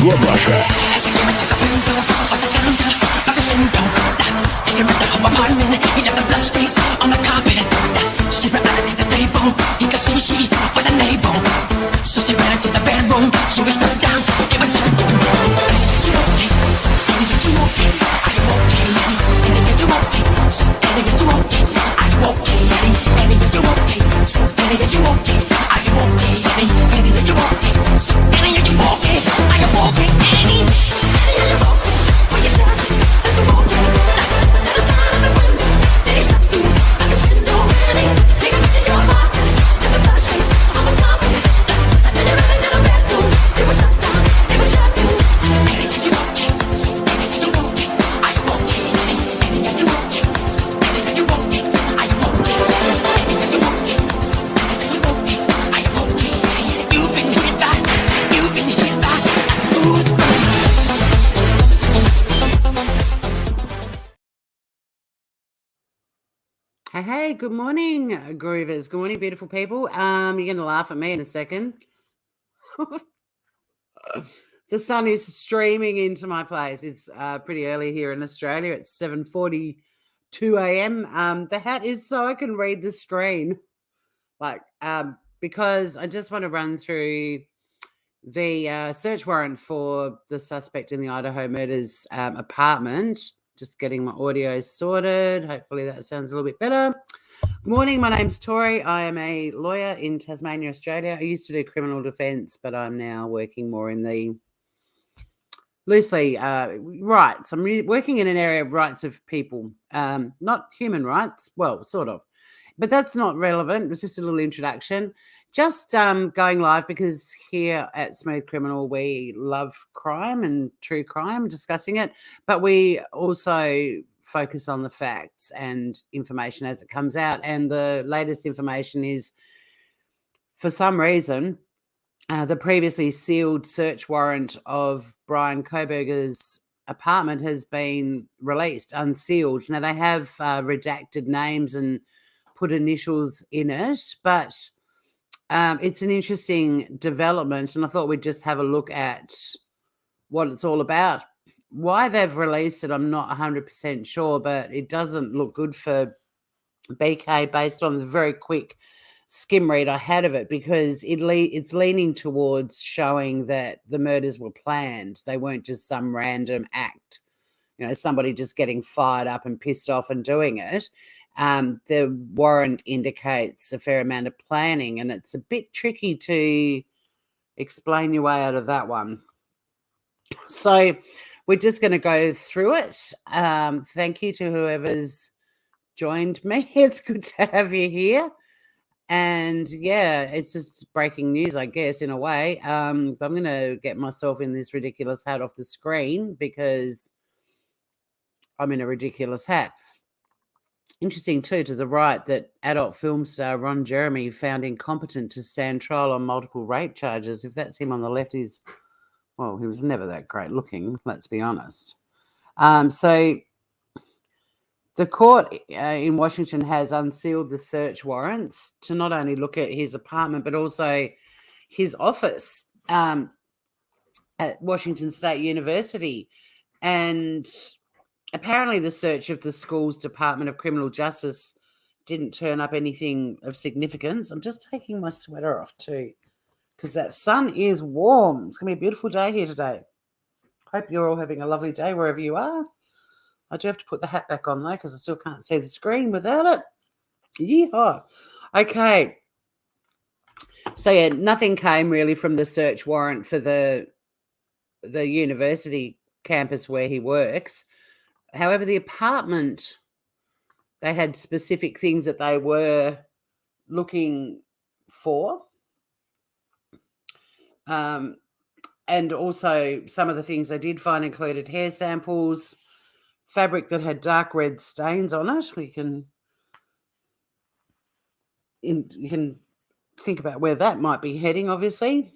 your Russia. So she ran to the bedroom, she was put down, it was you okay? So anything you okay? Are you okay? Anything you okay? So anything you okay? Are you okay? Anything you okay? So anything you okay? Are you okay? Anything you okay? So anything you okay? Are you okay? Anything you okay? When you dance, that's you okay? Let us out of the room. There's nothing I can say no anything. Take it to your heart, to the best place. I'm a confident. Hey, good morning, groovers. Good morning, beautiful people. You're going to laugh at me in a second. The sun is streaming into my place. It's pretty early here in Australia. It's 7:42 a.m. The hat is so I can read the screen, because I just want to run through the search warrant for the suspect in the Idaho murders apartment. Just getting my audio sorted. Hopefully that sounds a little bit better. Good morning. My name's Tori. I am a lawyer in Tasmania, Australia. I used to do criminal defence, but I'm now working more in the loosely rights. I'm working in an area of rights of people, not human rights. Well, sort of. But that's not relevant. It was just a little introduction. Just going live because here at Smooth Criminal, we love crime and true crime, discussing it. But we also focus on the facts and information as it comes out. And the latest information is, for some reason, the previously sealed search warrant of Brian Koberger's apartment has been released, unsealed. Now, they have redacted names and put initials in it, but it's an interesting development, and I thought we'd just have a look at what it's all about. Why they've released it, I'm not 100% sure, but it doesn't look good for BK based on the very quick skim read I had of it, because it's leaning towards showing that the murders were planned. They weren't just some random act, somebody just getting fired up and pissed off and doing it. The warrant indicates a fair amount of planning, and it's a bit tricky to explain your way out of that one. So we're just going to go through it. Thank you to whoever's joined me. It's good to have you here. And yeah, it's just breaking news, I guess, in a way. But I'm going to get myself in this ridiculous hat off the screen because I'm in a ridiculous hat. Interesting, too, to the right, that adult film star Ron Jeremy found incompetent to stand trial on multiple rape charges. If that's him on the left, he was never that great looking, let's be honest. So the court in Washington has unsealed the search warrants to not only look at his apartment, but also his office at Washington State University. And apparently the search of the school's Department of Criminal Justice didn't turn up anything of significance. I'm just taking my sweater off too, because that sun is warm. It's going to be a beautiful day here today. Hope you're all having a lovely day wherever you are. I do have to put the hat back on though, because I still can't see the screen without it. Yeehaw. Okay. So yeah, nothing came really from the search warrant for the university campus where he works. However, the apartment, they had specific things that they were looking for. And also some of the things they did find included hair samples, fabric that had dark red stains on it. You can think about where that might be heading, obviously.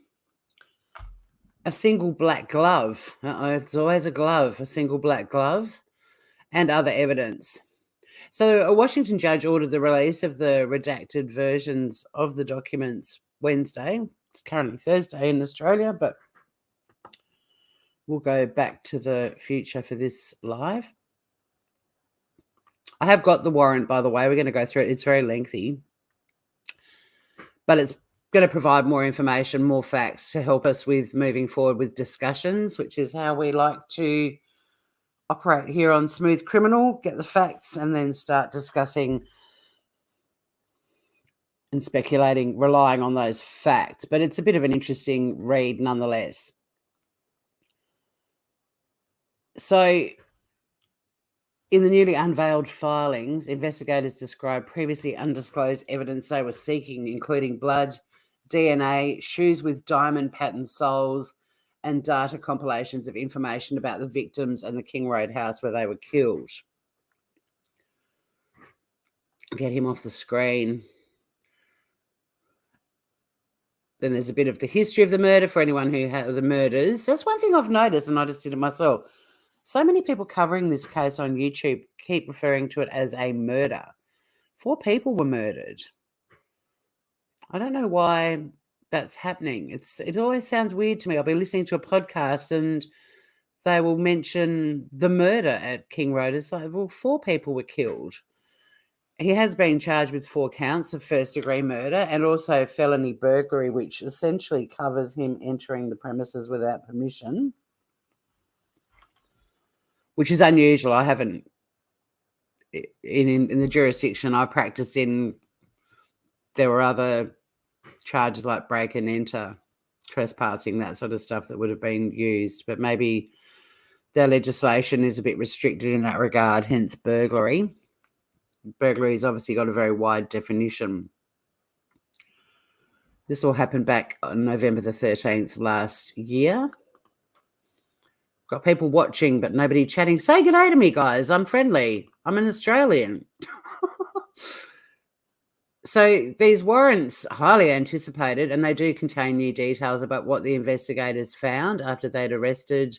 A single black glove. It's always a glove, a single black glove, and other evidence. So a Washington judge ordered the release of the redacted versions of the documents Wednesday. It's currently Thursday in Australia, but We'll go back to the future for this live. I have got the warrant, by the way. We're going to go through it. It's very lengthy, but it's going to provide more information, more facts to help us with moving forward with discussions, which is how we like to operate here on Smooth Criminal. Get the facts and then start discussing and speculating, relying on those facts. But it's a bit of an interesting read nonetheless. So, in the newly unveiled filings, investigators described previously undisclosed evidence they were seeking, including blood, DNA, shoes with diamond pattern soles, and data compilations of information about the victims and the King Road house where they were killed. Get him off the screen. Then there's a bit of the history of the murder for anyone who had the murders. That's one thing I've noticed, and I just did it myself. So many people covering this case on YouTube keep referring to it as a murder. 4 people were murdered. I don't know why that's happening. It always sounds weird to me. I'll be listening to a podcast and they will mention the murder at King Road. It's like, well, 4 people were killed. He has been charged with 4 counts of first-degree murder and also felony burglary, which essentially covers him entering the premises without permission, which is unusual. I haven't, in the jurisdiction I practiced in, there were other charges like break and enter, trespassing, that sort of stuff that would have been used. But maybe their legislation is a bit restricted in that regard, hence burglary. Burglary has obviously got a very wide definition. This all happened back on November the 13th last year. Got people watching, but nobody chatting. Say good day to me, guys. I'm friendly. I'm an Australian. So these warrants, highly anticipated, and they do contain new details about what the investigators found after they'd arrested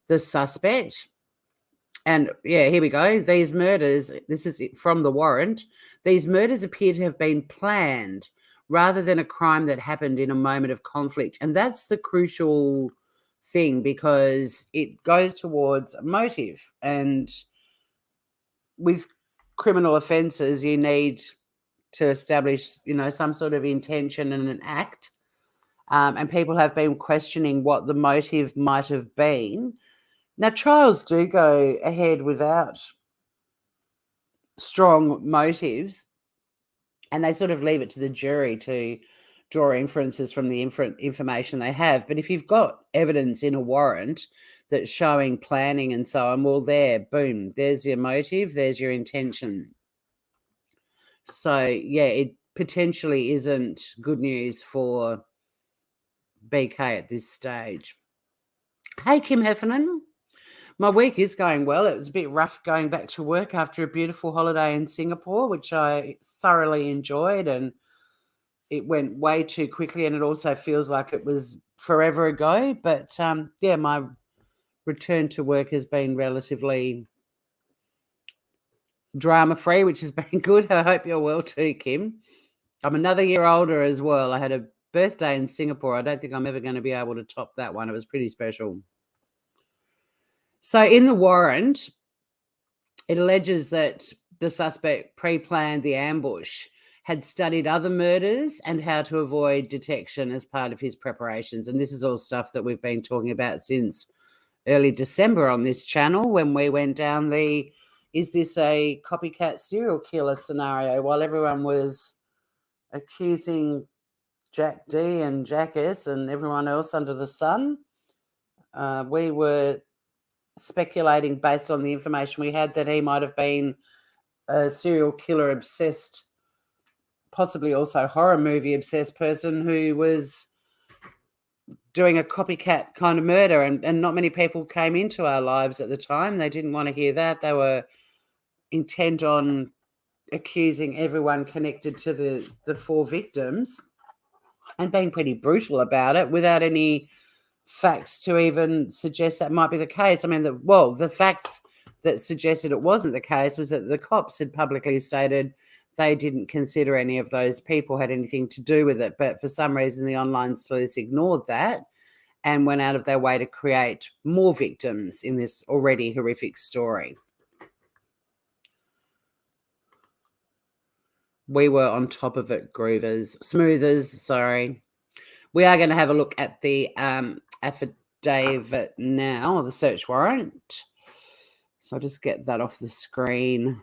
the suspect. And yeah, here we go. These murders, this is from the warrant, these murders appear to have been planned rather than a crime that happened in a moment of conflict. And that's the crucial thing, because it goes towards motive. And with criminal offences, you need to establish, some sort of intention and an act. And people have been questioning what the motive might have been. Now, trials do go ahead without strong motives, and they sort of leave it to the jury to draw inferences from the information they have. But if you've got evidence in a warrant that's showing planning and so on, well, boom, there's your motive, there's your intention. So, yeah, it potentially isn't good news for BK at this stage. Hey, Kim Heffernan. My week is going well. It was a bit rough going back to work after a beautiful holiday in Singapore, which I thoroughly enjoyed, and it went way too quickly, and it also feels like it was forever ago. But, yeah, my return to work has been relatively drama-free, which has been good. I hope you're well too, Kim. I'm another year older as well. I had a birthday in Singapore. I don't think I'm ever going to be able to top that one. It was pretty special. So in the warrant, it alleges that the suspect pre-planned the ambush, had studied other murders and how to avoid detection as part of his preparations. And this is all stuff that we've been talking about since early December on this channel, when we went down the, is this a copycat serial killer scenario, while everyone was accusing Jack D and Jack S and everyone else under the sun. We were speculating based on the information we had that he might have been a serial killer obsessed, possibly also horror movie obsessed person who was doing a copycat kind of murder, and not many people came into our lives at the time. They didn't want to hear that. They were intent on accusing everyone connected to the 4 victims and being pretty brutal about it without any facts to even suggest that might be the case. I mean, the facts that suggested it wasn't the case was that the cops had publicly stated they didn't consider any of those people had anything to do with it. But for some reason, the online sleuths ignored that and went out of their way to create more victims in this already horrific story. We were on top of it, smoothers, sorry. We are going to have a look at the affidavit now, or the search warrant. So I'll just get that off the screen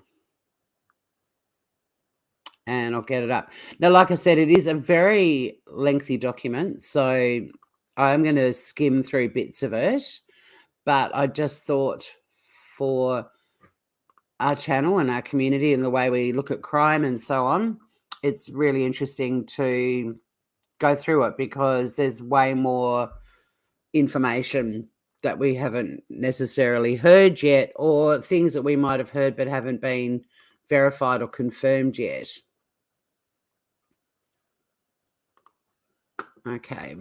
and I'll get it up. Now, like I said, it is a very lengthy document, so I'm going to skim through bits of it, but I just thought for our channel and our community and the way we look at crime and so on, it's really interesting to go through it because there's way more information that we haven't necessarily heard yet, or things that we might have heard but haven't been verified or confirmed yet. Okay,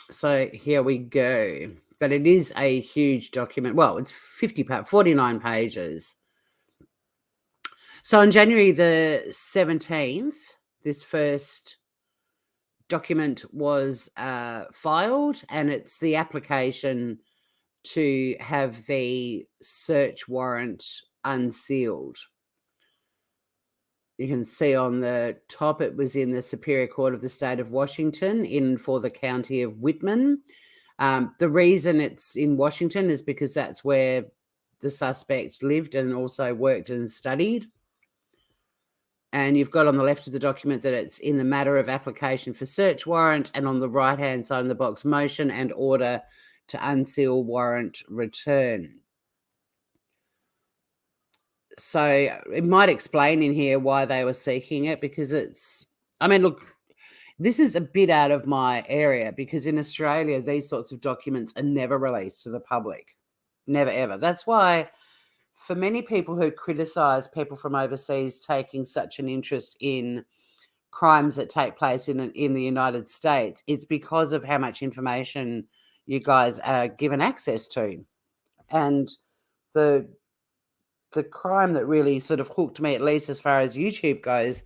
so here we go. But it is a huge document. Well, it's 49 pages. So on January the 17th, this first document was filed, and it's the application to have the search warrant unsealed. You can see on the top, it was in the Superior Court of the State of Washington in for the County of Whitman. The reason it's in Washington is because that's where the suspect lived and also worked and studied. And you've got on the left of the document that it's in the matter of application for search warrant, and on the right-hand side of the box, motion and order to unseal warrant return. So it might explain in here why they were seeking it, because it's, I mean, look, this is a bit out of my area because in Australia, these sorts of documents are never released to the public. Never, ever. That's why for many people who criticize people from overseas taking such an interest in crimes that take place in the United States, it's because of how much information you guys are given access to. And the crime that really sort of hooked me, at least as far as YouTube goes,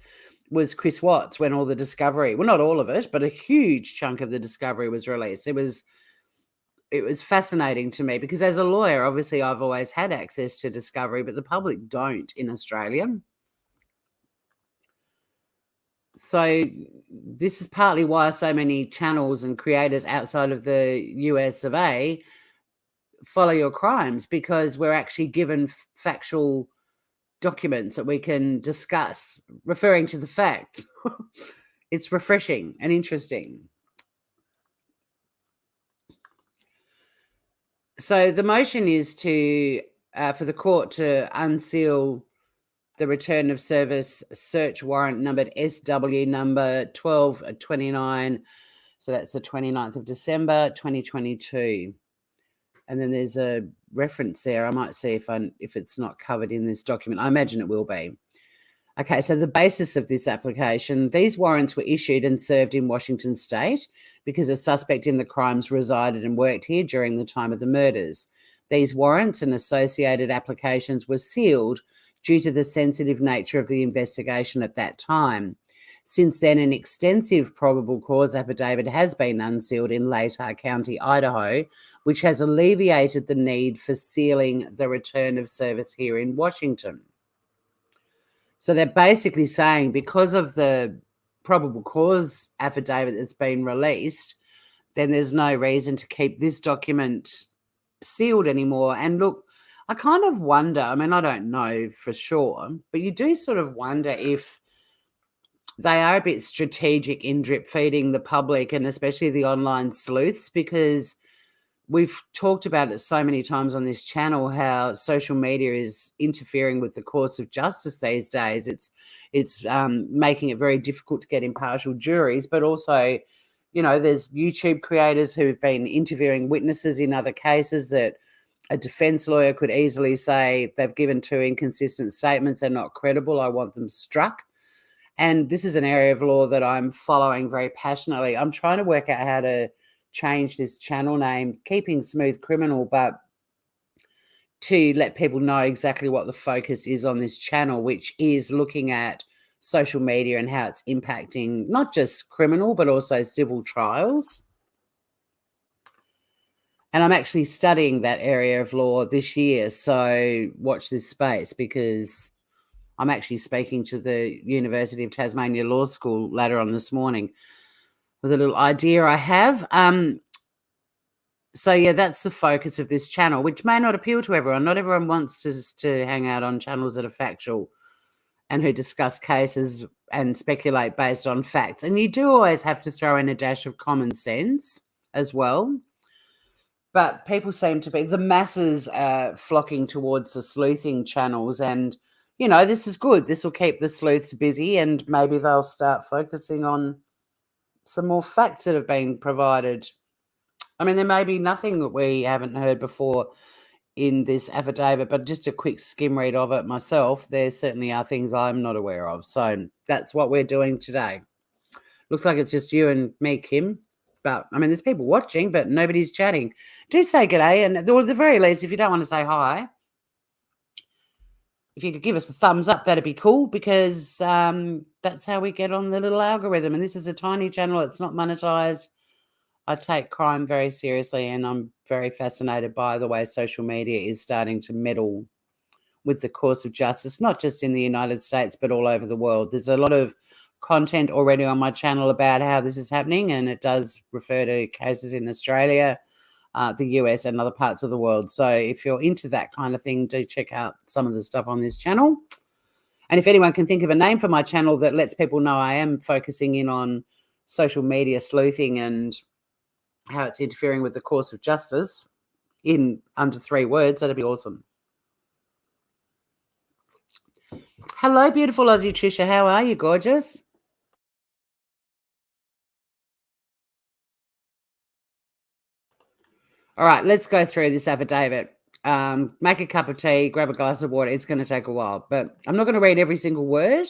was Chris Watts, when all the discovery, well, not all of it, but a huge chunk of the discovery was released. It was fascinating to me because as a lawyer, obviously I've always had access to discovery, but the public don't in Australia. So this is partly why so many channels and creators outside of the US of A follow your crimes, because we're actually given factual documents that we can discuss referring to the facts. It's refreshing and interesting. So the motion is to for the court to unseal the return of service search warrant numbered SW number 1229. So that's the 29th of December, 2022. And then there's a reference there. I might see if it's not covered in this document. I imagine it will be. Okay, so the basis of this application, these warrants were issued and served in Washington State because a suspect in the crimes resided and worked here during the time of the murders. These warrants and associated applications were sealed due to the sensitive nature of the investigation at that time. Since then, an extensive probable cause affidavit has been unsealed in Latah County, Idaho, which has alleviated the need for sealing the return of service here in Washington. So they're basically saying because of the probable cause affidavit that's been released, then there's no reason to keep this document sealed anymore. And look, I kind of wonder, I mean, I don't know for sure, but you do sort of wonder if they are a bit strategic in drip feeding the public and especially the online sleuths, because we've talked about it so many times on this channel how social media is interfering with the course of justice these days. It's making it very difficult to get impartial juries, but also, you know, there's YouTube creators who've been interviewing witnesses in other cases that a defense lawyer could easily say they've given two inconsistent statements, they're not credible, I want them struck. And this is an area of law that I'm following very passionately. I'm trying to work out how to change this channel name, keeping Smooth Criminal, but to let people know exactly what the focus is on this channel, which is looking at social media and how it's impacting not just criminal, but also civil trials. And I'm actually studying that area of law this year. So watch this space, because I'm actually speaking to the University of Tasmania Law School later on this morning with a little idea I have. So yeah, that's the focus of this channel, which may not appeal to everyone. Not everyone wants to hang out on channels that are factual and who discuss cases and speculate based on facts. And you do always have to throw in a dash of common sense as well. But people seem to be, the masses flocking towards the sleuthing channels. And, you know, this is good. This will keep the sleuths busy, and maybe they'll start focusing on some more facts that have been provided. I mean, there may be nothing that we haven't heard before in this affidavit, but just a quick skim read of it myself, there certainly are things I'm not aware of. So that's what we're doing today. Looks like it's just you and me, Kim. But, I mean, there's people watching, but nobody's chatting. Do say g'day, and at the very least, if you don't want to say hi, if you could give us a thumbs up, that'd be cool, because that's how we get on the little algorithm. And this is a tiny channel. It's not monetized. I take crime very seriously, and I'm very fascinated by the way social media is starting to meddle with the course of justice, not just in the United States, but all over the world. There's a lot of content already on my channel about how this is happening, and it does refer to cases in Australia, the US, and other parts of the world. So if you're into that kind of thing, do check out some of the stuff on this channel. And if anyone can think of a name for my channel that lets people know I am focusing in on social media sleuthing and how it's interfering with the course of justice in under 3 words, that'd be awesome. Hello, beautiful Aussie Trisha. How are you, gorgeous? All right, let's go through this affidavit. Make a cup of tea, grab a glass of water. It's going to take a while, but I'm not going to read every single word.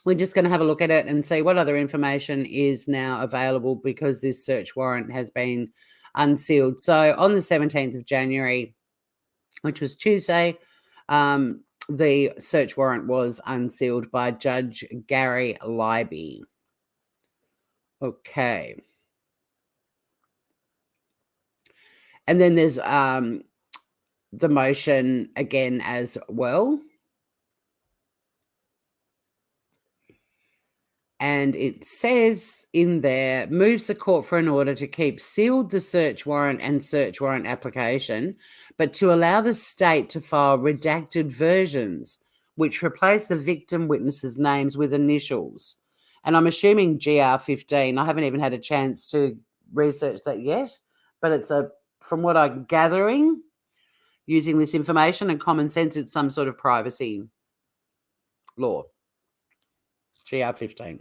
We're just going to have a look at it and see what other information is now available, because this search warrant has been unsealed. So on the 17th of January, which was Tuesday, the search warrant was unsealed by Judge Gary Libby. Okay. And then there's the motion again as well. And it says in there, moves the court for an order to keep sealed the search warrant and search warrant application, but to allow the state to file redacted versions, which replace the victim witnesses' names with initials. And I'm assuming GR15. I haven't even had a chance to research that yet, but it's from what I'm gathering, using this information and common sense, it's some sort of privacy law. GR15.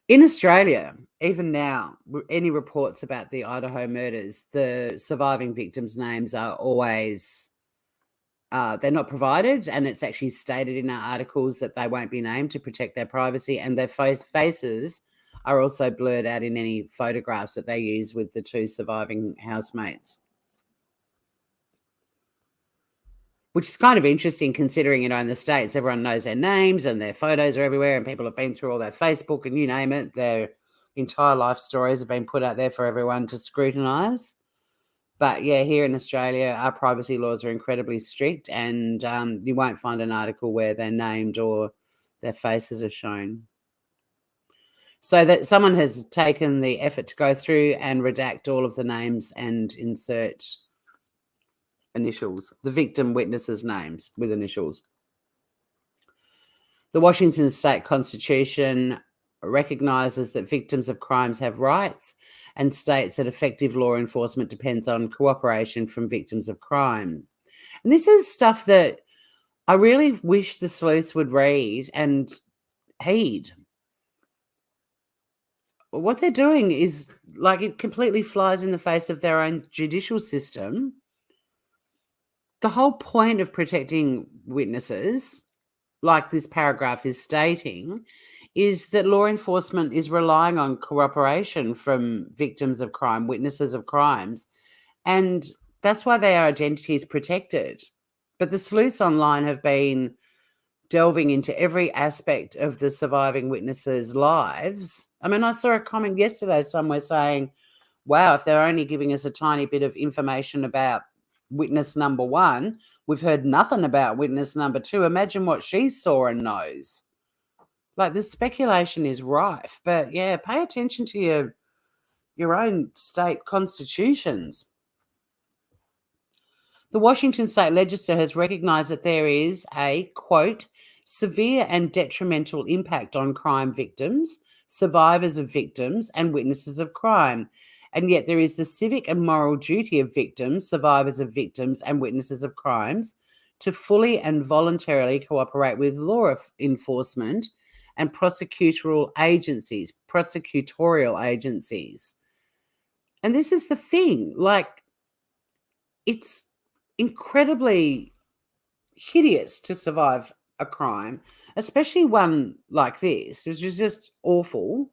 In Australia, even now, any reports about the Idaho murders, the surviving victims' names are always, they're not provided, and it's actually stated in our articles that they won't be named to protect their privacy, and their faces are also blurred out in any photographs that they use with the 2 surviving housemates. Which is kind of interesting, considering, in the States, everyone knows their names and their photos are everywhere, and people have been through all their Facebook and you name it. Their entire life stories have been put out there for everyone to scrutinise. But yeah, here in Australia, our privacy laws are incredibly strict, and you won't find an article where they're named or their faces are shown. So that someone has taken the effort to go through and redact all of the names and insert initials, the victim witnesses' names with initials. The Washington State Constitution recognizes that victims of crimes have rights and states that effective law enforcement depends on cooperation from victims of crime. And this is stuff that I really wish the sleuths would read and heed. What they're doing is, like, it completely flies in the face of their own judicial system. The whole point of protecting witnesses, like this paragraph is stating, is that law enforcement is relying on cooperation from victims of crime, witnesses of crimes, and that's why their identity is protected. But the sleuths online have been delving into every aspect of the surviving witnesses' lives. I mean, I saw a comment yesterday somewhere saying, wow, if they're only giving us a tiny bit of information about witness number 1, we've heard nothing about witness number 2. Imagine what she saw and knows. Like, the speculation is rife. But yeah, pay attention to your own state constitutions. The Washington State Legislature has recognized that there is a, quote, severe and detrimental impact on crime victims, survivors of victims, and witnesses of crime. And yet there is the civic and moral duty of victims, survivors of victims, and witnesses of crimes to fully and voluntarily cooperate with law enforcement and prosecutorial agencies. And this is the thing, like, it's incredibly hideous to survive a crime, especially one like this, which was just awful.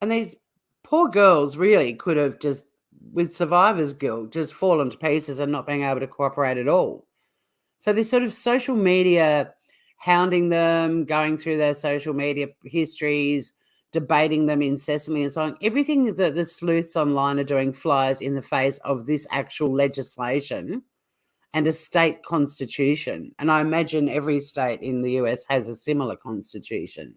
And these poor girls really could have just, with survivor's guilt, just fallen to pieces and not being able to cooperate at all. So this sort of social media hounding them, going through their social media histories, debating them incessantly and so on, everything that the sleuths online are doing flies in the face of this actual legislation and a state constitution. And I imagine every state in the US has a similar constitution.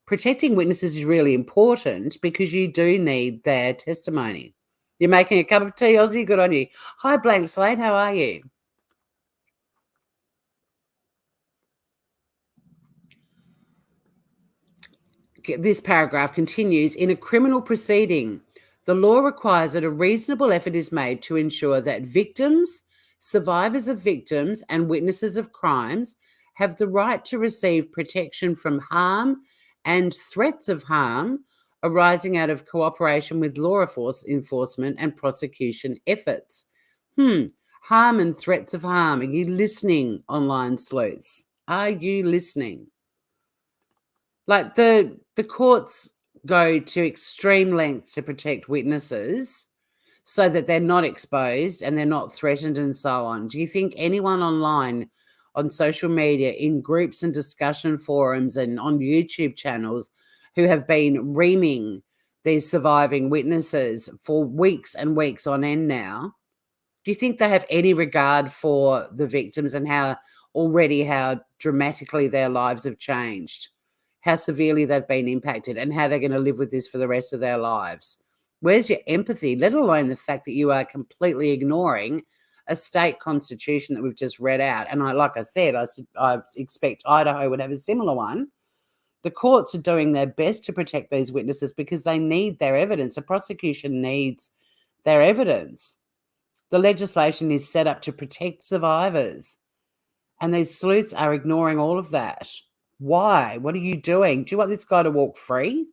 Protecting witnesses is really important because you do need their testimony. You're making a cup of tea, Aussie? Good on you. Hi, Blank Slate. How are you? This paragraph continues, in a criminal proceeding, the law requires that a reasonable effort is made to ensure that victims, survivors of victims, and witnesses of crimes have the right to receive protection from harm and threats of harm arising out of cooperation with law enforcement and prosecution efforts. Harm and threats of harm. Are you listening, online sleuths? Are you listening? Like, the courts go to extreme lengths to protect witnesses so that they're not exposed and they're not threatened and so on. Do you think anyone online on social media, in groups and discussion forums and on YouTube channels, who have been reaming these surviving witnesses for weeks and weeks on end now, do you think they have any regard for the victims and how dramatically their lives have changed, how severely they've been impacted, and how they're going to live with this for the rest of their lives? Where's your empathy, let alone the fact that you are completely ignoring a state constitution that we've just read out? And like I said, I expect Idaho would have a similar one. The courts are doing their best to protect these witnesses because they need their evidence. The prosecution needs their evidence. The legislation is set up to protect survivors, and these sleuths are ignoring all of that. Why? What are you doing? Do you want this guy to walk free?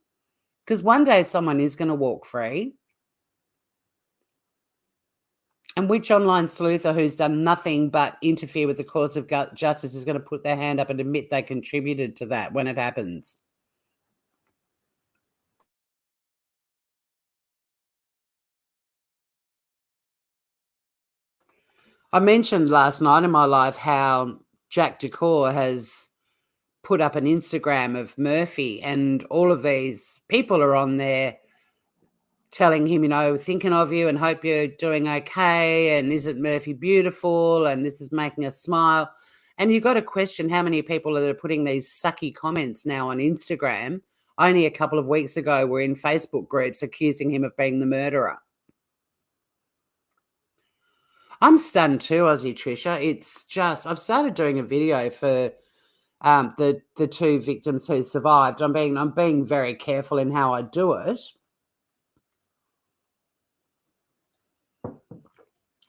Because one day someone is going to walk free. And which online sleuther who's done nothing but interfere with the course of justice is going to put their hand up and admit they contributed to that when it happens? I mentioned last night in my live how Jack Decor has put up an Instagram of Murphy, and all of these people are on there telling him, thinking of you and hope you're doing okay, and isn't Murphy beautiful, and this is making us smile. And you've got to question how many people that are putting these sucky comments now on Instagram only a couple of weeks ago were in Facebook groups accusing him of being the murderer. I'm stunned too, Aussie Trisha. It's just, I've started doing a video for the two victims who survived. I'm being very careful in how I do it,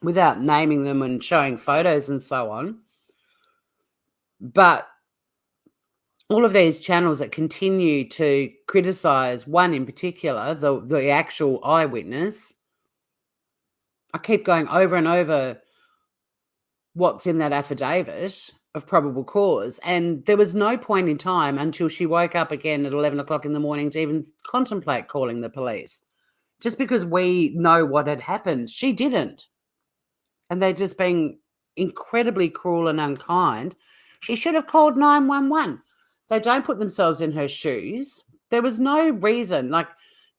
without naming them and showing photos and so on. But all of these channels that continue to criticize one in particular, the actual eyewitness, I keep going over and over what's in that affidavit of probable cause. And there was no point in time until she woke up again at 11 o'clock in the morning to even contemplate calling the police. Just because we know what had happened, she didn't. And they're just being incredibly cruel and unkind. She should have called 911. They don't put themselves in her shoes. There was no reason. Like,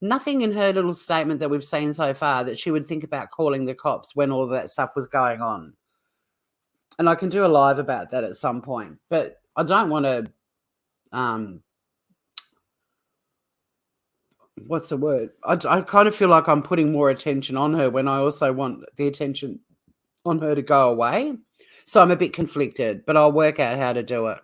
Nothing in her little statement that we've seen so far that she would think about calling the cops when all that stuff was going on. And I can do a live about that at some point, but I don't want to, what's the word? I kind of feel like I'm putting more attention on her when I also want the attention on her to go away. So I'm a bit conflicted, but I'll work out how to do it.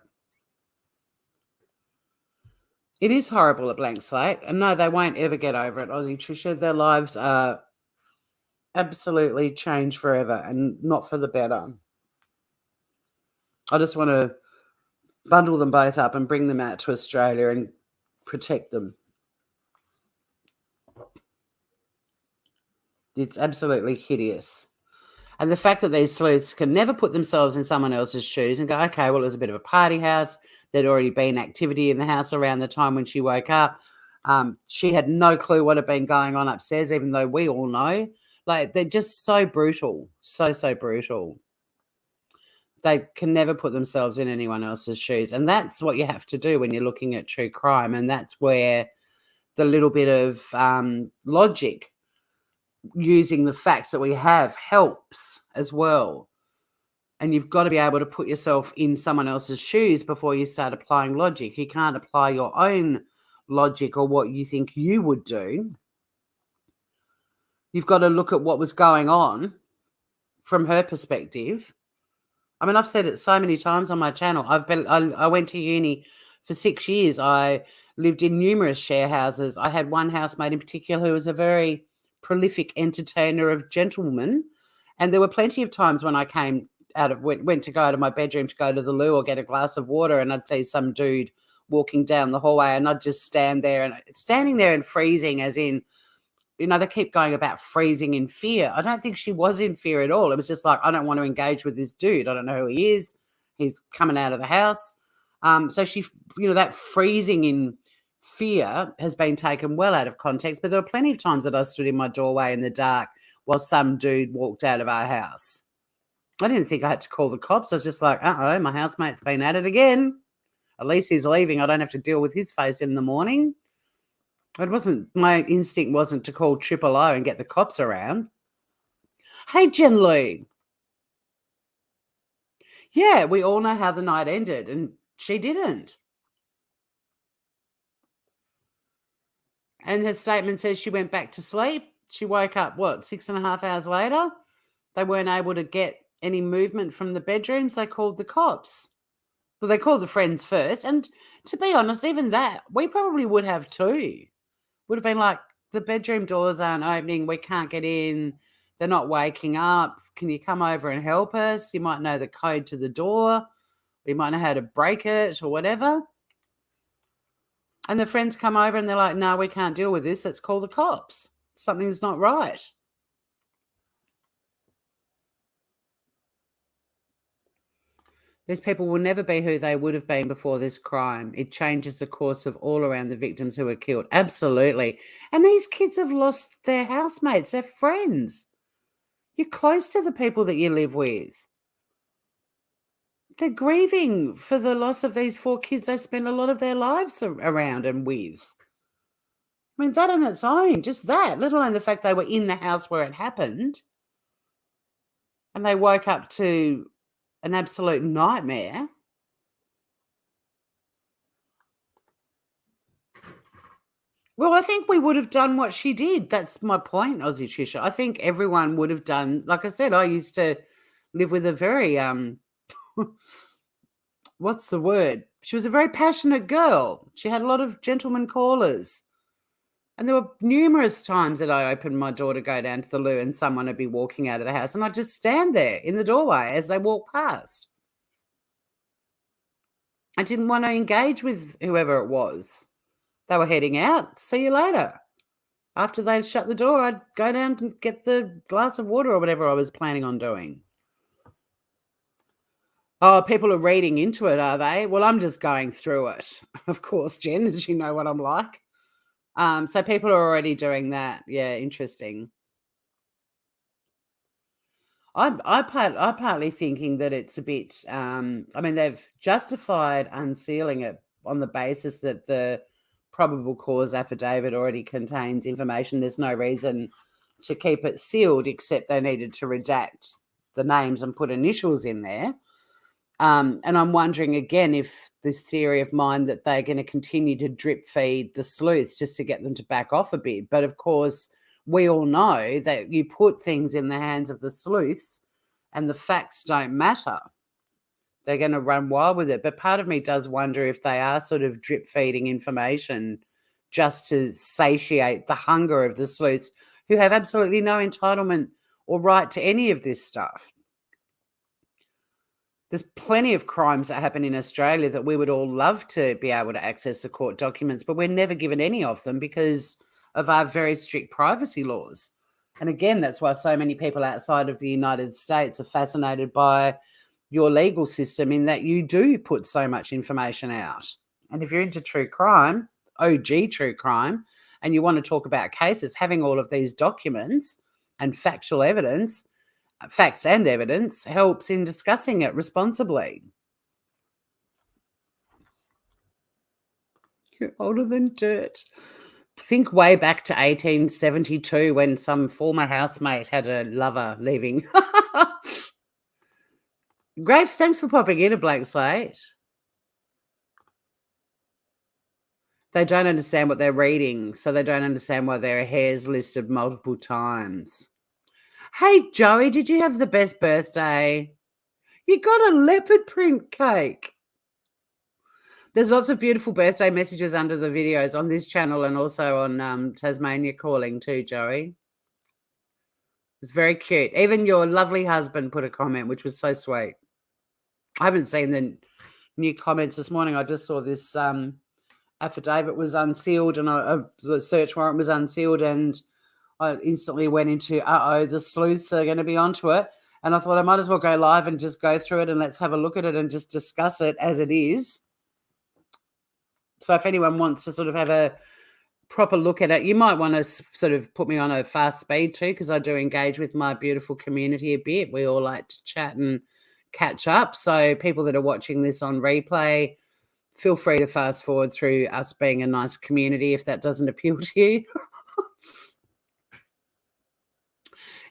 It is horrible at Blank Slate. And no, they won't ever get over it, Aussie Trisha. Their lives are absolutely changed forever and not for the better. I just want to bundle them both up and bring them out to Australia and protect them. It's absolutely hideous. And the fact that these sleuths can never put themselves in someone else's shoes and go, okay, well, it was a bit of a party house. There'd already been activity in the house around the time when she woke up. She had no clue what had been going on upstairs, even though we all know. Like, they're just so brutal, so brutal. They can never put themselves in anyone else's shoes. And that's what you have to do when you're looking at true crime. And that's where the little bit of logic, using the facts that we have, helps as well. And you've got to be able to put yourself in someone else's shoes before you start applying logic. You can't apply your own logic or what you think you would do. You've got to look at what was going on from her perspective. I mean, I've said it so many times on my channel. I went to uni for 6 years. I lived in numerous share houses. I had one housemate in particular who was a very prolific entertainer of gentlemen. And there were plenty of times when I came out of went to go out of my bedroom to go to the loo or get a glass of water, and I'd see some dude walking down the hallway, and I'd just standing there and freezing, as in, they keep going about freezing in fear. I don't think she was in fear at all. It was just like, I don't want to engage with this dude. I don't know who he is. He's coming out of the house. So she, that freezing in fear has been taken well out of context. But there were plenty of times that I stood in my doorway in the dark while some dude walked out of our house. I didn't think I had to call the cops. I was just like, uh-oh, my housemate's been at it again. At least he's leaving. I don't have to deal with his face in the morning. My instinct wasn't to call Triple O and get the cops around. Hey, Jen Lou. Yeah, we all know how the night ended, and she didn't. And her statement says she went back to sleep. She woke up, 6.5 hours later? They weren't able to get any movement from the bedrooms. They called the cops. Well, they called the friends first. And to be honest, even that, we probably would have too. Would have been like, the bedroom doors aren't opening. We can't get in. They're not waking up. Can you come over and help us? You might know the code to the door. You might know how to break it or whatever. And the friends come over and they're like, no, we can't deal with this. Let's call the cops. Something's not right. These people will never be who they would have been before this crime. It changes the course of all around the victims who were killed. Absolutely. And these kids have lost their housemates, their friends. You're close to the people that you live with. They're grieving for the loss of these 4 kids they spend a lot of their lives around and with. I mean, that on its own, just that, let alone the fact they were in the house where it happened and they woke up to an absolute nightmare. Well, I think we would have done what she did. That's my point, Aussie Trisha. I think everyone would have done, like I said, I used to live with a very, what's the word? She was a very passionate girl. She had a lot of gentleman callers. And there were numerous times that I opened my door to go down to the loo and someone would be walking out of the house and I'd just stand there in the doorway as they walk past. I didn't want to engage with whoever it was. They were heading out. See you later. After they shut the door, I'd go down and get the glass of water or whatever I was planning on doing. Oh, people are reading into it, are they? Well, I'm just going through it. Of course, Jen, as you know what I'm like. So people are already doing that. Yeah, interesting. I'm partly thinking that it's a bit, they've justified unsealing it on the basis that the probable cause affidavit already contains information. There's no reason to keep it sealed, except they needed to redact the names and put initials in there. And I'm wondering again if this theory of mine that they're going to continue to drip feed the sleuths just to get them to back off a bit. But of course, we all know that you put things in the hands of the sleuths and the facts don't matter. They're going to run wild with it. But part of me does wonder if they are sort of drip feeding information just to satiate the hunger of the sleuths who have absolutely no entitlement or right to any of this stuff. There's plenty of crimes that happen in Australia that we would all love to be able to access the court documents, but we're never given any of them because of our very strict privacy laws. And again, that's why so many people outside of the United States are fascinated by your legal system, in that you do put so much information out. And if you're into true crime, OG true crime, and you want to talk about cases, having all of these documents and factual evidence, facts and evidence, helps in discussing it responsibly. You're older than dirt. Think way back to 1872 when some former housemate had a lover leaving. Grafe, thanks for popping in, a blank slate. They don't understand what they're reading, so they don't understand why their hair's listed multiple times. Hey, Joey, did you have the best birthday? You got a leopard print cake. There's lots of beautiful birthday messages under the videos on this channel and also on Tasmania Calling too, Joey. It's very cute. Even your lovely husband put a comment, which was so sweet. I haven't seen the new comments this morning. I just saw this affidavit was unsealed and the search warrant was unsealed, and I instantly went into, the sleuths are going to be onto it. And I thought I might as well go live and just go through it and let's have a look at it and just discuss it as it is. So if anyone wants to sort of have a proper look at it, you might want to sort of put me on a fast speed too, because I do engage with my beautiful community a bit. We all like to chat and catch up. So people that are watching this on replay, feel free to fast forward through us being a nice community if that doesn't appeal to you.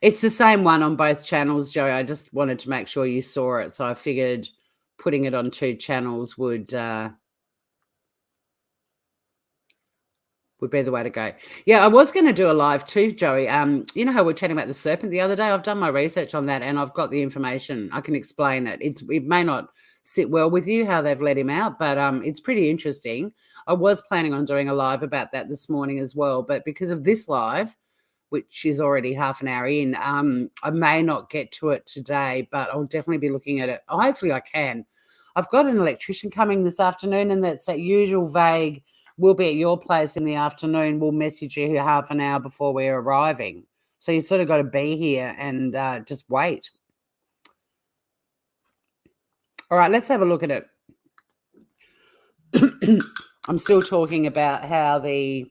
It's the same one on both channels, Joey. I just wanted to make sure you saw it. So I figured putting it on two channels would be the way to go. Yeah, I was going to do a live too, Joey. You know how we're chatting about the serpent the other day? I've done my research on that and I've got the information. I can explain it. It may not sit well with you how they've let him out, but it's pretty interesting. I was planning on doing a live about that this morning as well, but because of this live, which is already half an hour in, I may not get to it today, but I'll definitely be looking at it. Hopefully I can. I've got an electrician coming this afternoon, and that's that usual vague, we'll be at your place in the afternoon, we'll message you half an hour before we're arriving. So you sort of got to be here and just wait. All right, let's have a look at it. I'm still talking about how the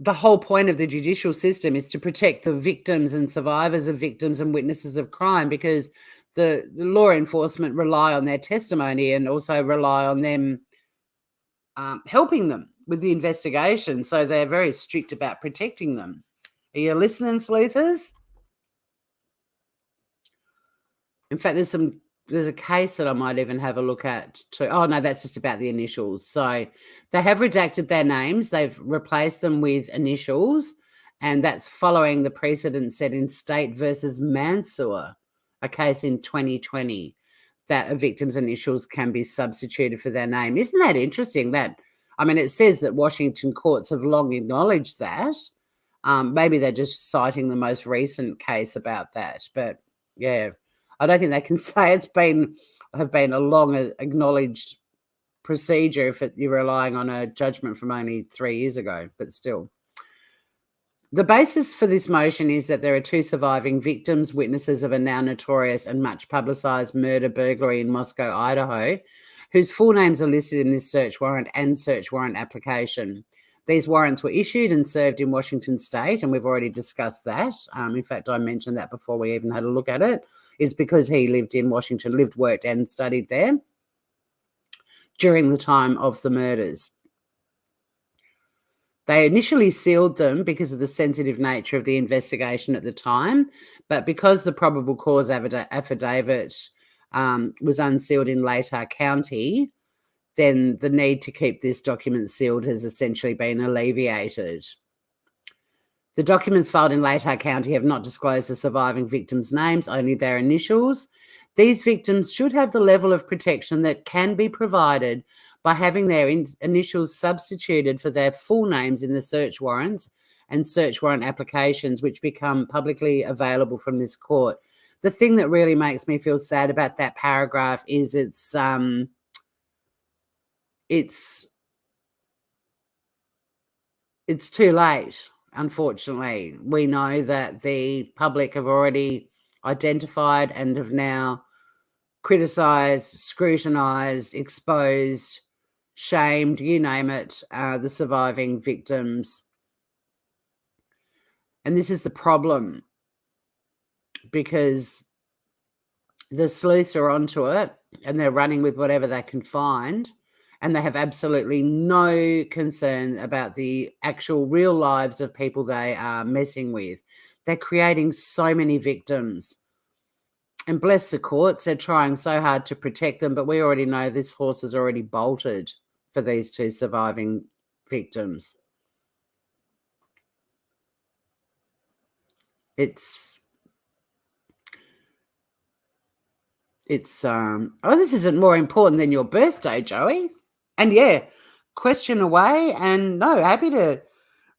whole point of the judicial system is to protect the victims and survivors of victims and witnesses of crime, because the law enforcement rely on their testimony and also rely on them helping them with the investigation. So they're very strict about protecting them. Are you listening, sleuthers? In fact, there's a case that I might even have a look at too. Oh, no, that's just about the initials. So they have redacted their names. They've replaced them with initials, and that's following the precedent set in State versus Mansour, a case in 2020, that a victim's initials can be substituted for their name. Isn't that interesting? It says that Washington courts have long acknowledged that. Maybe they're just citing the most recent case about that. But, yeah, I don't think they can say have been a long acknowledged procedure if you're relying on a judgment from only 3 years ago, but still. The basis for this motion is that there are two surviving victims, witnesses of a now notorious and much publicised murder burglary in Moscow, Idaho, whose full names are listed in this search warrant and search warrant application. These warrants were issued and served in Washington State, and we've already discussed that. In fact, I mentioned that before we even had a look at it. It's because he lived in Washington, lived, worked, and studied there. during the time of the murders. They initially sealed them because of the sensitive nature of the investigation at the time, but because the probable cause affidavit was unsealed in Latah County, then the need to keep this document sealed has essentially been alleviated. The documents filed in Latah County have not disclosed the surviving victims' names, only their initials. These victims should have the level of protection that can be provided by having their initials substituted for their full names in the search warrants and search warrant applications, which become publicly available from this court. The thing that really makes me feel sad about that paragraph is it's too late. Unfortunately, we know that the public have already identified and have now criticised, scrutinised, exposed, shamed, you name it, the surviving victims. And this is the problem, because the sleuths are onto it and they're running with whatever they can find, and they have absolutely no concern about the actual real lives of people they are messing with. They're creating so many victims. And bless the courts, they're trying so hard to protect them, but we already know this horse has already bolted for these two surviving victims. It's this isn't more important than your birthday, Joey. And yeah, question away, and no, happy to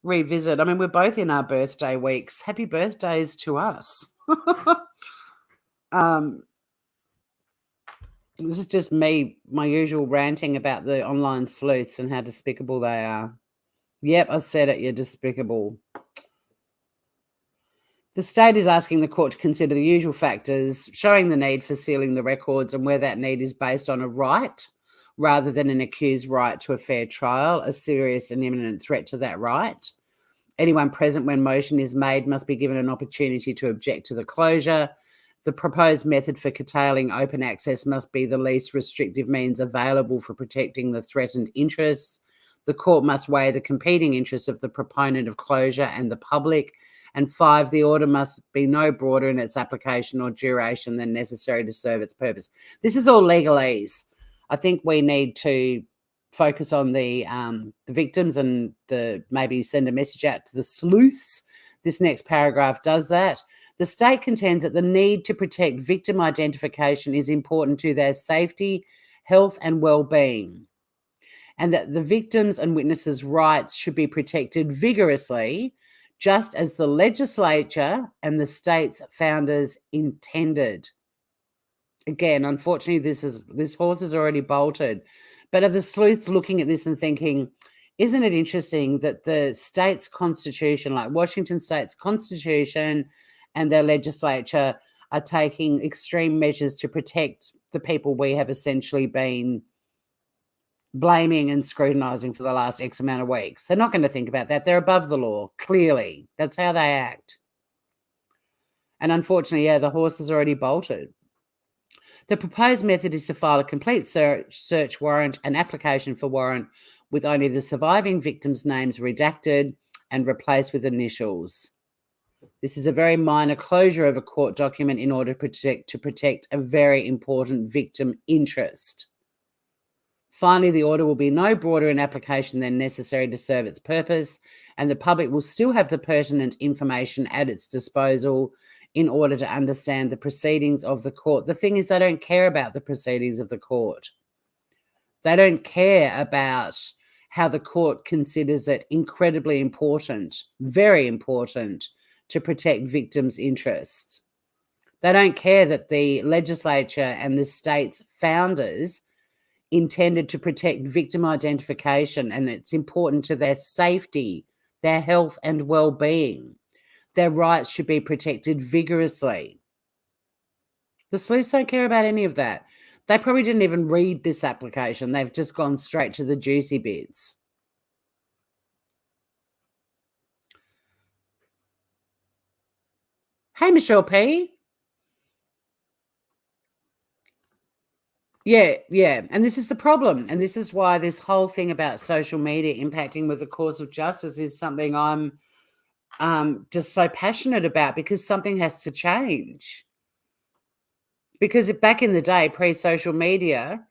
revisit. I mean, we're both in our birthday weeks. Happy birthdays to us. This is just me, my usual ranting about the online sleuths and how despicable they are. Yep, I said it, you're despicable. The state is asking the court to consider the usual factors, showing the need for sealing the records and where that need is based on a right rather than an accused right to a fair trial, a serious and imminent threat to that right. Anyone present when motion is made must be given an opportunity to object to the closure. The proposed method for curtailing open access must be the least restrictive means available for protecting the threatened interests. The court must weigh the competing interests of the proponent of closure and the public. And 5, the order must be no broader in its application or duration than necessary to serve its purpose. This is all legalese. I think we need to focus on the victims and maybe send a message out to the sleuths. This next paragraph does that. The state contends that the need to protect victim identification is important to their safety, health, and well-being, and that the victims' and witnesses' rights should be protected vigorously, just as the legislature and the state's founders intended. Again, unfortunately, this horse is already bolted. But are the sleuths looking at this and thinking, isn't it interesting that the state's constitution, like Washington State's constitution and their legislature, are taking extreme measures to protect the people we have essentially been blaming and scrutinising for the last X amount of weeks? They're not going to think about that. They're above the law, clearly. That's how they act. And unfortunately, yeah, the horse has already bolted. The proposed method is to file a complete search warrant, an application for warrant with only the surviving victims' names redacted and replaced with initials. This is a very minor closure of a court document in order to protect a very important victim interest. Finally, the order will be no broader in application than necessary to serve its purpose, and the public will still have the pertinent information at its disposal in order to understand the proceedings of the court. The thing is, they don't care about the proceedings of the court. They don't care about how the court considers it incredibly important, very important, to protect victims' interests. They don't care that the legislature and the state's founders intended to protect victim identification, and it's important to their safety, their health and well-being. Their rights should be protected vigorously. The sleuths don't care about any of that. They probably didn't even read this application. They've just gone straight to the juicy bits. Hey, Michelle P. Yeah. And this is the problem. And this is why this whole thing about social media impacting with the cause of justice is something I'm just so passionate about, because something has to change. Because if back in the day, pre-social media,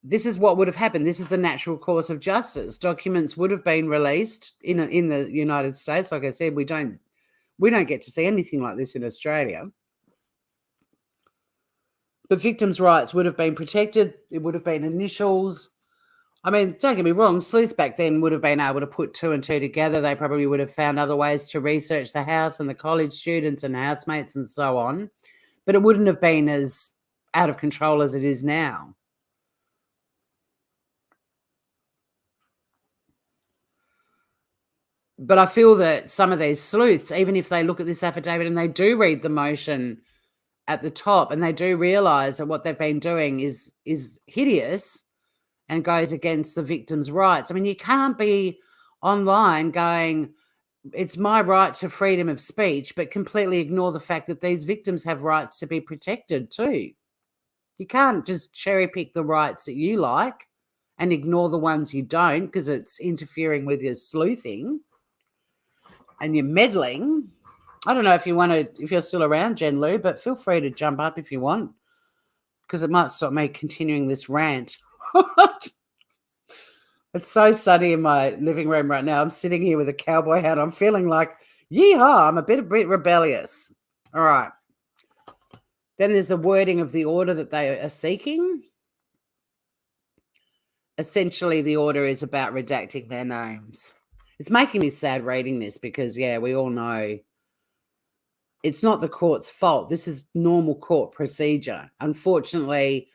this is what would have happened. This is a natural course of justice. Documents would have been released in the United States. Like I said, we don't get to see anything like this in Australia. But victims' rights would have been protected. It would have been initials. I mean, don't get me wrong, sleuths back then would have been able to put two and two together. They probably would have found other ways to research the house and the college students and housemates and so on. But it wouldn't have been as out of control as it is now. But I feel that some of these sleuths, even if they look at this affidavit and they do read the motion at the top and they do realise that what they've been doing is hideous and goes against the victim's rights. I mean, you can't be online going, it's my right to freedom of speech, but completely ignore the fact that these victims have rights to be protected too. You can't just cherry pick the rights that you like and ignore the ones you don't, because it's interfering with your sleuthing and your meddling. I don't know if you're still around, Jen Lou, but feel free to jump up if you want, because it might stop me continuing this rant. It's so sunny in my living room right now. I'm sitting here with a cowboy hat. I'm feeling like, yeehaw, I'm a bit rebellious. All right. Then there's the wording of the order that they are seeking. Essentially, the order is about redacting their names. It's making me sad reading this because, yeah, we all know it's not the court's fault. This is normal court procedure. Unfortunately,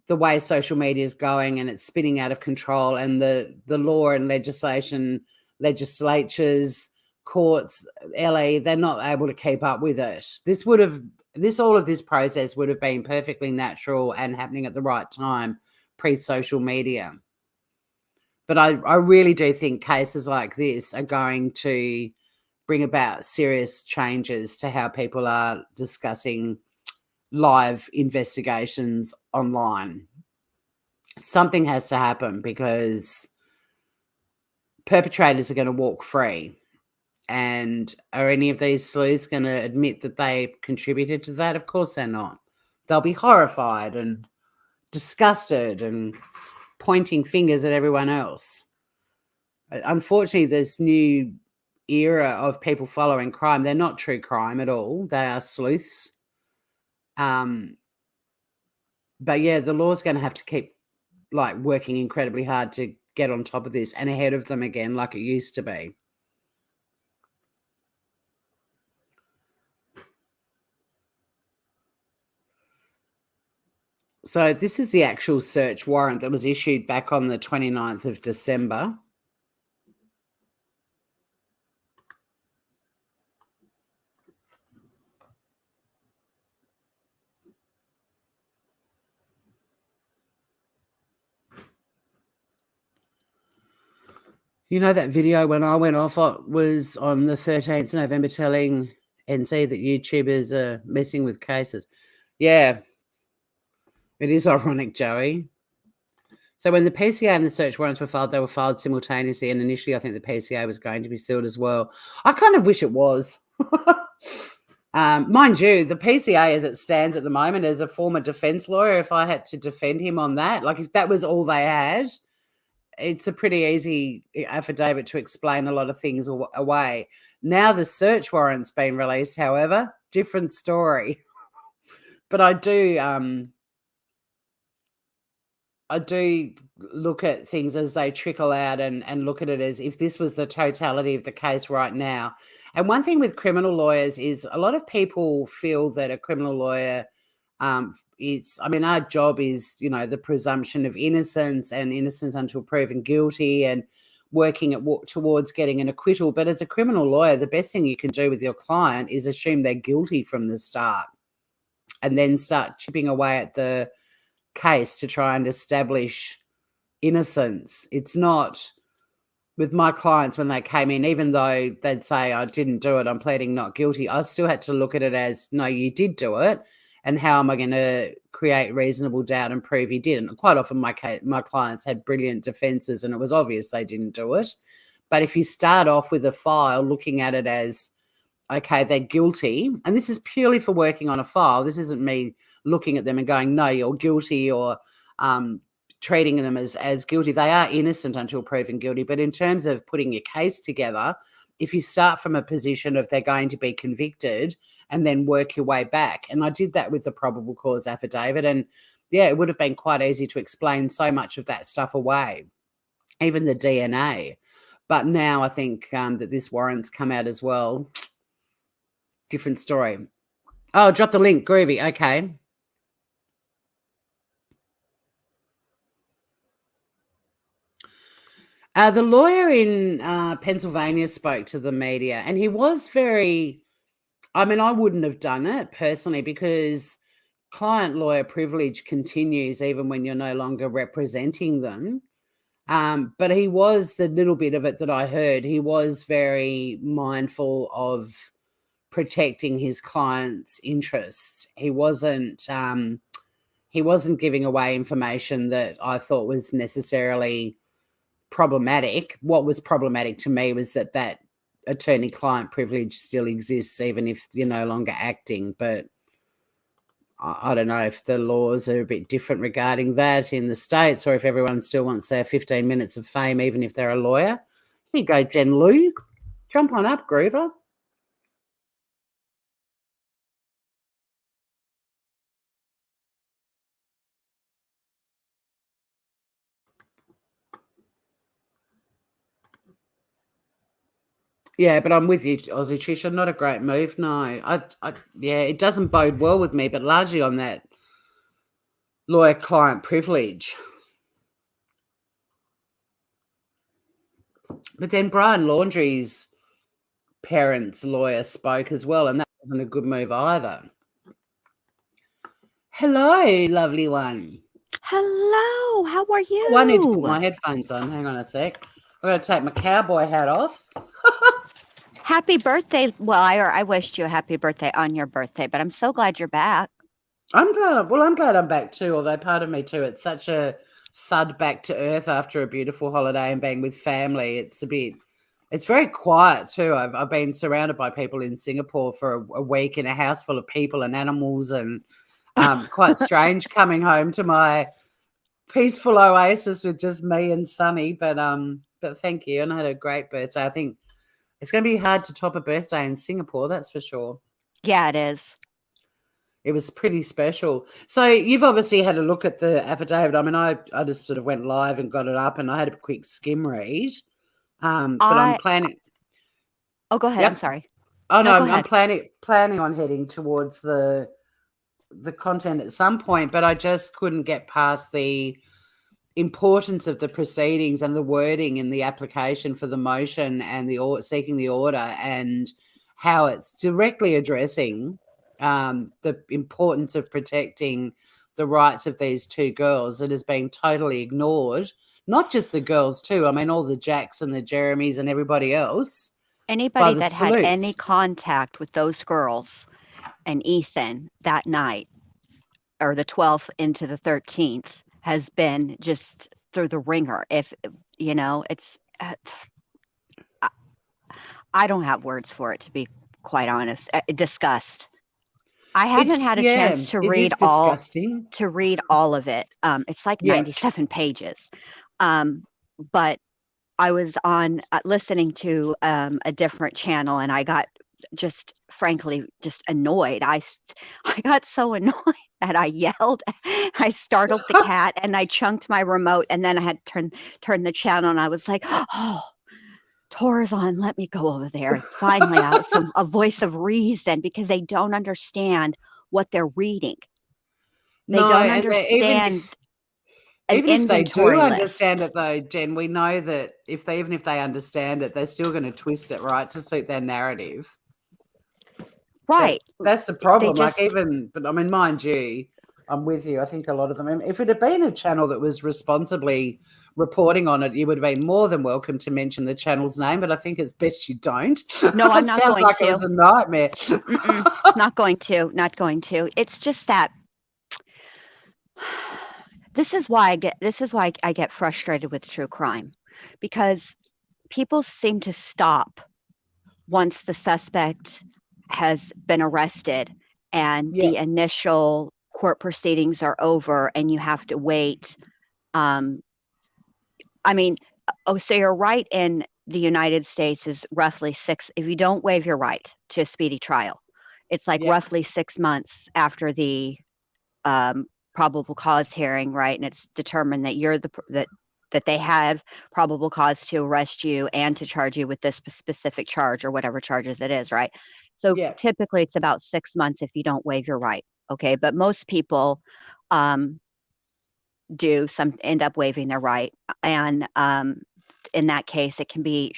the way social media is going and it's spinning out of control, and the law and legislatures, courts, LA, they're not able to keep up with it. All of this process would have been perfectly natural and happening at the right time, pre-social media. But I really do think cases like this are going to bring about serious changes to how people are discussing live investigations online. Something has to happen, because perpetrators are going to walk free. And are any of these sleuths going to admit that they contributed to that? Of course they're not. They'll be horrified and disgusted and pointing fingers at everyone else. Unfortunately, this new era of people following crime, they're not true crime at all. They are sleuths. But yeah, the law's going to have to keep working incredibly hard to get on top of this and ahead of them again, like it used to be. So this is the actual search warrant that was issued back on the 29th of December. You know, that video when I went off was on the 13th of November telling NC that YouTubers are messing with cases. Yeah, it is ironic, Joey. So when the PCA and the search warrants were filed, they were filed simultaneously. And initially, I think the PCA was going to be sealed as well. I kind of wish it was. Mind you, the PCA as it stands at the moment, as a former defense lawyer, if I had to defend him on that, if that was all they had, it's a pretty easy affidavit to explain a lot of things away. Now the search warrant's been released, however, different story. But I do look at things as they trickle out and look at it as if this was the totality of the case right now. And one thing with criminal lawyers is a lot of people feel that a criminal lawyer our job is, the presumption of innocence and innocence until proven guilty and working towards getting an acquittal. But as a criminal lawyer, the best thing you can do with your client is assume they're guilty from the start and then start chipping away at the case to try and establish innocence. It's not with my clients when they came in, even though they'd say, I didn't do it, I'm pleading not guilty, I still had to look at it as, no, you did do it. and how am I going to create reasonable doubt and prove he didn't? Quite often my clients had brilliant defenses and it was obvious they didn't do it. But if you start off with a file looking at it as, okay, they're guilty, and this is purely for working on a file. This isn't me looking at them and going, no, you're guilty, or treating them as guilty. They are innocent until proven guilty. But in terms of putting your case together, if you start from a position of they're going to be convicted and then work your way back. And I did that with the probable cause affidavit. And yeah, it would have been quite easy to explain so much of that stuff away, even the DNA. But now I think that this warrant's come out as well. Different story. Oh, drop the link. Groovy. Okay. The lawyer in Pennsylvania spoke to the media, and he was very, I mean, I wouldn't have done it personally because client-lawyer privilege continues even when you're no longer representing them. But he was, the little bit of it that I heard, he was very mindful of protecting his client's interests. He wasn't giving away information that I thought was necessarily problematic. What was problematic to me was that attorney-client privilege still exists even if you're no longer acting. But I don't know if the laws are a bit different regarding that in the States, or if everyone still wants their 15 minutes of fame even if they're a lawyer. Here you go, Jen Lou. Jump on up, Groover. Yeah, but I'm with you, Aussie Trisha. Not a great move, no. Yeah, it doesn't bode well with me, but largely on that lawyer-client privilege. But then Brian Laundrie's parents' lawyer spoke as well, and that wasn't a good move either. Hello, lovely one. Hello, how are you? I need to put my headphones on. Hang on a sec. I've got to take my cowboy hat off. Happy birthday. Well, I wished you a happy birthday on your birthday, but I'm so glad you're back. I'm glad I'm back too, although part of me too, it's such a thud back to earth after a beautiful holiday and being with family. It's very quiet too. I've been surrounded by people in Singapore for a week in a house full of people and animals, and quite strange coming home to my peaceful oasis with just me and Sunny. But thank you, and I had a great birthday. I think it's going to be hard to top a birthday in Singapore, that's for sure. Yeah, it is. It was pretty special. So you've obviously had a look at the affidavit. I mean, I just sort of went live and got it up, and I had a quick skim read. But I'm planning. Oh, go ahead. Yep. I'm sorry. Oh no, go I'm planning on heading towards the content at some point, but I just couldn't get past the importance of the proceedings and the wording in the application for the motion and seeking the order, and how it's directly addressing the importance of protecting the rights of these two girls that has been totally ignored. Not just the girls too. I mean, all the Jacks and the Jeremys and everybody else. Anybody that had any contact with those girls and Ethan that night, or the 12th into the 13th, has been just through the ringer. If you know, it's I don't have words for it, to be quite honest. Disgust. I haven't had a chance to read all of it. It's like 97 pages. But I was on listening to a different channel, and I got just frankly just annoyed. I got so annoyed that I yelled. I startled the cat, and I chunked my remote, and then I had to turn the channel, and I was like, oh, Tor's on, let me go over there. Finally, I was a voice of reason, because they don't understand what they're reading. They don't understand. Even if they do understand it, though, Jen, we know that even if they understand it, they're still going to twist it, right, to suit their narrative. Right. That's the problem. But I mean, mind you, I'm with you. I think a lot of them, if it had been a channel that was responsibly reporting on it, you would have been more than welcome to mention the channel's name, but I think it's best you don't. No, I'm not sounds going like to. It was a nightmare. Not going to. It's just that this is why I get frustrated with true crime, because people seem to stop once the suspect has been arrested and the initial court proceedings are over and you have to wait. I mean, so you're right, in the United States is roughly 6, if you don't waive your right to a speedy trial, it's like roughly 6 months after the probable cause hearing, right? And it's determined that you're that they have probable cause to arrest you and to charge you with this specific charge or whatever charges it is, right? So typically it's about 6 months if you don't waive your right. Okay. But most people end up waiving their right. And in that case, it can be,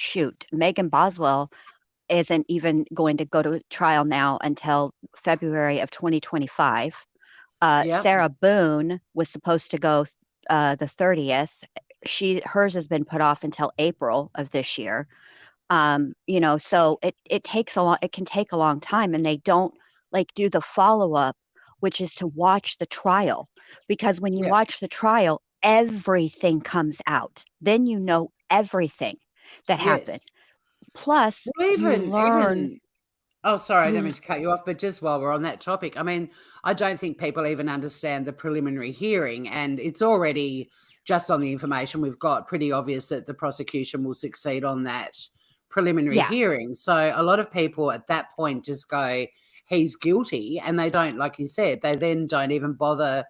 Megan Boswell isn't even going to go to trial now until February of 2025. Sarah Boone was supposed to go the 30th. Hers has been put off until April of this year. So it can take a long time, and they don't do the follow-up, which is to watch the trial, because when you watch the trial, everything comes out. Then you know everything that happened. Plus, you learn. Oh, sorry, I don't mean to cut you off, but just while we're on that topic, I mean, I don't think people even understand the preliminary hearing, and it's already, just on the information we've got, pretty obvious that the prosecution will succeed on that preliminary hearing. So a lot of people at that point just go, he's guilty, and they don't, like you said, they then don't even bother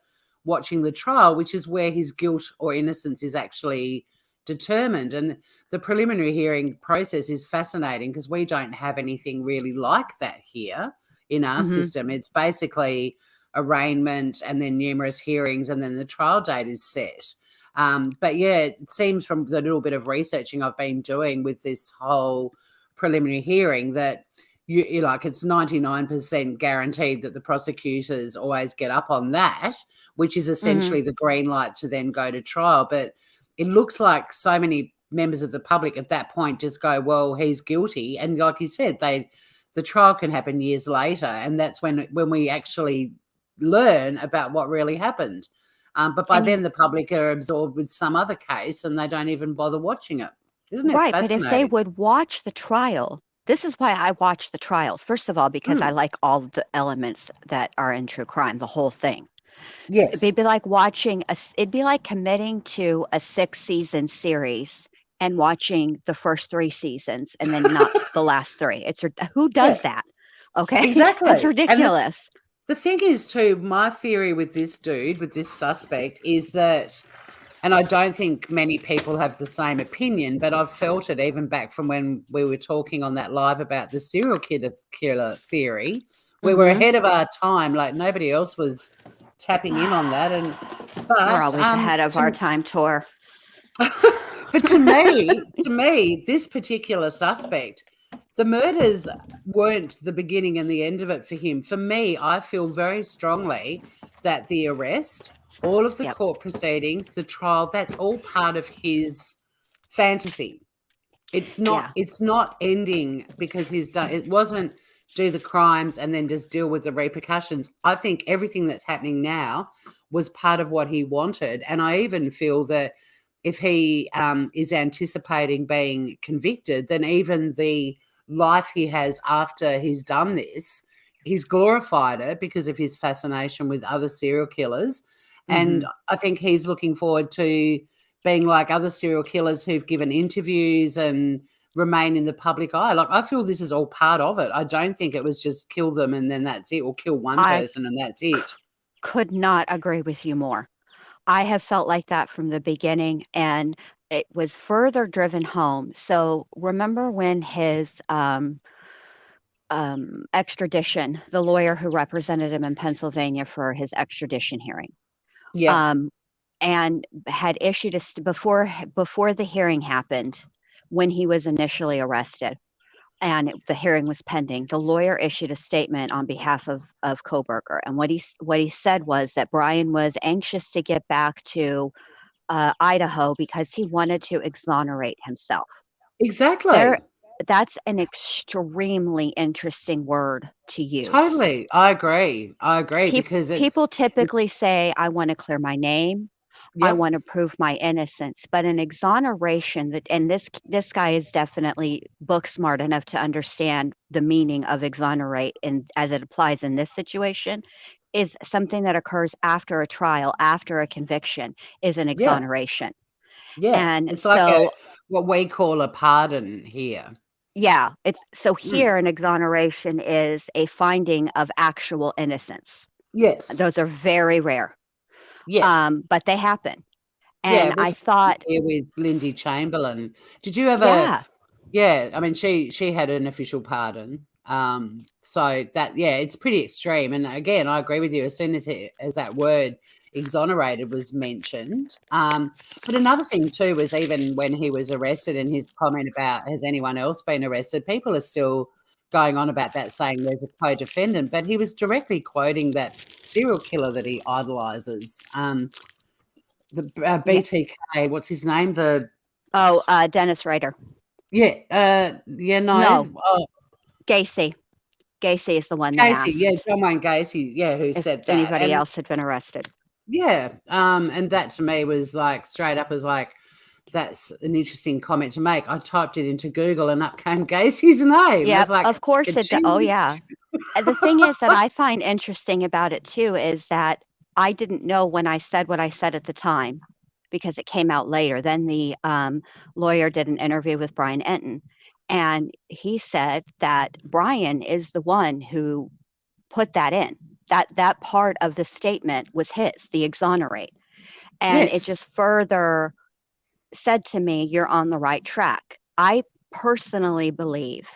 watching the trial, which is where his guilt or innocence is actually determined. And the preliminary hearing process is fascinating because we don't have anything really like that here in our system. It's basically arraignment and then numerous hearings, and then the trial date is set. But it seems from the little bit of researching I've been doing with this whole preliminary hearing that you like, it's 99% guaranteed that the prosecutors always get up on that, which is essentially the green light to then go to trial. But it looks like so many members of the public at that point just go, well, he's guilty. And like you said, the trial can happen years later, and that's when we actually learn about what really happened. But by then the public are absorbed with some other case and they don't even bother watching it. Isn't it fascinating? Right, but if they would watch the trial, this is why I watch the trials. First of all, because I like all the elements that are in true crime, the whole thing. Yes. It'd be like it'd be like committing to a 6-season series and watching the first 3 seasons and then not the last 3. Who does that? Okay. Exactly. It's ridiculous. The thing is too, my theory with this dude, with this suspect, is that, and I don't think many people have the same opinion, but I've felt it even back from when we were talking on that live about the serial killer theory. We were ahead of our time, like nobody else was tapping in on that. We're always ahead of our time, Tor. But to me, this particular suspect, the murders weren't the beginning and the end of it for him. For me, I feel very strongly that the arrest, all of the court proceedings, the trial, that's all part of his fantasy. It's not ending because he's done. It wasn't do the crimes and then just deal with the repercussions. I think everything that's happening now was part of what he wanted. And I even feel that if he is anticipating being convicted, then even the life he has after he's done this, he's glorified it because of his fascination with other serial killers. And I think he's looking forward to being like other serial killers who've given interviews and remain in the public eye. Like, I feel this is all part of it. I don't think it was just kill them and then that's it, or kill one person and that's it. Could not agree with you more. I have felt like that from the beginning, and it was further driven home. So remember when his extradition, the lawyer who represented him in Pennsylvania for his extradition hearing, and had issued before the hearing happened, when he was initially arrested, and the hearing was pending. The lawyer issued a statement on behalf of Koberger, and what he said was that Brian was anxious to get back to Idaho because he wanted to exonerate himself. Exactly. That's an extremely interesting word to use. Totally. I agree. Because people typically say, I want to clear my name. Yep. I want to prove my innocence. But an exoneration, and this guy is definitely book smart enough to understand the meaning of exonerate, and as it applies in this situation, is something that occurs after a trial, after a conviction, is an exoneration. Yeah. And it's like what we call a pardon here. Yeah. Here an exoneration is a finding of actual innocence. Yes. Those are very rare. Yes. But they happen. And I thought here with Lindy Chamberlain. Did you ever? Yeah. I mean, she had an official pardon. So that it's pretty extreme. And again, I agree with you. As soon as that word exonerated was mentioned. But another thing too was even when he was arrested and his comment about has anyone else been arrested, people are still going on about that, saying there's a co-defendant, but he was directly quoting that serial killer that he idolizes. The BTK, what's his name? Dennis Rader. No. Oh. Gacy. Gacy is the one that asked. John Wayne Gacy, who said that. Anybody else had been arrested. Yeah. And that to me was like straight up as like, that's an interesting comment to make. I typed it into Google and up came Gacy's name. Yeah, like, of course it does. Oh, yeah. The thing is that I find interesting about it too is that I didn't know when I said what I said at the time because it came out later. Then the lawyer did an interview with Brian Enton, and he said that Brian is the one who put that in. That part of the statement was his, the exonerate. And it just further said to me, you're on the right track. I personally believe,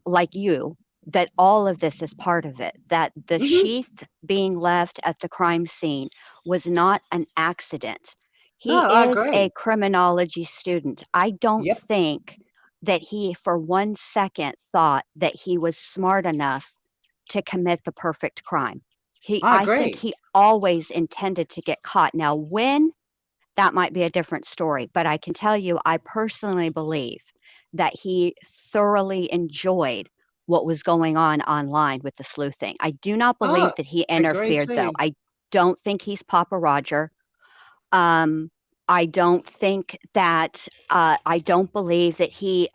like you, that all of this is part of it, that the sheath being left at the crime scene was not an accident. He is a criminology student. I don't think that he for 1 second thought that he was smart enough to commit the perfect crime. I think he always intended to get caught. Now, when, that might be a different story, but I can tell you, I personally believe that he thoroughly enjoyed what was going on online with the sleuthing. I do not believe that he interfered, though. I don't think he's Papa Roger. I don't think that, I don't believe that he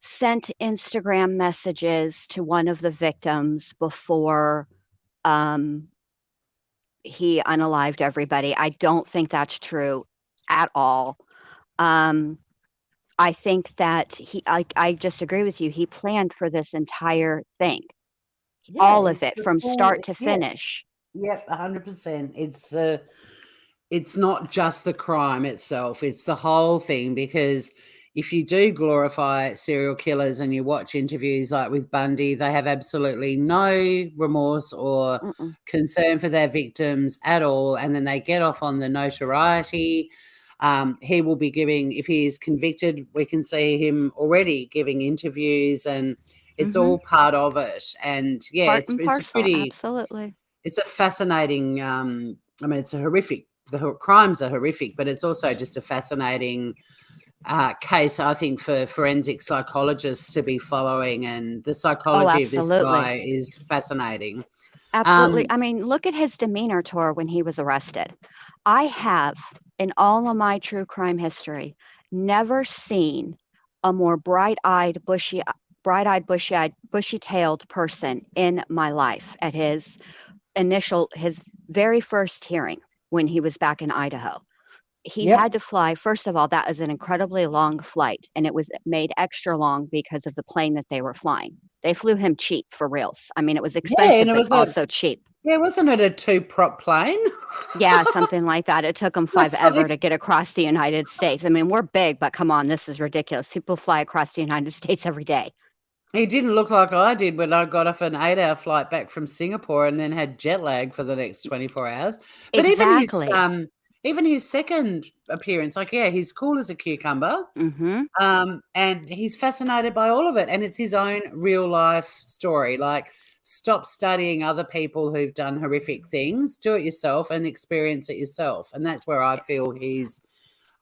sent Instagram messages to one of the victims before he unalived everybody. I don't think that's true at all. I think that I just agree with you. He planned for this entire thing, all of it from start to finish. Yep, 100%. It's not just the crime itself. It's the whole thing, because if you do glorify serial killers and you watch interviews like with Bundy, they have absolutely no remorse or concern for their victims at all. And then they get off on the notoriety. He will be giving, if he is convicted, we can see him already giving interviews, and it's all part of it. And it's a pretty, absolutely. It's a fascinating, I mean, it's a horrific, the crimes are horrific, but it's also just a fascinating case, I think, for forensic psychologists to be following, and the psychology of this guy is fascinating. Absolutely. I mean, look at his demeanor, Tor, when he was arrested. I have, in all of my true crime history, never seen a more bright-eyed, bushy-tailed person in my life at his very first hearing when he was back in Idaho. He had to fly. First of all, that was an incredibly long flight, and it was made extra long because of the plane that they were flying. They flew him cheap, for reals. I mean, it was expensive, but also cheap. Yeah, wasn't it a 2-prop plane? Yeah, something like that. It took them forever to get across the United States. I mean, we're big, but come on, this is ridiculous. People fly across the United States every day. He didn't look like I did when I got off an 8-hour flight back from Singapore and then had jet lag for the next 24 hours. But even even his second appearance, like, yeah, he's cool as a cucumber. And he's fascinated by all of it. And it's his own real life story. Like, stop studying other people who've done horrific things, do it yourself and experience it yourself. And that's where I feel he's,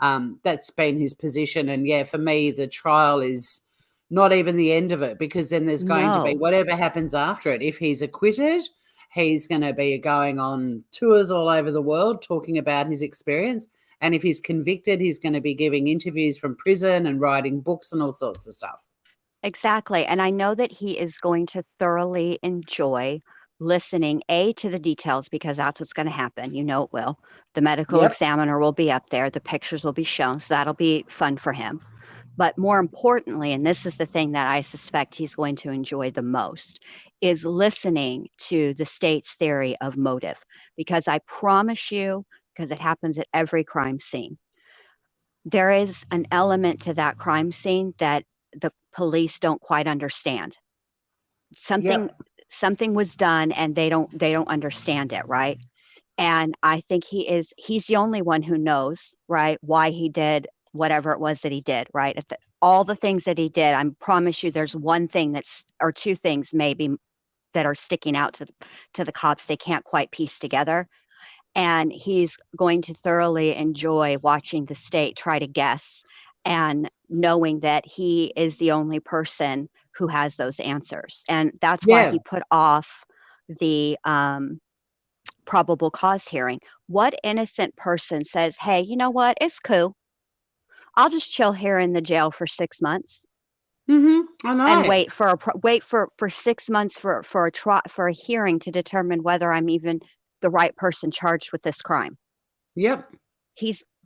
that's been his position. And yeah, for me, the trial is not even the end of it, because then there's going to be whatever happens after it. If he's acquitted, he's going to be going on tours all over the world talking about his experience. And if he's convicted, he's going to be giving interviews from prison and writing books and all sorts of stuff. Exactly. And I know that he is going to thoroughly enjoy listening, to the details, because that's what's going to happen. You know it will. The medical examiner will be up there. The pictures will be shown. So that'll be fun for him. But more importantly, and this is the thing that I suspect he's going to enjoy the most, is listening to the state's theory of motive. Because I promise you, because it happens at every crime scene, there is an element to that crime scene that the police don't quite understand. Something was done and they don't understand it, right? And I think he's the only one who knows, right, why he did whatever it was that he did, right? All the things that he did, I promise you there's one thing or two things maybe that are sticking out to the cops they can't quite piece together. And he's going to thoroughly enjoy watching the state try to guess, and knowing that he is the only person who has those answers. And that's why he put off the probable cause hearing. What innocent person says, hey, you know what? It's cool. I'll just chill here in the jail for 6 months. I know. And wait for 6 months for a hearing to determine whether I'm even the right person charged with this crime. Yep.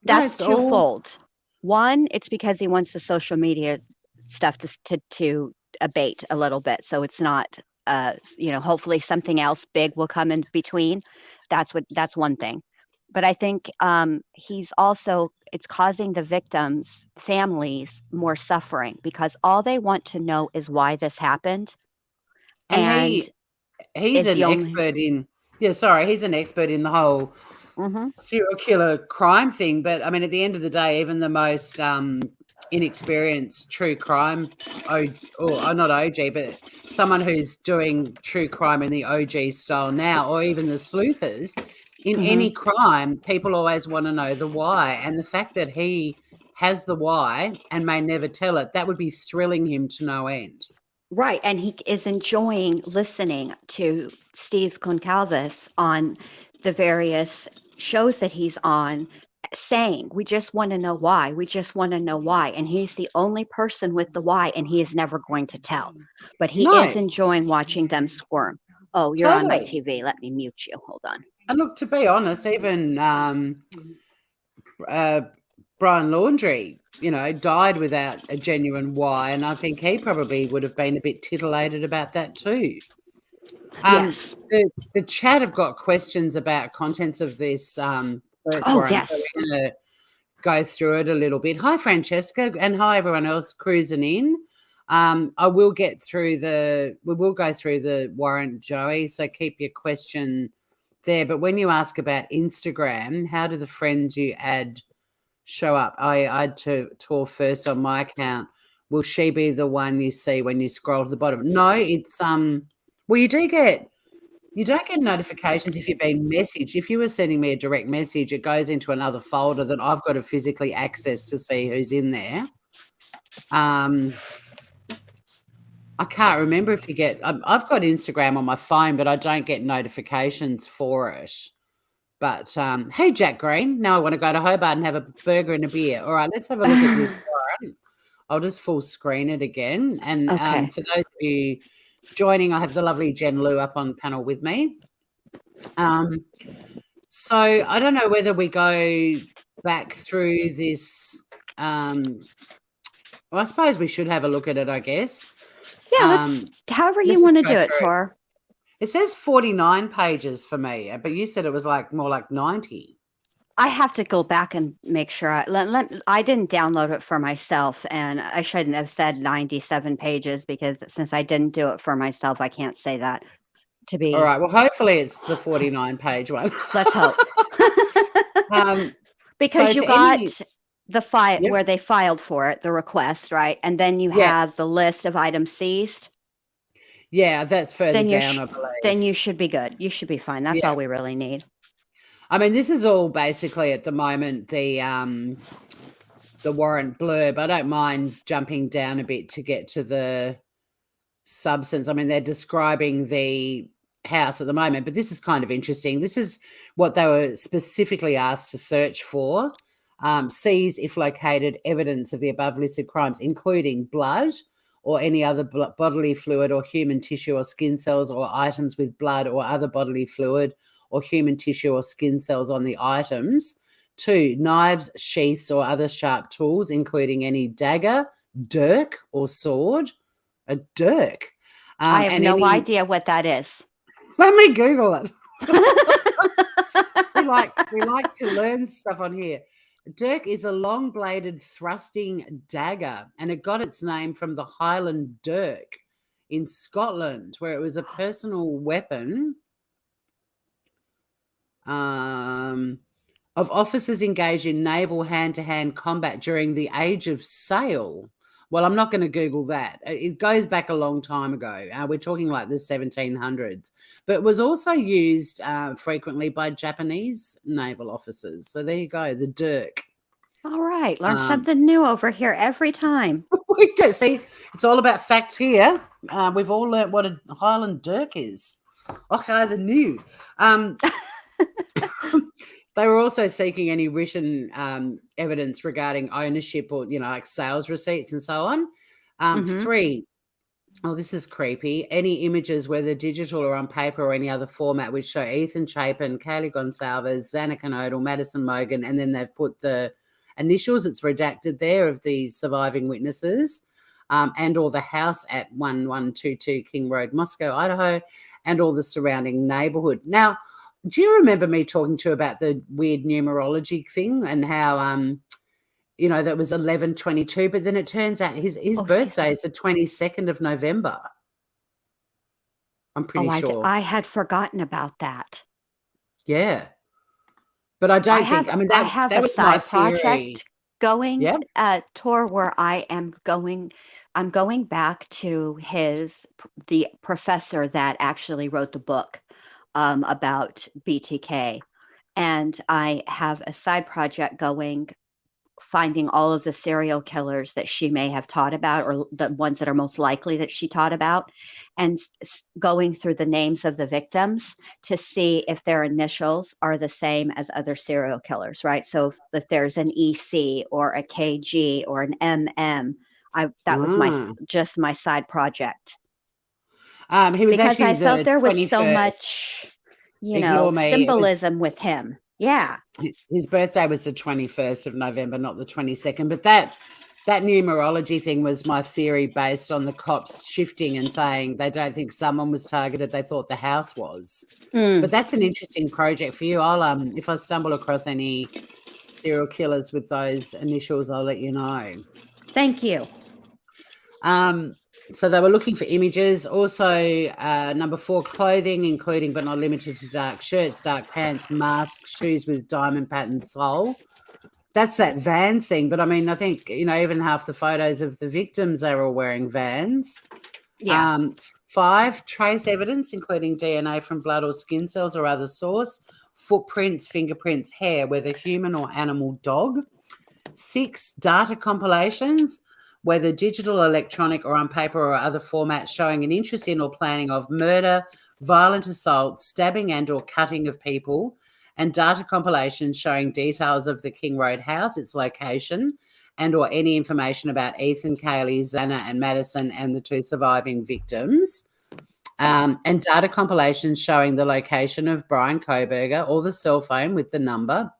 That's twofold. One, it's because he wants the social media stuff to abate a little bit, so it's not hopefully something else big will come in between. That's one thing. But I think it's causing the victims' families more suffering, because all they want to know is why this happened. And he's an expert in he's an expert in the whole serial killer crime thing. But I mean, at the end of the day, even the most inexperienced true crime, or not OG, but someone who's doing true crime in the OG style now, or even the sleuthers, in any crime, people always want to know the why. And the fact that he has the why and may never tell it, that would be thrilling him to no end. Right. And he is enjoying listening to Steve Goncalves on the various shows that he's on, saying, we just want to know why. We just want to know why. And he's the only person with the why, and he is never going to tell. But he is enjoying watching them squirm. Oh, you're on my TV. Let me mute you. Hold on. And look, to be honest, even Brian Laundrie, died without a genuine why. And I think he probably would have been a bit titillated about that too. Yes. The chat have got questions about contents of this search warrant. Yes. So we're going to go through it a little bit. Hi, Francesca, and hi, everyone else cruising in. We will go through the warrant, Joey, so keep your question there. But when you ask about Instagram, how do the friends you add show up? I add to Tor first on my account. Will she be the one you see when you scroll to the bottom? No, it's well, you don't get notifications if you've been messaged. If you were sending me a direct message, it goes into another folder that I've got to physically access to see who's in there. I can't remember if you get I've got Instagram on my phone, but I don't get notifications for it. But hey, Jack Green, now I want to go to Hobart and have a burger and a beer. All right, let's have a look at this warrant. I'll just full screen it again. And for those of you joining, I have the lovely Jen Lou up on panel with me. So I don't know whether we go back through this. Well, I suppose we should have a look at it, I guess. Yeah, however you want to do it, Tor. It says 49 pages for me, but you said it was more like 90. I have to go back and make sure. I didn't download it for myself, and I shouldn't have said 97 pages, because since I didn't do it for myself, I can't say that to be. All right. Well, hopefully it's the 49-page one. Let's hope. Because you got the file where they filed for it, the request, right? And then you have the list of items seized. Yeah, that's further down, I believe. Then you should be good. You should be fine. That's all we really need. I mean, this is all basically at the moment the warrant blurb. I don't mind jumping down a bit to get to the substance. I mean, they're describing the house at the moment, but this is kind of interesting. This is what they were specifically asked to search for. Seize, if located, evidence of the above listed crimes, including blood or any other bodily fluid or human tissue or skin cells or items with blood or other bodily fluid or human tissue or skin cells on the items. 2, knives, sheaths or other sharp tools, including any dagger, dirk or sword. A dirk. I have no idea what that is. Let me Google it. we like to learn stuff on here. A dirk is a long-bladed thrusting dagger, and it got its name from the Highland dirk in Scotland, where it was a personal weapon of officers engaged in naval hand-to-hand combat during the Age of Sail. Well, I'm not going to Google that. It goes back a long time ago. We're talking like the 1700s. But it was also used frequently by Japanese naval officers. So there you go, the dirk. All right. Learn something new over here every time. We do. See, it's all about facts here. We've all learnt what a Highland dirk is. Okay, the new. They were also seeking any written evidence regarding ownership or, like sales receipts and so on. 3, this is creepy. Any images, whether digital or on paper or any other format, which show Ethan Chapin, Kaylee Gonsalves, Xana Knodel, Madison Mogan, and then they've put the initials, it's redacted there, of the surviving witnesses, and or the house at 1122 King Road, Moscow, Idaho, and all the surrounding neighborhood. Now, do you remember me talking to you about the weird numerology thing and how, that was 11/22, but then it turns out his birthday is the 22nd of November. I'm pretty sure. I had forgotten about that. Yeah. But I don't think, that, I have that a was my side theory. project going, tour where I'm going back to the professor that actually wrote the book about BTK. And I have a side project going, finding all of the serial killers that she may have taught about, or the ones that are most likely that she taught about, and going through the names of the victims to see if their initials are the same as other serial killers, right? So if there's an EC or a KG or an MM, that was my side project. He was because actually I felt there was 21st. so much, symbolism with him. Yeah. His birthday was the 21st of November, not the 22nd. But that numerology thing was my theory based on the cops shifting and saying they don't think someone was targeted. They thought the house was. But that's an interesting project for you. I'll if I stumble across any serial killers with those initials, I'll let you know. Thank you. So they were looking for images. Also, number 4, clothing, including but not limited to dark shirts, dark pants, masks, shoes with diamond pattern sole. That's that Vans thing. But, I think, even half the photos of the victims, they were all wearing Vans. Yeah. 5, trace evidence, including DNA from blood or skin cells or other source, footprints, fingerprints, hair, whether human or animal dog. 6, data compilations, whether digital, electronic, or on paper or other formats, showing an interest in or planning of murder, violent assault, stabbing and or cutting of people, and data compilations showing details of the King Road house, its location, and or any information about Ethan, Kaylee, Xana, and Madison and the 2 surviving victims, and data compilations showing the location of Brian Koberger or the cell phone with the number,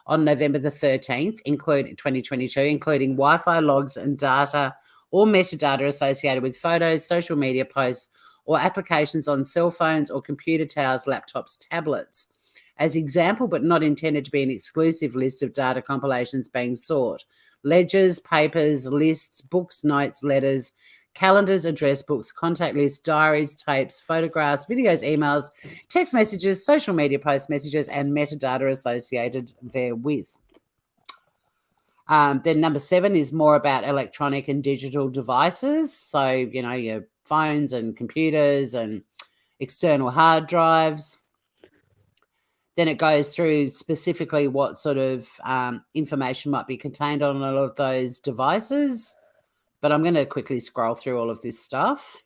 on November the 13th, 2022, including Wi-Fi logs and data or metadata associated with photos, social media posts, or applications on cell phones or computer towers, laptops, tablets. As example, but not intended to be an exclusive list of data compilations being sought. Ledgers, papers, lists, books, notes, letters, calendars, address books, contact lists, diaries, tapes, photographs, videos, emails, text messages, social media post messages, and metadata associated therewith. Then number 7 is more about electronic and digital devices. So, your phones and computers and external hard drives. Then it goes through specifically what sort of information might be contained on all of those devices. But I'm going to quickly scroll through all of this stuff.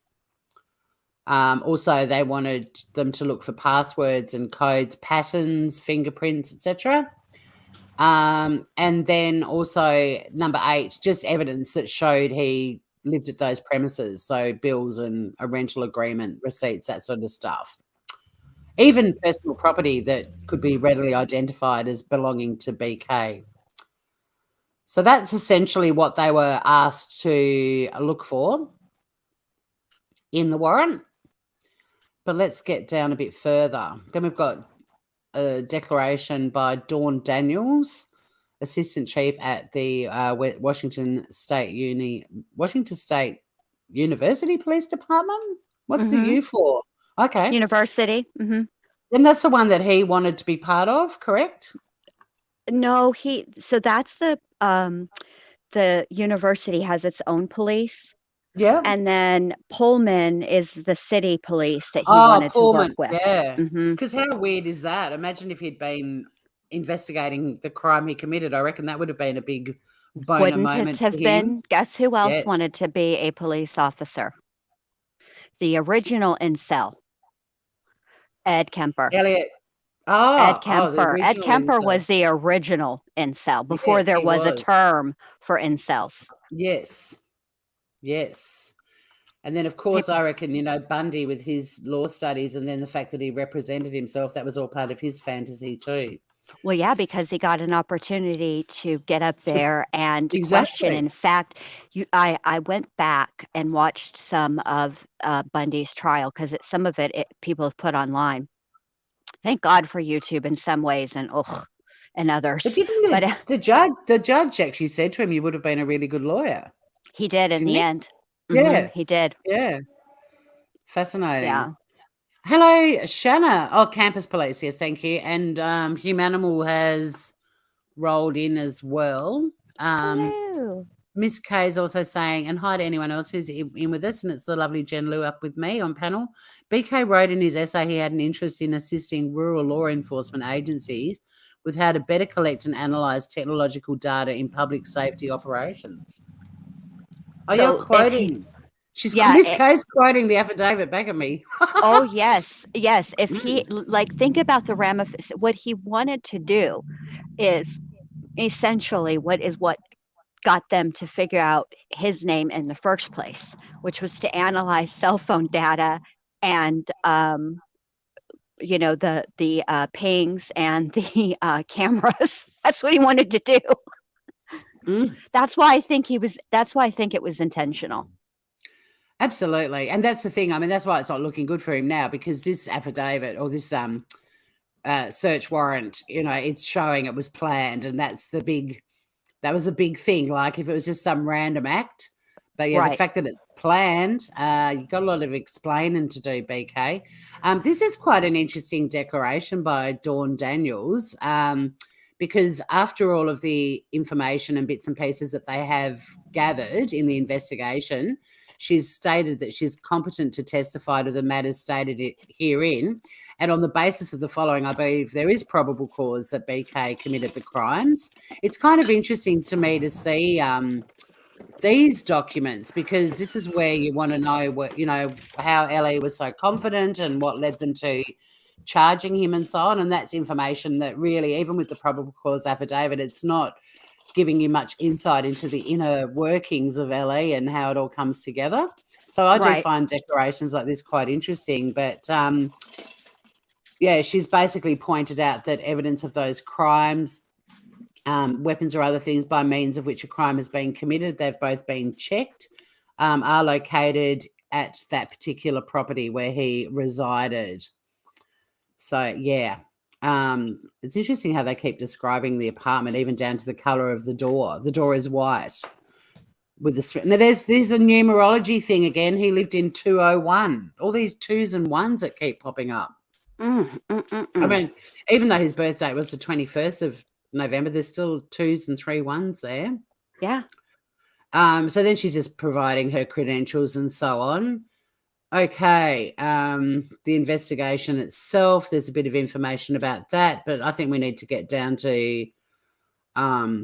Also, they wanted them to look for passwords and codes, patterns, fingerprints, etc. And then also number 8, just evidence that showed he lived at those premises. So bills and a rental agreement, receipts, that sort of stuff. Even personal property that could be readily identified as belonging to BK. So that's essentially what they were asked to look for in the warrant. But let's get down a bit further. Then we've got a declaration by Dawn Daniels, Assistant Chief at the Washington State University Police Department. What's the U for? Okay. University. Mm-hmm. And that's the one that he wanted to be part of, correct? No, so that's the university has its own police. Yeah. And then Pullman is the city police that he wanted Pullman, to work with. Yeah. Because how weird is that? Imagine if he'd been investigating the crime he committed. I reckon that would have been a big boner moment. Wouldn't it have been? Guess who else wanted to be a police officer? The original incel, Ed Kemper. Elliot. Ed Kemper. Ed Kemper was the original incel before there was a term for incels. Yes. And then, of course, I reckon, Bundy with his law studies and then the fact that he represented himself, that was all part of his fantasy too. Well, yeah, because he got an opportunity to get up there and question. In fact, I went back and watched some of Bundy's trial because some of it people have put online. Thank God for YouTube in some ways and others. But the judge actually said to him, you would have been a really good lawyer. He did in the end. Yeah. He did. Yeah. Fascinating. Yeah. Hello, Shanna. Campus Police. Yes, thank you. And Humanimal has rolled in as well. Hello. Miss K is also saying, and hi to anyone else who's in with us, and it's the lovely Jen Liu up with me on panel. BK wrote in his essay he had an interest in assisting rural law enforcement agencies with how to better collect and analyse technological data in public safety operations. You're quoting. Miss K's quoting the affidavit back at me. Oh, yes. If he, think about the ramifications. What he wanted to do is essentially what got them to figure out his name in the first place, which was to analyze cell phone data and the pings and the cameras. That's what he wanted to do. That's why I think it was intentional. Absolutely. And that's the thing. I mean, that's why it's not looking good for him now, because this affidavit or this search warrant, it's showing it was planned, and that was a big thing. Like if it was just some random act, but the fact that it's planned, you've got a lot of explaining to do, BK. This is quite an interesting declaration by Dawn Daniels, because after all of the information and bits and pieces that they have gathered in the investigation, she's stated that she's competent to testify to the matters stated herein. And on the basis of the following, I believe there is probable cause that BK committed the crimes. It's kind of interesting to me to see these documents, because this is where you want to know how Ellie was so confident and what led them to charging him and so on. And that's information that really, even with the probable cause affidavit, it's not giving you much insight into the inner workings of Ellie and how it all comes together. So I do find declarations like this quite interesting. But she's basically pointed out that evidence of those crimes, weapons or other things by means of which a crime has been committed, they've both been checked, are located at that particular property where he resided. So, it's interesting how they keep describing the apartment, even down to the colour of the door. The door is white. Now, there's the numerology thing again. He lived in 201. All these 2s and 1s that keep popping up. I mean, even though his birthday was the 21st of November. There's still 2s and 3 1s there. Yeah. So then she's just providing her credentials and so on. Okay. The investigation itself, there's a bit of information about that, but I think we need to get down to, well,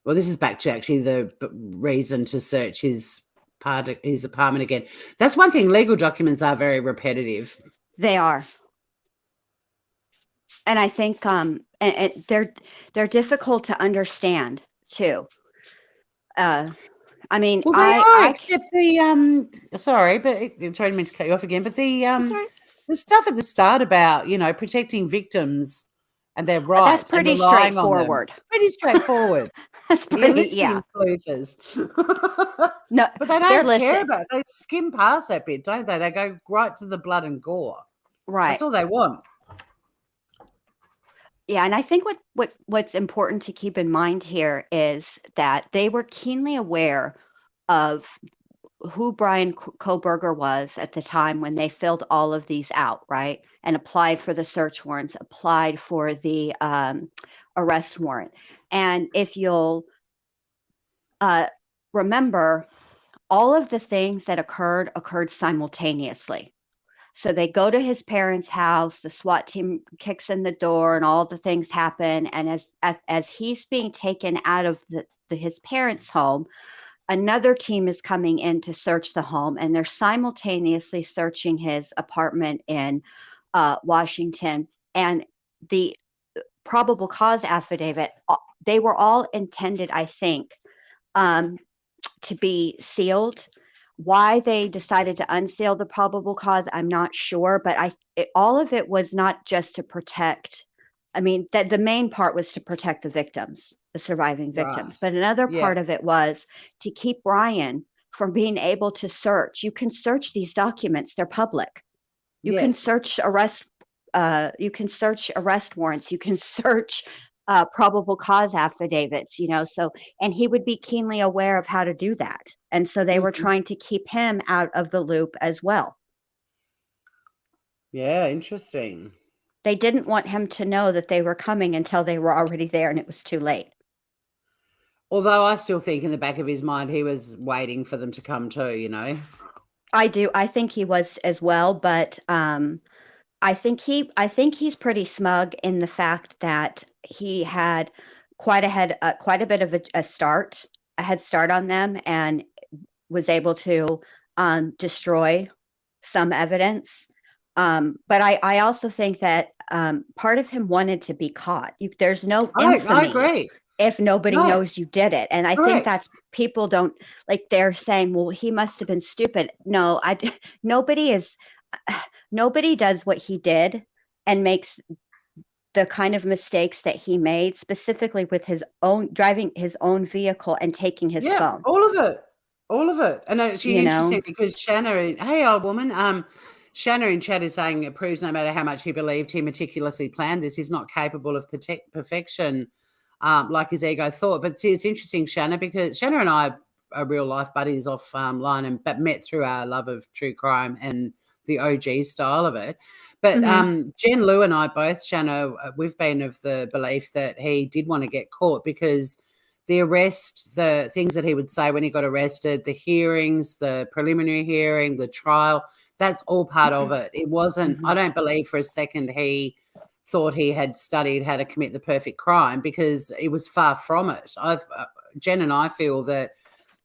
this is back to actually the reason to search his apartment again. That's one thing. Legal documents are very repetitive. They are. And I think and they're difficult to understand too. I mean, well, they are, except the sorry, but I'm trying to cut you off again. But the stuff at the start about protecting victims and their rights, that's pretty and relying straightforward. On them. Pretty straightforward. That's pretty sleuthers. No, but they don't care about. They skim past that bit, don't they? They go right to the blood and gore. Right. That's all they want. Yeah, and I think what's important to keep in mind here is that they were keenly aware of who Brian Koberger was at the time when they filled all of these out, right? And applied for the search warrants, applied for the arrest warrant. And if you'll remember, all of the things that occurred simultaneously. So they go to his parents' house, the SWAT team kicks in the door, and all the things happen. And as he's being taken out of his parents' home, another team is coming in to search the home, and they're simultaneously searching his apartment in Washington. And the probable cause affidavit, they were all intended, I think, to be sealed. Why they decided to unseal the probable cause, I'm not sure, but all of it was not just to protect. I mean, that the main part was to protect the victims, the surviving victims. But another part of it was to keep Brian from being able to search. You can search these documents; they're public. You can search arrest. You can search arrest warrants. You can search probable cause affidavits, so, and he would be keenly aware of how to do that. And so they were trying to keep him out of the loop as well. Yeah, interesting. They didn't want him to know that they were coming until they were already there and it was too late. Although I still think in the back of his mind, he was waiting for them to come too, I do. I think he was as well, but I think he's pretty smug in the fact that he had quite a bit of a head start on them, and was able to destroy some evidence. But I also think that part of him wanted to be caught. There's no infamy I agree. If nobody knows you did it. And I think that's, people don't, like, they're saying, well, he must have been stupid. No, nobody does what he did and makes the kind of mistakes that he made, specifically with driving his own vehicle and taking his phone. All of it. And actually interesting because Shanna, hey, old woman, Shanna in chat is saying it proves no matter how much he believed he meticulously planned this, he's not capable of perfection like his ego thought. But see, it's interesting, Shanna, because Shanna and I are real life buddies offline, but met through our love of true crime and the OG style of it. But Jen Lou and I both, Shanna, we've been of the belief that he did want to get caught because the arrest, the things that he would say when he got arrested, the hearings, the preliminary hearing, the trial, that's all part of it. It wasn't, I don't believe for a second he thought he had studied how to commit the perfect crime, because it was far from it. Jen and I feel that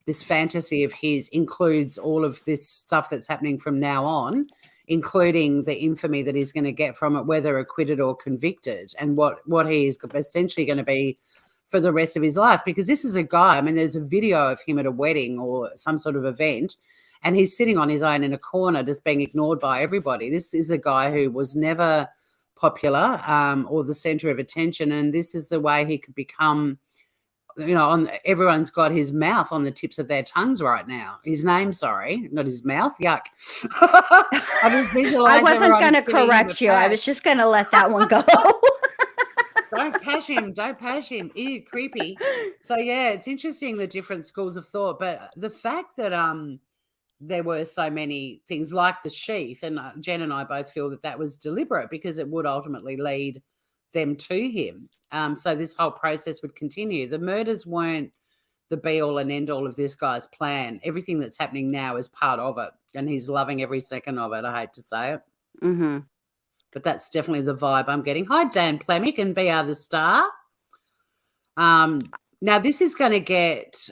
this fantasy of his includes all of this stuff that's happening from now on, including the infamy that he's going to get from it, whether acquitted or convicted, and what he is essentially going to be for the rest of his life. Because this is a guy, I mean, there's a video of him at a wedding or some sort of event, and he's sitting on his own in a corner just being ignored by everybody. This is a guy who was never popular or the center of attention, and this is the way he could become, everyone's got his mouth on the tips of their tongues right now. His name, sorry, not his mouth. Yuck. I just visualize. I wasn't going to correct you. I was just going to let that one go. Don't pash him. Ew, creepy. So yeah, it's interesting, the different schools of thought, but the fact that there were so many things like the sheath, and Jen and I both feel that was deliberate, because it would ultimately lead them to him. So this whole process would continue. The murders weren't the be-all and end-all of this guy's plan. Everything that's happening now is part of it, and he's loving every second of it. I hate to say it. Mm-hmm. But that's definitely the vibe I'm getting. Hi, Dan Plemick and BR the Star. Now, this is going to get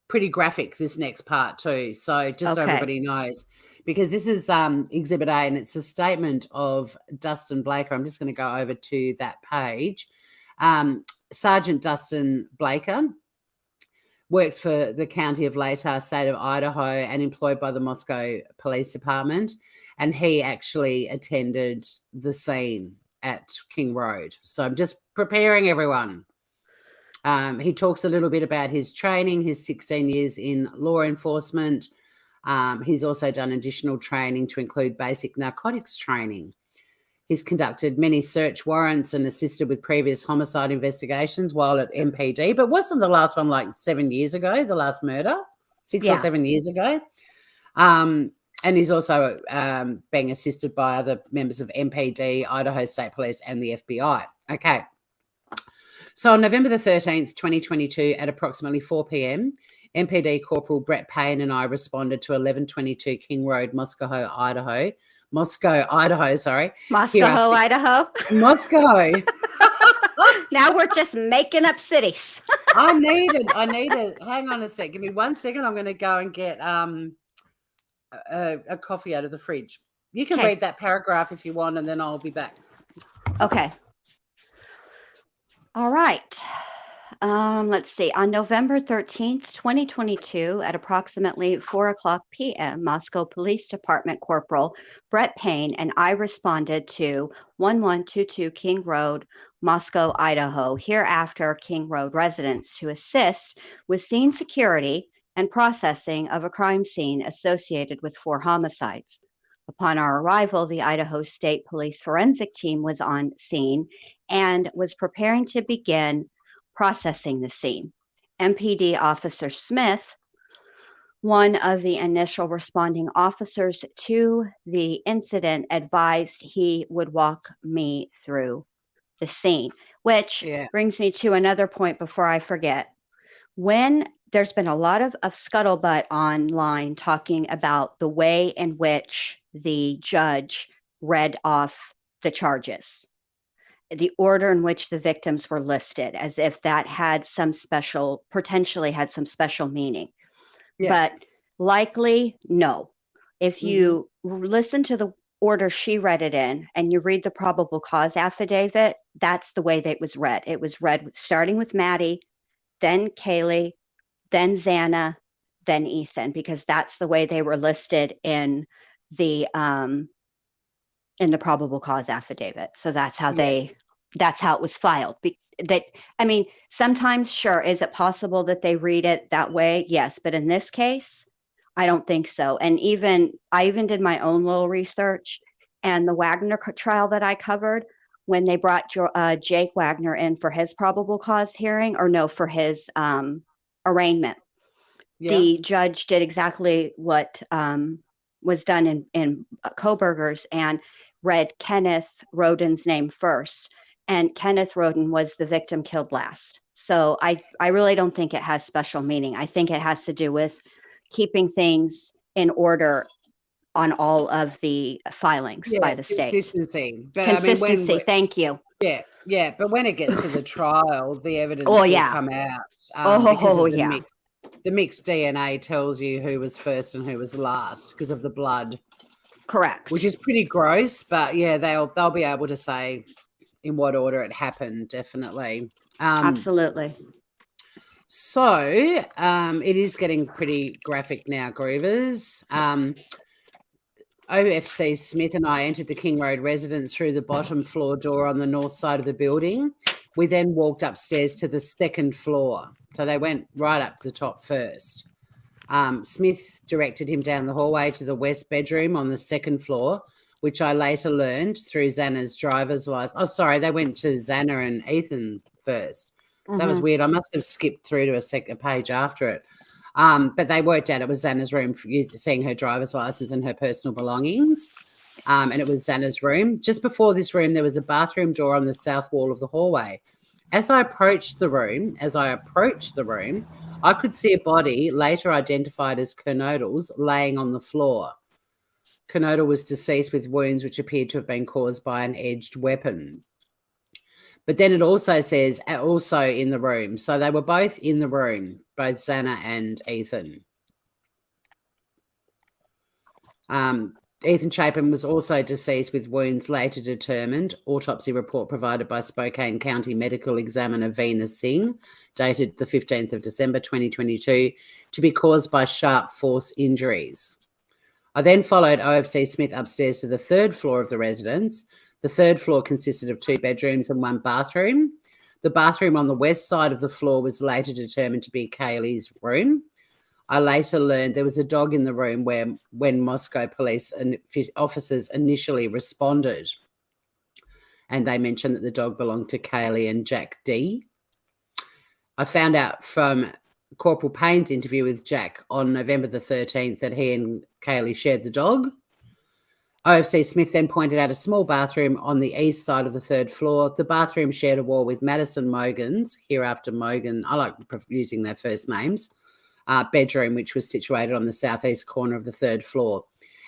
pretty graphic, this next part too. So just so everybody knows, because this is Exhibit A, and it's a statement of Dustin Blaker. I'm just going to go over to that page. Sergeant Dustin Blaker works for the County of Latah, State of Idaho, and employed by the Moscow Police Department. And he actually attended the scene at King Road. So I'm just preparing everyone. He talks a little bit about his training, his 16 years in law enforcement. He's also done additional training to include basic narcotics training. He's conducted many search warrants and assisted with previous homicide investigations while at MPD. But wasn't the last one like 7 years ago, the last murder? 6 or 7 years ago? And he's also being assisted by other members of MPD, Idaho State Police, and the FBI. Okay. So on November the 13th, 2022, at approximately 4 p.m., MPD Corporal Brett Payne and I responded to 1122 King Road, Moscow, Idaho. Moscow, Idaho. Moscow. Now we're just making up cities. I need it. Hang on a sec. Give me 1 second. I'm going to go and get a coffee out of the fridge. You can read that paragraph if you want, and then I'll be back. Okay. All right. Let's see. On November 13th, 2022, at approximately 4:00 p.m., Moscow Police Department Corporal Brett Payne and I responded to 1122 King Road, Moscow, Idaho, hereafter King Road residents, to assist with scene security and processing of a crime scene associated with 4 homicides. Upon our arrival, the Idaho State Police forensic team was on scene and was preparing to begin processing the scene. MPD Officer Smith, one of the initial responding officers to the incident, advised he would walk me through the scene, which brings me to another point before I forget. When there's been a lot of scuttlebutt online talking about the way in which the judge read off the charges, the order in which the victims were listed, as if that had potentially had some special meaning. But likely, no. If you listen to the order she read it in and you read the probable cause affidavit, that's the way that it was read. It was read starting with Maddie, then Kaylee, then Xana, then Ethan, because that's the way they were listed in the probable cause affidavit. So that's how that's how it was filed. Sometimes, sure, is it possible that they read it that way? Yes, but in this case, I don't think so. And I even did my own little research, and the Wagner trial that I covered, when they brought Jake Wagner in for his probable cause hearing, for his arraignment, the judge did exactly what was done in Koberger's and read Kenneth Roden's name first. And Kenneth Roden was the victim killed last. So I really don't think it has special meaning. I think it has to do with keeping things in order on all of the filings by the state. Consistency. But consistency. Thank you. Yeah. But when it gets to the trial, the evidence will come out. The mixed DNA tells you who was first and who was last because of the blood. Correct. Which is pretty gross, but they'll be able to say in what order it happened, definitely. Absolutely. So it is getting pretty graphic now, Groovers. OFC Smith and I entered the King Road residence through the bottom floor door on the north side of the building. We then walked upstairs to the second floor. So they went right up to the top first. Smith directed him down the hallway to the west bedroom on the second floor, which I later learned through Xana's driver's license. Oh, sorry, they went to Xana and Ethan first. That was weird. I must have skipped through to a page after it. But they worked out it was Xana's room for seeing her driver's license and her personal belongings. and it was Xana's room. Just before this room, there was a bathroom door on the south wall of the hallway. As I approached the room, I could see a body, later identified as Kernodle's, laying on the floor. Kernodle was deceased with wounds which appeared to have been caused by an edged weapon. But then it also says, also in the room. So they were both in the room, both Xana and Ethan. Ethan Chapin was also deceased with wounds later determined. Autopsy report provided by Spokane County Medical Examiner Veena Singh, dated the 15th of December 2022, to be caused by sharp force injuries. I then followed OFC Smith upstairs to the third floor of the residence. The third floor consisted of 2 bedrooms and 1 bathroom. The bathroom on the west side of the floor was later determined to be Kaylee's room. I later learned there was a dog in the room when Moscow police and officers initially responded. And they mentioned that the dog belonged to Kaylee and Jack D. I found out from Corporal Payne's interview with Jack on November the 13th that he and Kaylee shared the dog. OFC Smith then pointed out a small bathroom on the east side of the third floor. The bathroom shared a wall with Madison Mogan's, hereafter Mogan, I like using their first names, bedroom, which was situated on the southeast corner of the third floor.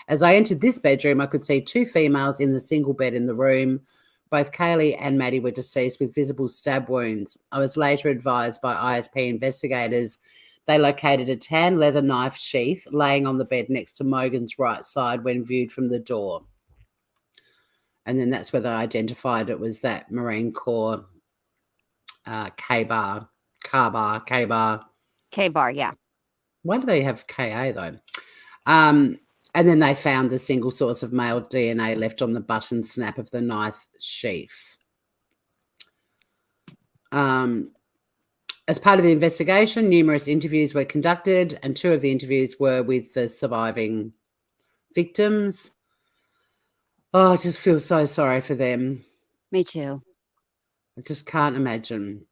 As I entered this bedroom, I could see 2 females in the single bed in the room. Both Kaylee and Maddie were deceased with visible stab wounds. I was later advised by ISP investigators they located a tan leather knife sheath laying on the bed next to Mogan's right side when viewed from the door. And then that's where they identified it was that Marine Corps K-bar, yeah. Why do they have KA though? And then they found the single source of male DNA left on the button snap of the knife sheath. As part of the investigation, numerous interviews were conducted, and 2 of the interviews were with the surviving victims. Oh, I just feel so sorry for them. Me too. I just can't imagine.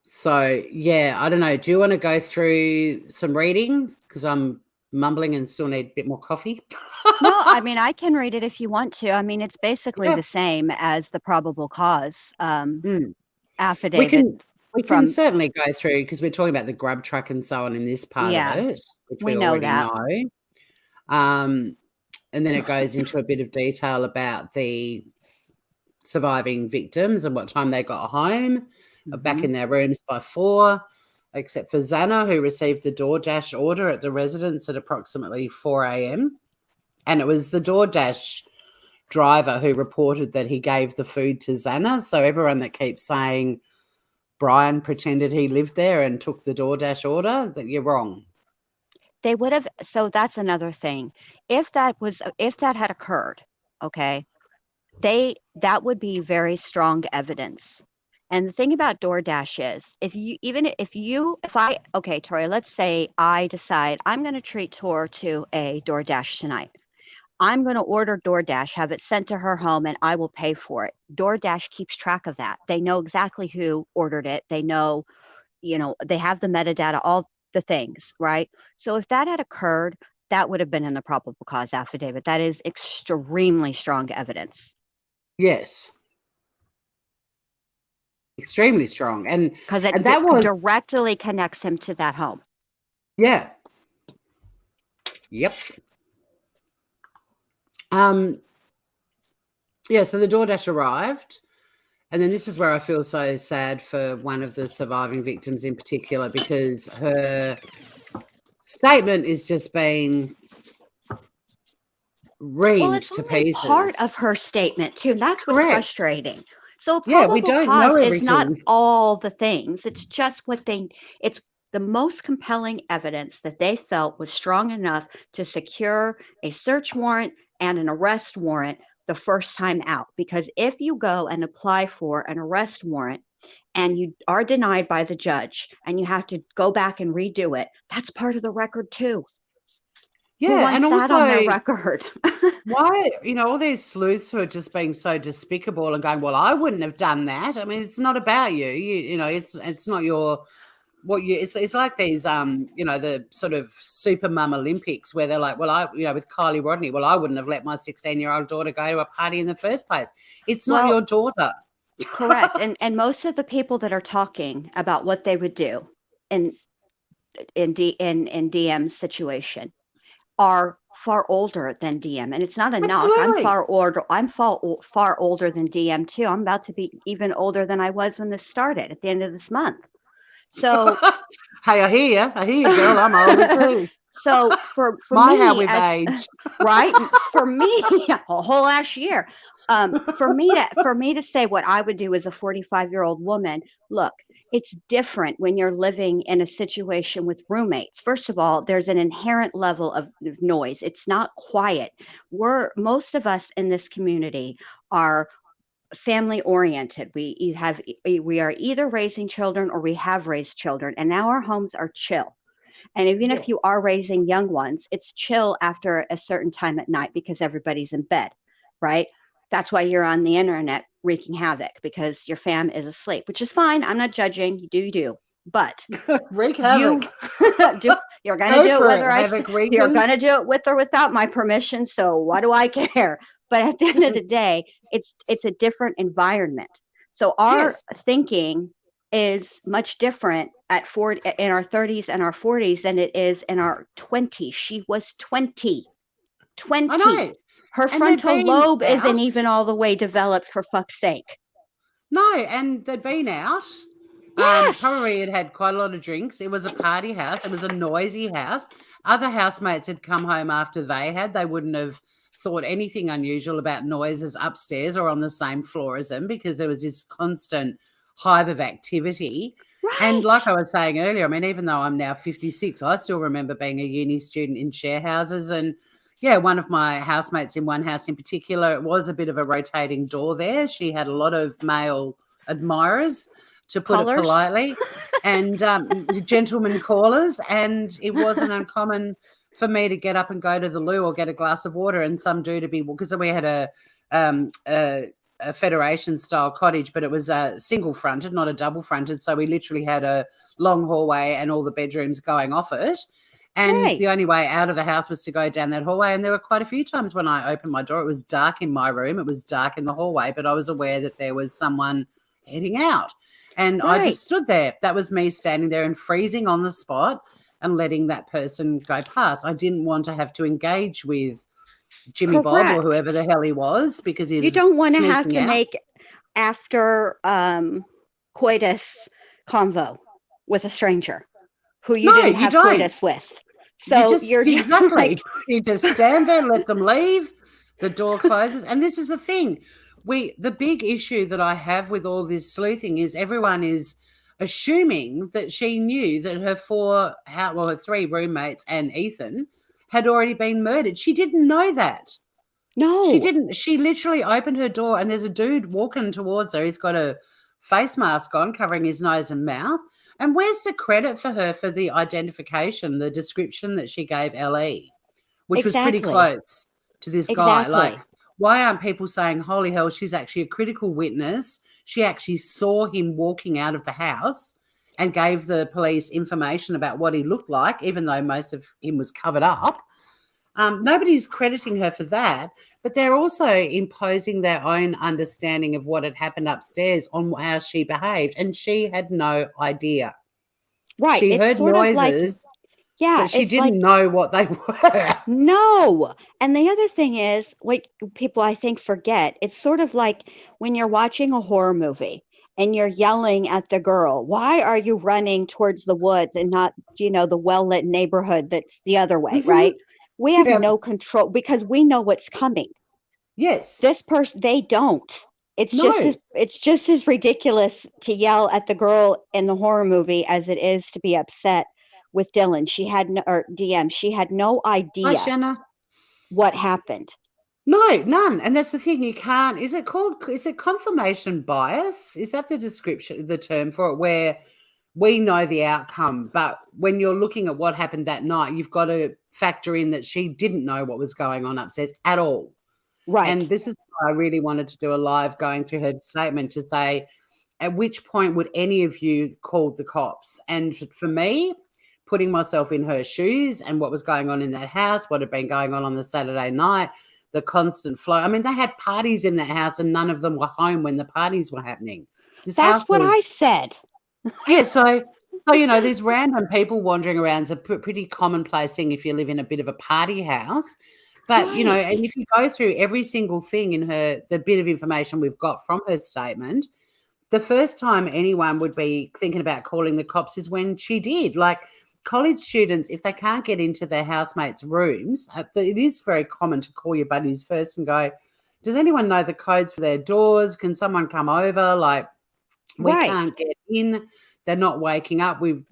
So, yeah, I don't know. Do you want to go through some reading? Because I'm mumbling and still need a bit more coffee. No, I mean, I can read it if you want to. I mean, it's basically the same as the probable cause affidavit. We can certainly go through because we're talking about the grub truck and so on in this part of it, which we already know. And then it goes into a bit of detail about the surviving victims and what time they got home, back in their rooms by 4, except for Xana, who received the DoorDash order at the residence at approximately 4 a.m. And it was the DoorDash driver who reported that he gave the food to Xana. So everyone that keeps saying Brian pretended he lived there and took the DoorDash order, that you're wrong. They would have. So that's another thing. If that had occurred, okay, that would be very strong evidence. And the thing about DoorDash is, okay, Tori, let's say I decide I'm going to treat Tor to a DoorDash tonight. I'm going to order DoorDash, have it sent to her home, and I will pay for it. DoorDash keeps track of that. They know exactly who ordered it. They know, they have the metadata, all the things, right? So if that had occurred, that would have been in the probable cause affidavit. That is extremely strong evidence. Yes. Extremely strong. And because it directly connects him to that home. Yeah. Yep. Yeah, so the DoorDash arrived, and then this is where I feel so sad for one of the surviving victims in particular, because her statement is just being reamed to pieces. Part of her statement too. That's what's frustrating. So probable cause is not all the things. It's just it's the most compelling evidence that they felt was strong enough to secure a search warrant and an arrest warrant the first time out. Because if you go and apply for an arrest warrant and you are denied by the judge and you have to go back and redo it, that's part of the record too. Yeah, and also on their record. Why, all these sleuths who are just being so despicable and going, well, I wouldn't have done that. I mean, it's not about you. It's not your it's like these the sort of super mum Olympics where they're like, well, with Kylie Rodney, well, I wouldn't have let my 16-year-old daughter go to a party in the first place. It's not your daughter. Correct. And most of the people that are talking about what they would do in DM's situation are far older than DM, and it's not a knock. I'm far older. I'm far older than DM too. I'm about to be even older than I was when this started at the end of this month. So, hey, I hear you, girl. I'm older too. So for my me, how we've aged, right? For me, a whole last year. For me to say what I would do as a 45-year-old woman. Look, it's different when you're living in a situation with roommates. First of all, there's an inherent level of noise. It's not quiet. Most of us in this community are family oriented. We are either raising children or we have raised children, and now our homes are chill. And even if you are raising young ones, it's chill after a certain time at night because everybody's in bed, right? That's why you're on the internet wreaking havoc, because your fam is asleep, which is fine. I'm not judging. You do. But wreak havoc. You're going to do it whether you're going to do it with or without my permission. So what do I care? But at the end of the day, it's a different environment. So our thinking is much different in our 30s and our 40s than it is in our 20s. She was 20. I know. Her frontal lobe isn't even all the way developed, for fuck's sake. No, and they'd been out. Yes. Probably had quite a lot of drinks. It was a party house. It was a noisy house. Other housemates had come home after they wouldn't have thought anything unusual about noises upstairs or on the same floor as them, because there was this constant hive of activity. Right. And like I was saying earlier, I mean, even though I'm now 56, I still remember being a uni student in share houses. And one of my housemates in one house in particular, it was a bit of a rotating door there. She had a lot of male admirers, to put it politely, and gentlemen callers. And it wasn't uncommon for me to get up and go to the loo or get a glass of water, and some dude to be, because we had a Federation style cottage, but it was single fronted, not a double fronted. So we literally had a long hallway and all the bedrooms going off it. And the only way out of the house was to go down that hallway. And there were quite a few times when I opened my door, it was dark in my room, it was dark in the hallway, but I was aware that there was someone heading out. And I just stood there. That was me standing there and freezing on the spot and letting that person go past. I didn't want to have to engage with Jimmy Bob or whoever the hell he was, because you don't want to have to make after coitus convo with a stranger who you didn't have coitus with. So you're just like, you just stand there, let them leave, the door closes. And this is the thing. The big issue that I have with all this sleuthing is everyone is assuming that she knew that her 3 roommates and Ethan had already been murdered. She didn't know that. No. She didn't. She literally opened her door and there's a dude walking towards her. He's got a face mask on covering his nose and mouth. And where's the credit for her for the identification, the description that she gave LE, which was pretty close to this guy? Like, why aren't people saying, holy hell, she's actually a critical witness. She actually saw him walking out of the house and gave the police information about what he looked like, even though most of him was covered up. Nobody's crediting her for that, but they're also imposing their own understanding of what had happened upstairs on how she behaved, and she had no idea. Right. She heard noises. But she didn't know what they were. No. And the other thing is, what people I think forget, it's sort of like when you're watching a horror movie and you're yelling at the girl, why are you running towards the woods and not, the well-lit neighborhood that's the other way, right? We have no control because we know what's coming. Yes. This person, they don't. It's just as ridiculous to yell at the girl in the horror movie as it is to be upset with Dylan. She had she had no idea what happened. No, none. And that's the thing. You can't, is it confirmation bias? Is that the description, the term for it, where we know the outcome, but when you're looking at what happened that night, you've got to factor in that she didn't know what was going on upstairs at all. Right. And this is why I really wanted to do a live going through her statement to say, at which point would any of you call the cops? And for me, putting myself in her shoes and what was going on in that house, what had been going on the Saturday night, the constant flow. I mean, they had parties in that house and none of them were home when the parties were happening. That's what I said. Yeah, so these random people wandering around is a pretty commonplace thing if you live in a bit of a party house. But, and if you go through every single thing in the bit of information we've got from her statement, the first time anyone would be thinking about calling the cops is when she did. Like, college students, if they can't get into their housemates' rooms, it is very common to call your buddies first and go, does anyone know the codes for their doors? Can someone come over? Like, we can't get in. They're not waking up. We've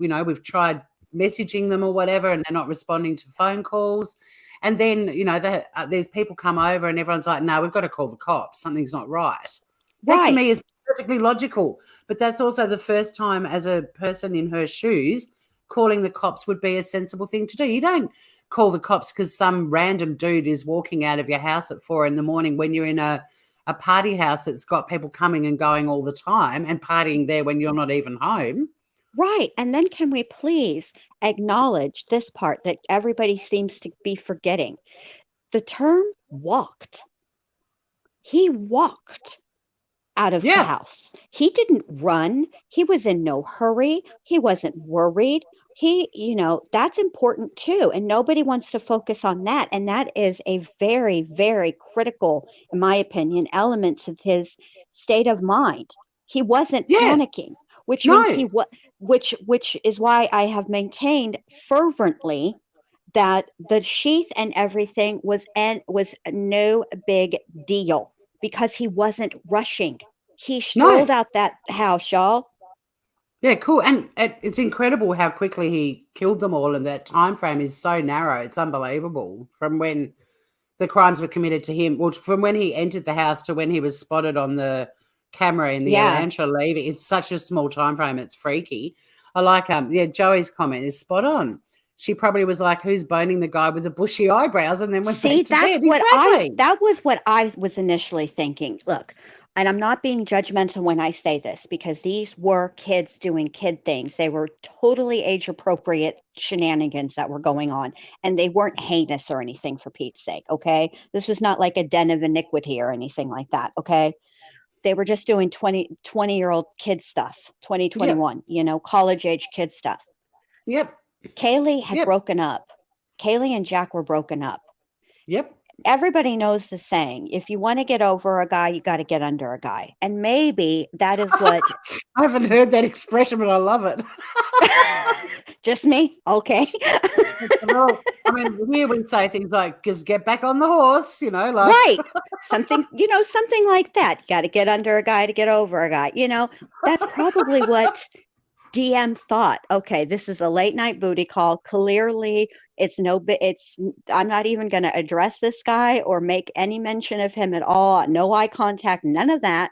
tried messaging them or whatever, and they're not responding to phone calls. And then, there's people come over and everyone's like, no, we've got to call the cops. Something's not right. That to me is perfectly logical. But that's also the first time as a person in her shoes, calling the cops would be a sensible thing to do. You don't call the cops because some random dude is walking out of your house at 4 a.m. when you're in a party house that's got people coming and going all the time and partying there when you're not even home. Right. And then can we please acknowledge this part that everybody seems to be forgetting? The term walked. He walked out of the house. He didn't run. He was in no hurry. He wasn't worried. That's important too. And nobody wants to focus on that. And that is a very, very critical, in my opinion, element of his state of mind. He wasn't panicking, which means which is why I have maintained fervently that the sheath and everything was no big deal because he wasn't rushing. He strolled out that house, y'all. Yeah, cool. And it's incredible how quickly he killed them all, and that time frame is so narrow. It's unbelievable from when the crimes were committed to him. Well, from when he entered the house to when he was spotted on the camera in the Elantra leaving. It's such a small time frame. It's freaky. I like Joey's comment is spot on. She probably was like, who's boning the guy with the bushy eyebrows? And then went back to bed. That was what I was initially thinking. Look, and I'm not being judgmental when I say this because these were kids doing kid things. They were totally age appropriate shenanigans that were going on, and they weren't heinous or anything, for Pete's sake. Okay. This was not like a den of iniquity or anything like that. Okay. They were just doing 20-year-old kid stuff, 21, college age kid stuff. Yep. Kaylee had broken up. Kaylee and Jack were broken up. Yep. Everybody knows the saying, if you want to get over a guy, you got to get under a guy. And maybe that is what... I haven't heard that expression, but I love it. Just me? Okay. Well, I mean, here we say things like, just get back on the horse, Right. Something like that. You got to get under a guy to get over a guy. That's probably what DM thought. Okay, this is a late night booty call. Clearly, I'm not even going to address this guy or make any mention of him at all. No eye contact, none of that,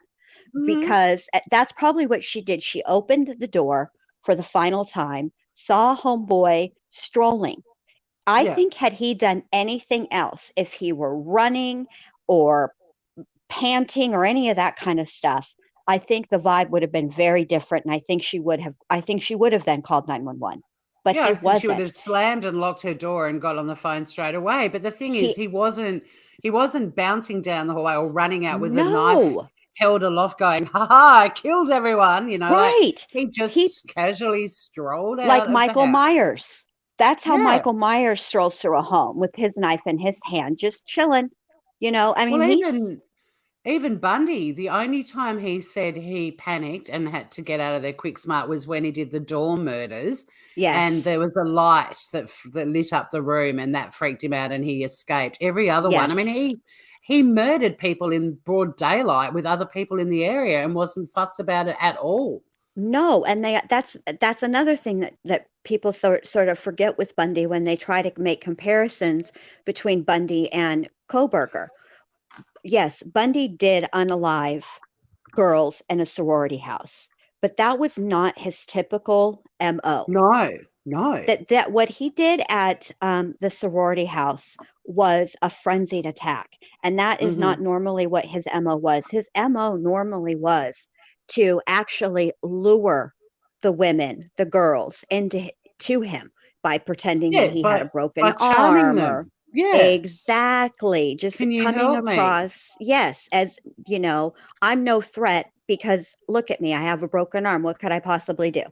because that's probably what she did. She opened the door for the final time, saw homeboy strolling. I think had he done anything else, if he were running or panting or any of that kind of stuff, I think the vibe would have been very different. And I think she would have then called 911. But he wasn't. She would have slammed and locked her door and got on the phone straight away. But the thing is, he wasn't bouncing down the hallway or running out with a knife held aloft going, ha ha, I killed everyone, Right. Like he just casually strolled out. Like Michael Myers. That's how Michael Myers strolls through a home with his knife in his hand, just chilling. I mean, even Bundy, the only time he said he panicked and had to get out of there quick smart was when he did the door murders. Yes. And there was a light that lit up the room and that freaked him out and he escaped. Every other one, I mean, he murdered people in broad daylight with other people in the area and wasn't fussed about it at all. No, and that's another thing that people sort of forget with Bundy when they try to make comparisons between Bundy and Kohberger. Yes, Bundy did unalive girls in a sorority house, but that was not his typical MO. No. That what he did at the sorority house was a frenzied attack, and that is not normally what his MO was. His MO normally was to actually lure the women, the girls, to him by pretending that he had a broken charming arm them. or Yeah. Exactly. Just Can you coming help me? across, yes, as I'm no threat because look at me, I have a broken arm. What could I possibly do?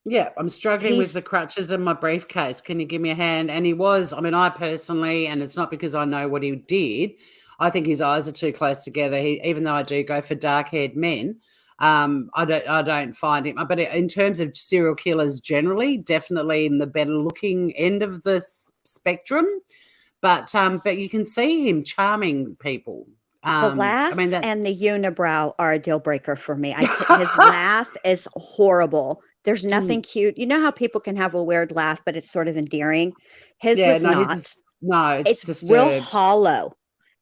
Yeah, I'm struggling with the crutches in my briefcase. Can you give me a hand? And he was, I personally, and it's not because I know what he did, I think his eyes are too close together. Even though I do go for dark-haired men, I don't find him. But in terms of serial killers generally, definitely in the better-looking end of the spectrum. But you can see him charming people. The laugh and the unibrow are a deal breaker for me. His laugh is horrible. There's nothing cute. You know how people can have a weird laugh, but it's sort of endearing? His was not. It's disturbed. Real hollow.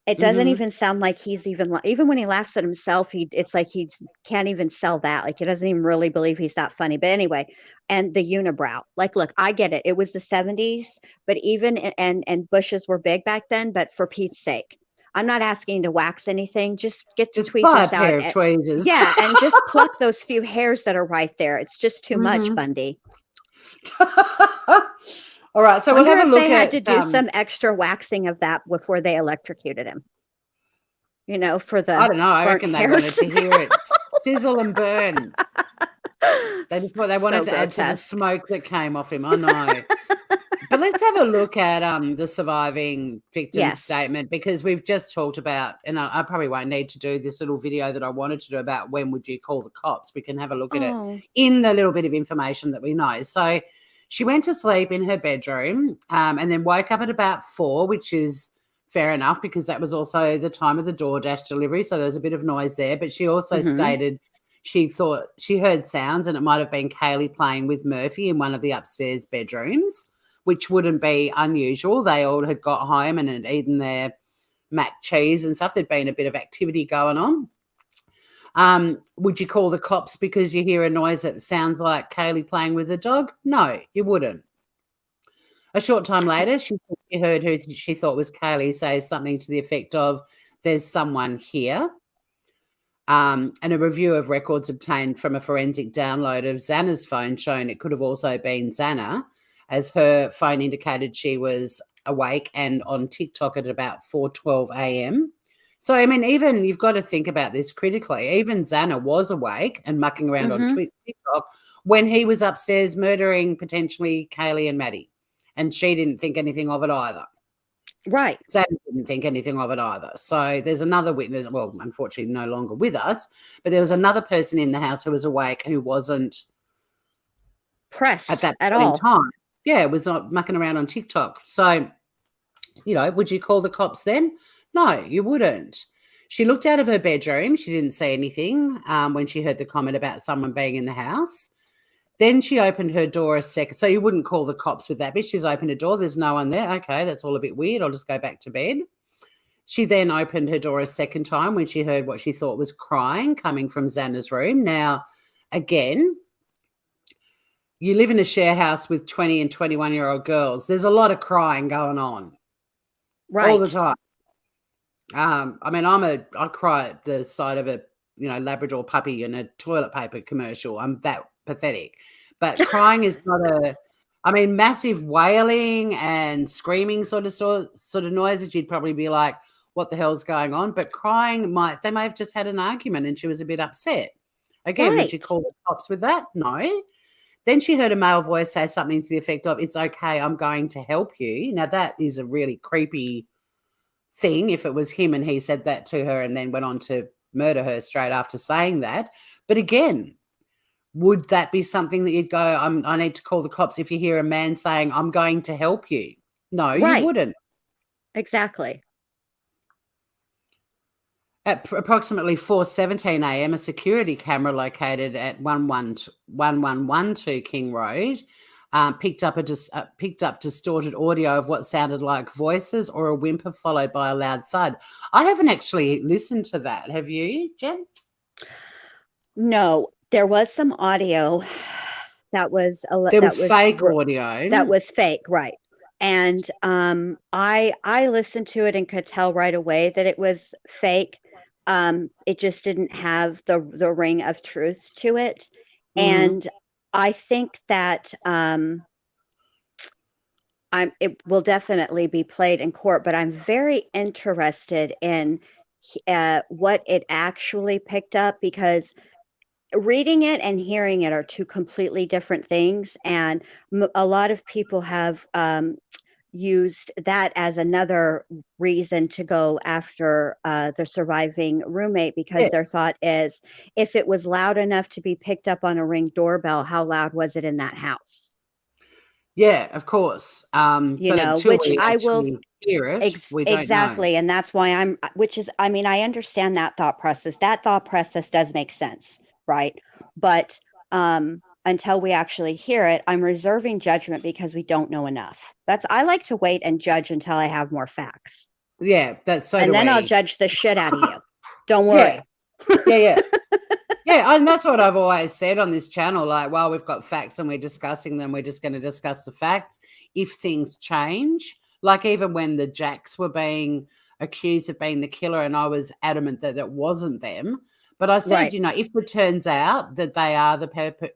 It doesn't even sound like he's even when he laughs at himself, it's like he can't even sell that. Like he doesn't even really believe he's that funny. But anyway, and the unibrow. Like, look, I get it. It was the 70s, but even and bushes were big back then. But for Pete's sake, I'm not asking to wax anything. Just get the tweezers buy a out. Pair of tweezers. Yeah, and just pluck those few hairs that are right there. It's just too much, Bundy. All right, so we'll have a look at. They had to do some extra waxing of that before they electrocuted him. For the I don't know. I reckon they wanted to hear it sizzle and burn. They wanted to add to the smoke that came off him. I know. But let's have a look at the surviving victim's statement, because we've just talked about, and I probably won't need to do this little video that I wanted to do about when would you call the cops. We can have a look at it in the little bit of information that we know. So she went to sleep in her bedroom and then woke up at about 4, which is fair enough because that was also the time of the DoorDash delivery. So there was a bit of noise there. But she also stated she thought she heard sounds and it might have been Kaylee playing with Murphy in one of the upstairs bedrooms, which wouldn't be unusual. They all had got home and had eaten their mac cheese and stuff. There'd been a bit of activity going on. Would you call the cops because you hear a noise that sounds like Kaylee playing with a dog? No, you wouldn't. A short time later, she heard who she thought was Kaylee say something to the effect of, "There's someone here." And a review of records obtained from a forensic download of Xana's phone showing it could have also been Xana, as her phone indicated she was awake and on TikTok at about 4:12 a.m. So, even you've got to think about this critically. Even Xana was awake and mucking around on TikTok when he was upstairs murdering potentially Kaylee and Maddie. And she didn't think anything of it either. Right. Xana didn't think anything of it either. So there's another witness, well, unfortunately no longer with us, but there was another person in the house who was awake who wasn't pressed at that at point all. in time. Yeah, was not mucking around on TikTok. So, would you call the cops then? No, you wouldn't. She looked out of her bedroom. She didn't see anything when she heard the comment about someone being in the house. Then she opened her door a second. So you wouldn't call the cops with that, but she's opened her door. There's no one there. Okay, that's all a bit weird. I'll just go back to bed. She then opened her door a second time when she heard what she thought was crying coming from Xana's room. Now, again, you live in a share house with 20 and 21-year-old girls. There's a lot of crying going on all the time. I cry at the sight of a, Labrador puppy in a toilet paper commercial. I'm that pathetic. But crying is not massive wailing and screaming sort of noises. You'd probably be like, what the hell's going on? But crying they may have just had an argument and she was a bit upset. Again, would you call the cops with that? No. Then she heard a male voice say something to the effect of, "It's okay, I'm going to help you." Now, that is a really creepy thing if it was him and he said that to her and then went on to murder her straight after saying that. But again, would that be something that you'd go, I need to call the cops if you hear a man saying, "I'm going to help you"? No, you wouldn't. Exactly. At approximately 4:17 a.m., a security camera located at 1112 King Road picked up distorted audio of what sounded like voices or a whimper followed by a loud thud. I haven't actually listened to that. Have you, Jen? No, there was some audio that was fake audio. That was fake, right? And I listened to it and could tell right away that it was fake. It just didn't have the ring of truth to it. And I think that it will definitely be played in court, but I'm very interested in what it actually picked up, because reading it and hearing it are two completely different things. And a lot of people have used that as another reason to go after the surviving roommate, because their thought is, if it was loud enough to be picked up on a Ring doorbell, how loud was it in that house? Yeah, of course. You But know, until which we I will actually hear it, we don't know. exactly. And that's why I mean, I understand that thought process. That thought process does make sense, right? But until we actually hear it, I'm reserving judgment because we don't know enough. I like to wait and judge until I have more facts. Yeah, that's so And do then I'll we. judge the shit out of you. Don't worry. Yeah. Yeah, and that's what I've always said on this channel. Like, while we've got facts and we're discussing them, we're just going to discuss the facts. If things change, like even when the Jacks were being accused of being the killer, and I was adamant that it wasn't them. But I said, Right. you know, if it turns out that they are the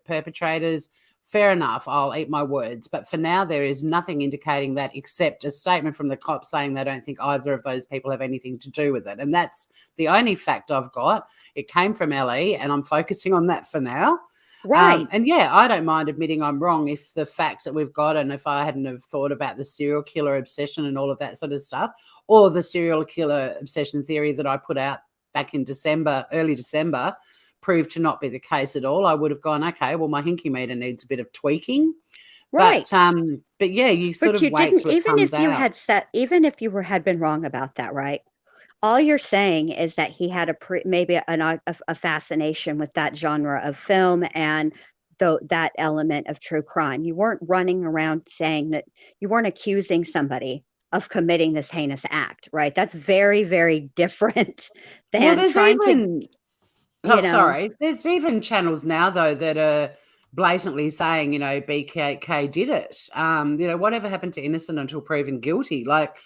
perpetrators, fair enough, I'll eat my words. But for now, there is nothing indicating that, except a statement from the cops saying they don't think either of those people have anything to do with it. And that's the only fact I've got. It came from Ellie, and I'm focusing on that for now. Right. And yeah, I don't mind admitting I'm wrong if the facts that we've got, and if I hadn't have thought about the serial killer obsession and all of that sort of stuff, or the serial killer obsession theory that I put out back in December, early December, proved to not be the case at all, I would have gone, okay, well, my hinky meter needs a bit of tweaking. Right. But yeah, you sort But of you wait didn't, till it even comes if you out. had even if you had been wrong about that, right? All you're saying is that he had maybe a fascination with that genre of film and that element of true crime. You weren't running around saying that, you weren't accusing somebody of committing this heinous act, right? That's very, very different Well, than there's trying to, even you know, there's even channels now though that are blatantly saying, you know, BKK did it. You know, whatever happened to innocent until proven guilty? Like,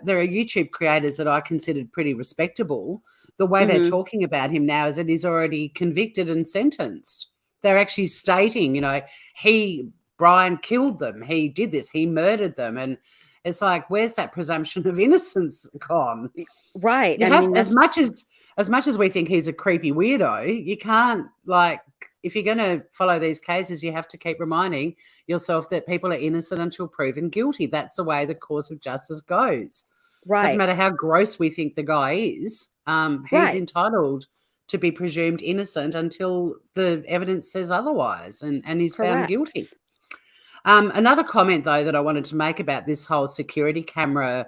there are YouTube creators that I considered pretty respectable. The way they're talking about him now is that he's already convicted and sentenced. They're actually stating, you know, Brian killed them. He did this. He murdered them. And it's like, where's that presumption of innocence gone? right. You I have, mean, as much as we think he's a creepy weirdo, you can't, like, if you're going to follow these cases, you have to keep reminding yourself that people are innocent until proven guilty. That's the way the course of justice goes. Doesn't right. matter how gross we think the guy is. He's entitled to be presumed innocent until the evidence says otherwise, and he's found guilty. Correct. Another comment, though, that I wanted to make about this whole security camera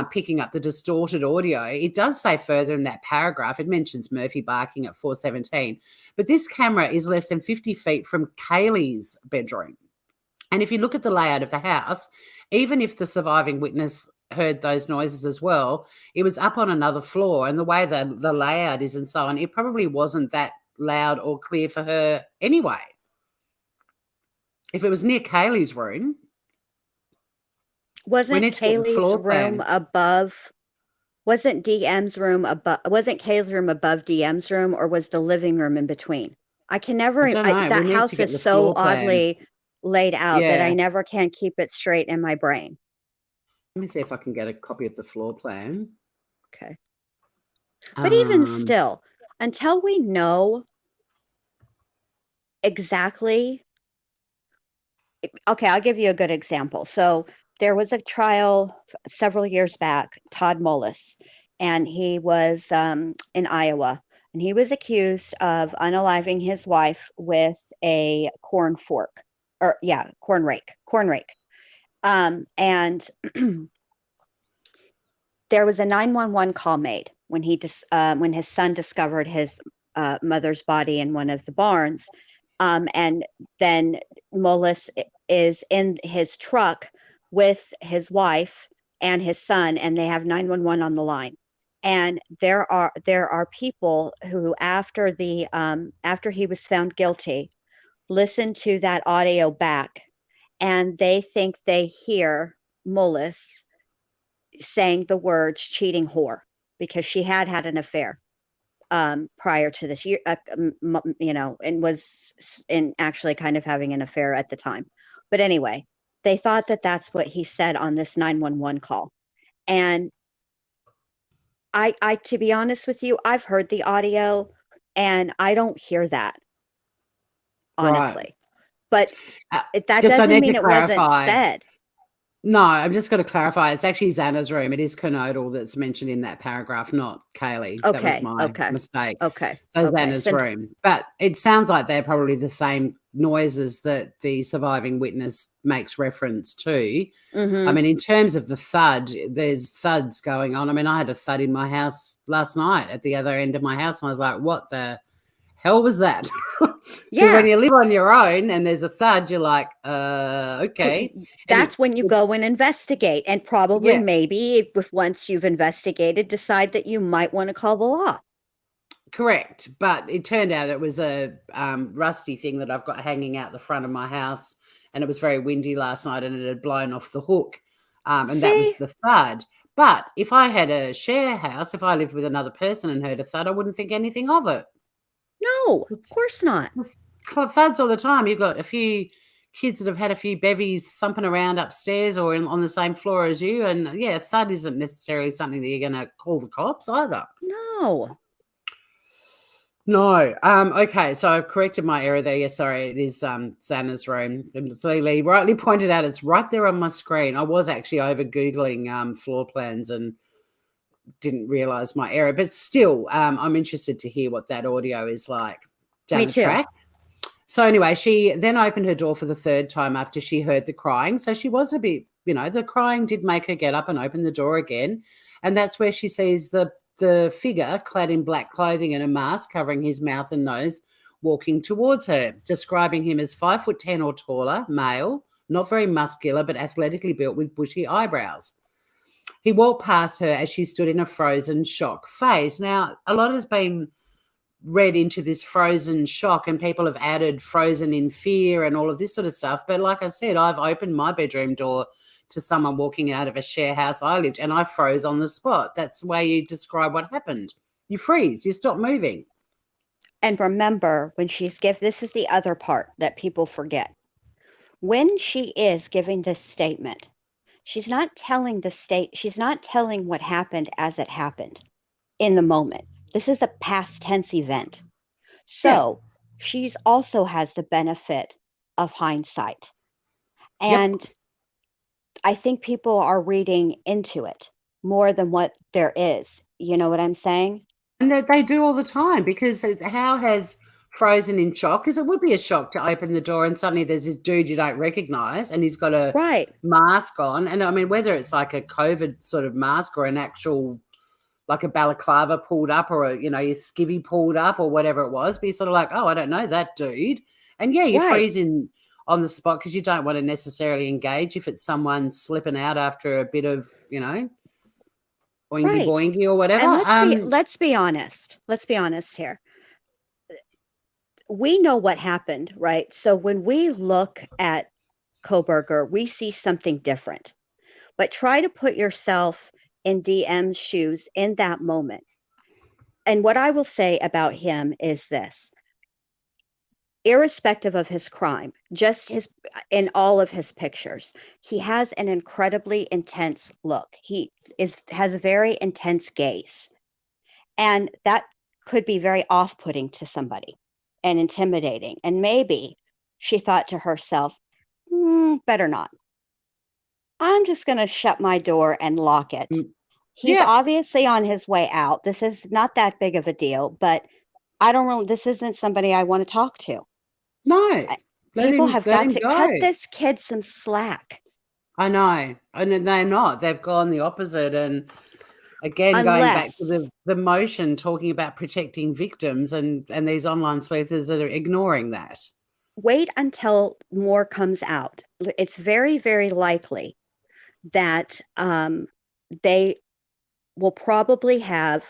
picking up the distorted audio, it does say further in that paragraph, it mentions Murphy barking at 4:17, but this camera is less than 50 feet from Kaylee's bedroom. And if you look at the layout of the house, even if the surviving witness heard those noises as well, it was up on another floor, and the way the layout is and so on, it probably wasn't that loud or clear for her anyway. If it was near Kaylee's room, we need to get the Kaylee's floor room plan. above Wasn't DM's room above, wasn't Kaylee's room above DM's room, or was the living room in between? I can never, I don't know. We that need to house get is the so floor plan. oddly laid out that I Yeah. never can keep it straight in my brain. Let me see if I can get a copy of the floor plan. Okay. But even still, until we know exactly, okay, I'll give you a good example. So there was a trial several years back, Todd Mullis, and he was in Iowa, and he was accused of unaliving his wife with a corn fork, or yeah, corn rake. And there was a 911 call made when when his son discovered his mother's body in one of the barns. And then Mullis is in his truck with his wife and his son, and they have 911 on the line. And there are people who, after he was found guilty, listen to that audio back, and they think they hear Mullis saying the words cheating whore, because she had an affair. prior to this year, and was actually kind of having an affair at the time. But anyway, they thought that that's what he said on this 911 call. And I, to be honest with you, I've heard the audio and I don't hear that, honestly. Right. But that doesn't mean it wasn't said. No, I'm just going to clarify. It's actually Xana's room. It is Conodal that's mentioned in that paragraph, not Kaylee. Okay. That was my mistake. Okay. So Xana's room. But it sounds like they're probably the same noises that the surviving witness makes reference to. Mm-hmm. I mean, in terms of the thud, there's thuds going on. I mean, I had a thud in my house last night at the other end of my house, and I was like, what the hell was that? Because when you live on your own and there's a thud, you're like, okay. That's when you go and investigate, and probably maybe if once you've investigated, decide that you might want to call the law. Correct. But it turned out it was a rusty thing that I've got hanging out the front of my house, and it was very windy last night and it had blown off the hook. And that was the thud. But if I had a share house, if I lived with another person and heard a thud, I wouldn't think anything of it. No, of course not. Thuds all the time. You've got a few kids that have had a few bevies thumping around upstairs or on the same floor as you. And, thud isn't necessarily something that you're going to call the cops either. No. Okay, so I've corrected my error there. Sorry, it is Xana's room. And so Lee rightly pointed out it's right there on my screen. I was actually over Googling floor plans and didn't realize my error, but still I'm interested to hear what that audio is like down the track. So anyway, she then opened her door for the third time after she heard the crying. So she was a bit, the crying did make her get up and open the door again. And that's where she sees the figure clad in black clothing and a mask covering his mouth and nose walking towards her, describing him as 5'10" or taller, male, not very muscular, but athletically built with bushy eyebrows. He walked past her as she stood in a frozen shock phase. Now, a lot has been read into this frozen shock, and people have added frozen in fear and all of this sort of stuff. But like I said, I've opened my bedroom door to someone walking out of a share house I lived, and I froze on the spot. That's the way you describe what happened. You freeze, you stop moving. And remember, when this is the other part that people forget. When she is giving this statement, she's not telling what happened as it happened in the moment. This is a past tense event. So she's also has the benefit of hindsight. And I think people are reading into it more than what there is. You know what I'm saying? And they do all the time, because how has frozen in shock? Because it would be a shock to open the door and suddenly there's this dude you don't recognize and he's got a mask on. And I mean, whether it's like a COVID sort of mask or an actual, like a balaclava pulled up or your skivvy pulled up or whatever it was, but you're sort of like, oh, I don't know that dude. And you're freezing on the spot because you don't want to necessarily engage if it's someone slipping out after a bit of, oingy boingy or whatever. And let's be honest. Let's be honest here. We know what happened, right? So when we look at Koberger, we see something different. But try to put yourself in DM's shoes in that moment. And what I will say about him is this. Irrespective of his crime, in all of his pictures, he has an incredibly intense look. He has a very intense gaze. And that could be very off-putting to somebody and intimidating. And maybe she thought to herself, better not. I'm just going to shut my door and lock it. He's obviously on his way out. This is not that big of a deal, but this isn't somebody I want to talk to. No. People have got to cut this kid some slack. I know. And they're not. They've gone the opposite. And again, going back to the motion, talking about protecting victims and these online sleuthers that are ignoring that. Wait until more comes out. It's very, very likely that they will probably have,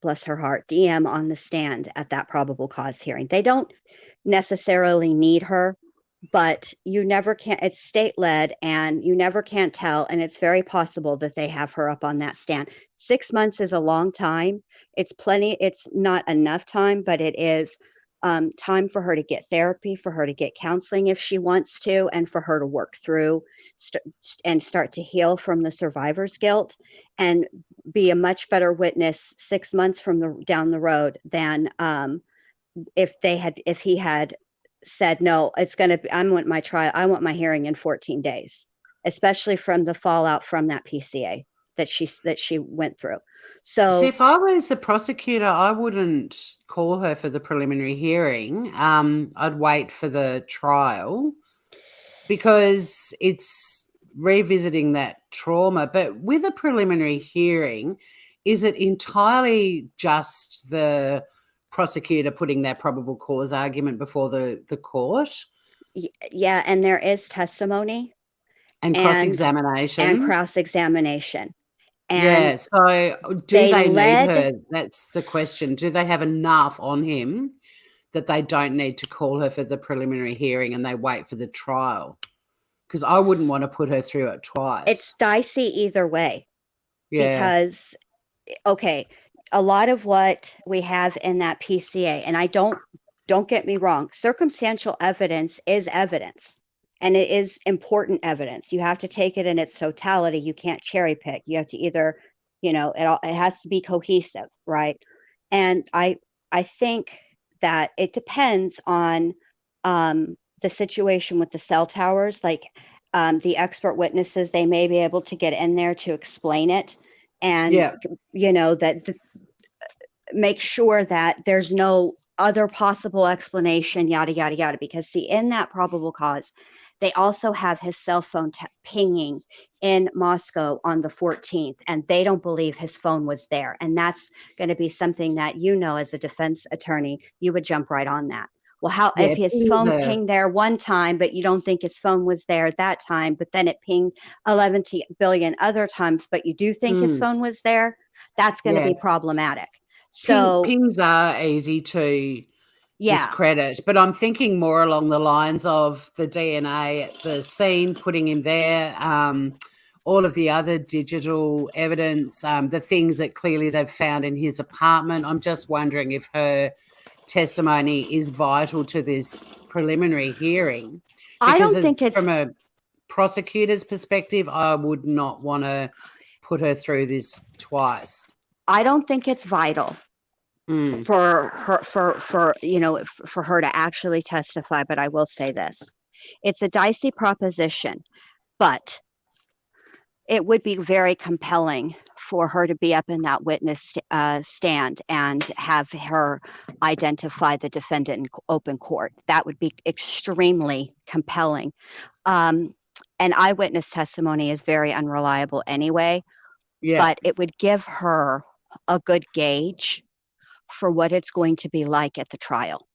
bless her heart, DM on the stand at that probable cause hearing. They don't necessarily need her but you never can. It's state led, and you never can tell. And it's very possible that they have her up on that stand. 6 months is a long time. It's plenty. It's not enough time, but it is time for her to get therapy, for her to get counseling if she wants to, and for her to work through and start to heal from the survivor's guilt and be a much better witness 6 months from down the road than if he had said, no, it's going to, I want my hearing in 14 days, especially from the fallout from that PCA that she went through. So see, if I was the prosecutor, I wouldn't call her for the preliminary hearing. I'd wait for the trial because it's revisiting that trauma. But with a preliminary hearing, is it entirely just the prosecutor putting their probable cause argument before the court? Yeah, and there is testimony and cross-examination. And so do they need her? That's the question. Do they have enough on him that they don't need to call her for the preliminary hearing and they wait for the trial? Because I wouldn't want to put her through it twice. It's dicey either way. Yeah. Because, okay, a lot of what we have in that PCA, and I don't get me wrong, circumstantial evidence is evidence, and it is important evidence. You have to take it in its totality. You can't cherry pick. You have to either, it has to be cohesive, right? And I think that it depends on the situation with the cell towers. Like the expert witnesses, they may be able to get in there to explain it, and make sure that there's no other possible explanation, yada, yada, yada. Because see, in that probable cause, they also have his cell phone pinging in Moscow on the 14th, and they don't believe his phone was there. And that's going to be something that, as a defense attorney, you would jump right on that. Well, if his phone pinged there one time, but you don't think his phone was there at that time, but then it pinged 11 billion other times, but you do think his phone was there, that's going to be problematic. So pings are easy to discredit, but I'm thinking more along the lines of the DNA at the scene, putting him there, all of the other digital evidence, the things that clearly they've found in his apartment. I'm just wondering if her testimony is vital to this preliminary hearing. I don't think it's from a prosecutor's perspective, I would not want to put her through this twice. I don't think it's vital for her to actually testify, but I will say this. It's a dicey proposition, but it would be very compelling for her to be up in that witness stand and have her identify the defendant in open court. That would be extremely compelling. And eyewitness testimony is very unreliable anyway, but it would give her a good gauge for what it's going to be like at the trial.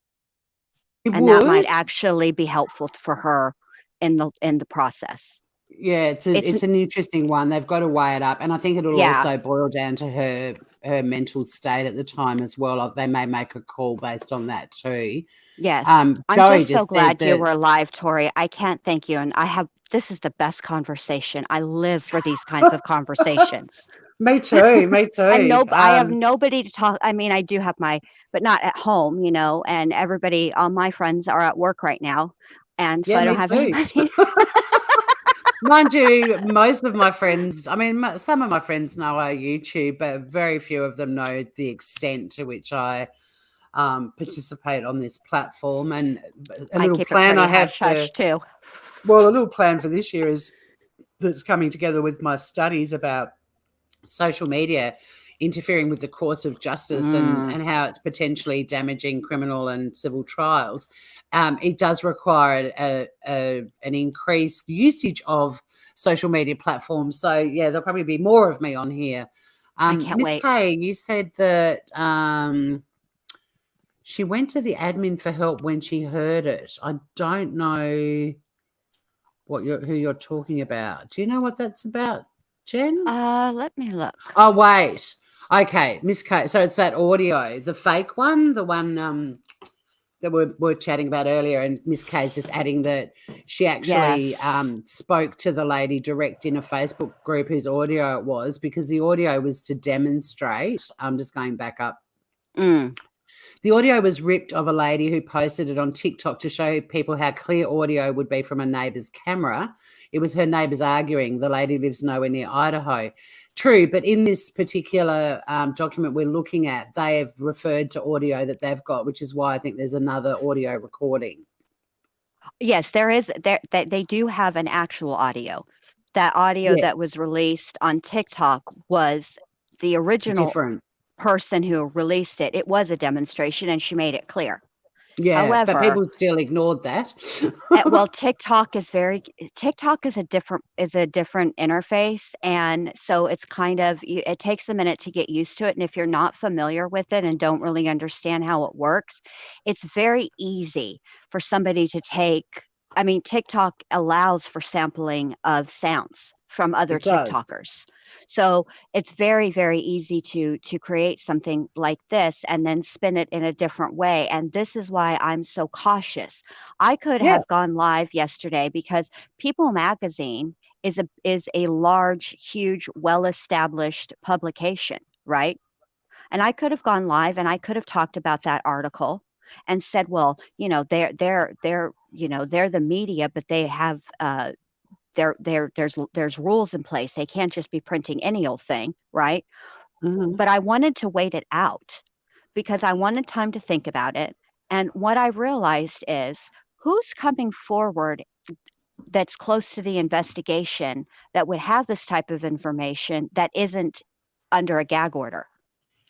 That might actually be helpful for her in the process. Yeah, it's an interesting one. They've got to weigh it up, and I think it'll also boil down to her mental state at the time as well. They may make a call based on that too. Yes, I'm just so glad you were alive, Tori. I can't thank you, and this is the best conversation. I live for these kinds of conversations. Me too. I have nobody to talk. I mean, I do have but not at home, and all my friends are at work right now. And so I don't have anybody. Mind you, most of my friends, some of my friends know our YouTube, but very few of them know the extent to which I participate on this platform. And a little plan I have too. Well, a little plan for this year that's coming together with my studies about social media interfering with the course of justice and how it's potentially damaging criminal and civil trials. It does require an increased usage of social media platforms. So, yeah, there'll probably be more of me on here. I can't wait. Ms. Kay, you said that she went to the admin for help when she heard it. I don't know who you're talking about. Do you know what that's about, Jen? Let me look. Oh, wait. Okay, Miss Kay. So it's that audio, the fake one, the one that we're chatting about earlier, and Miss Kay's just adding that she actually spoke to the lady direct in a Facebook group whose audio it was, because the audio was to demonstrate. I'm just going back up. The audio was ripped of a lady who posted it on TikTok to show people how clear audio would be from a neighbour's camera. It was her neighbours arguing. The lady lives nowhere near Idaho. True, but in this particular document we're looking at, they have referred to audio that they've got, which is why I think there's another audio recording. Yes, there is. They do have an actual audio. That audio that was released on TikTok was the original person who released it. It was a demonstration, and she made it clear. Yeah, however, but people still ignored that. Well, TikTok is a different interface, and so it's kind of, it takes a minute to get used to it. And if you're not familiar with it and don't really understand how it works, it's very easy for somebody to take. I mean, TikTok allows for sampling of sounds from other TikTokers. So it's very, very easy to create something like this and then spin it in a different way. And this is why I'm so cautious. I could have gone live yesterday because People Magazine is a large, huge, well-established publication, right? And I could have gone live and I could have talked about that article and said, well, they're the media, but they have there's rules in place. They can't just be printing any old thing, right? But I wanted to wait it out because I wanted time to think about it. And what I realized is who's coming forward that's close to the investigation that would have this type of information that isn't under a gag order.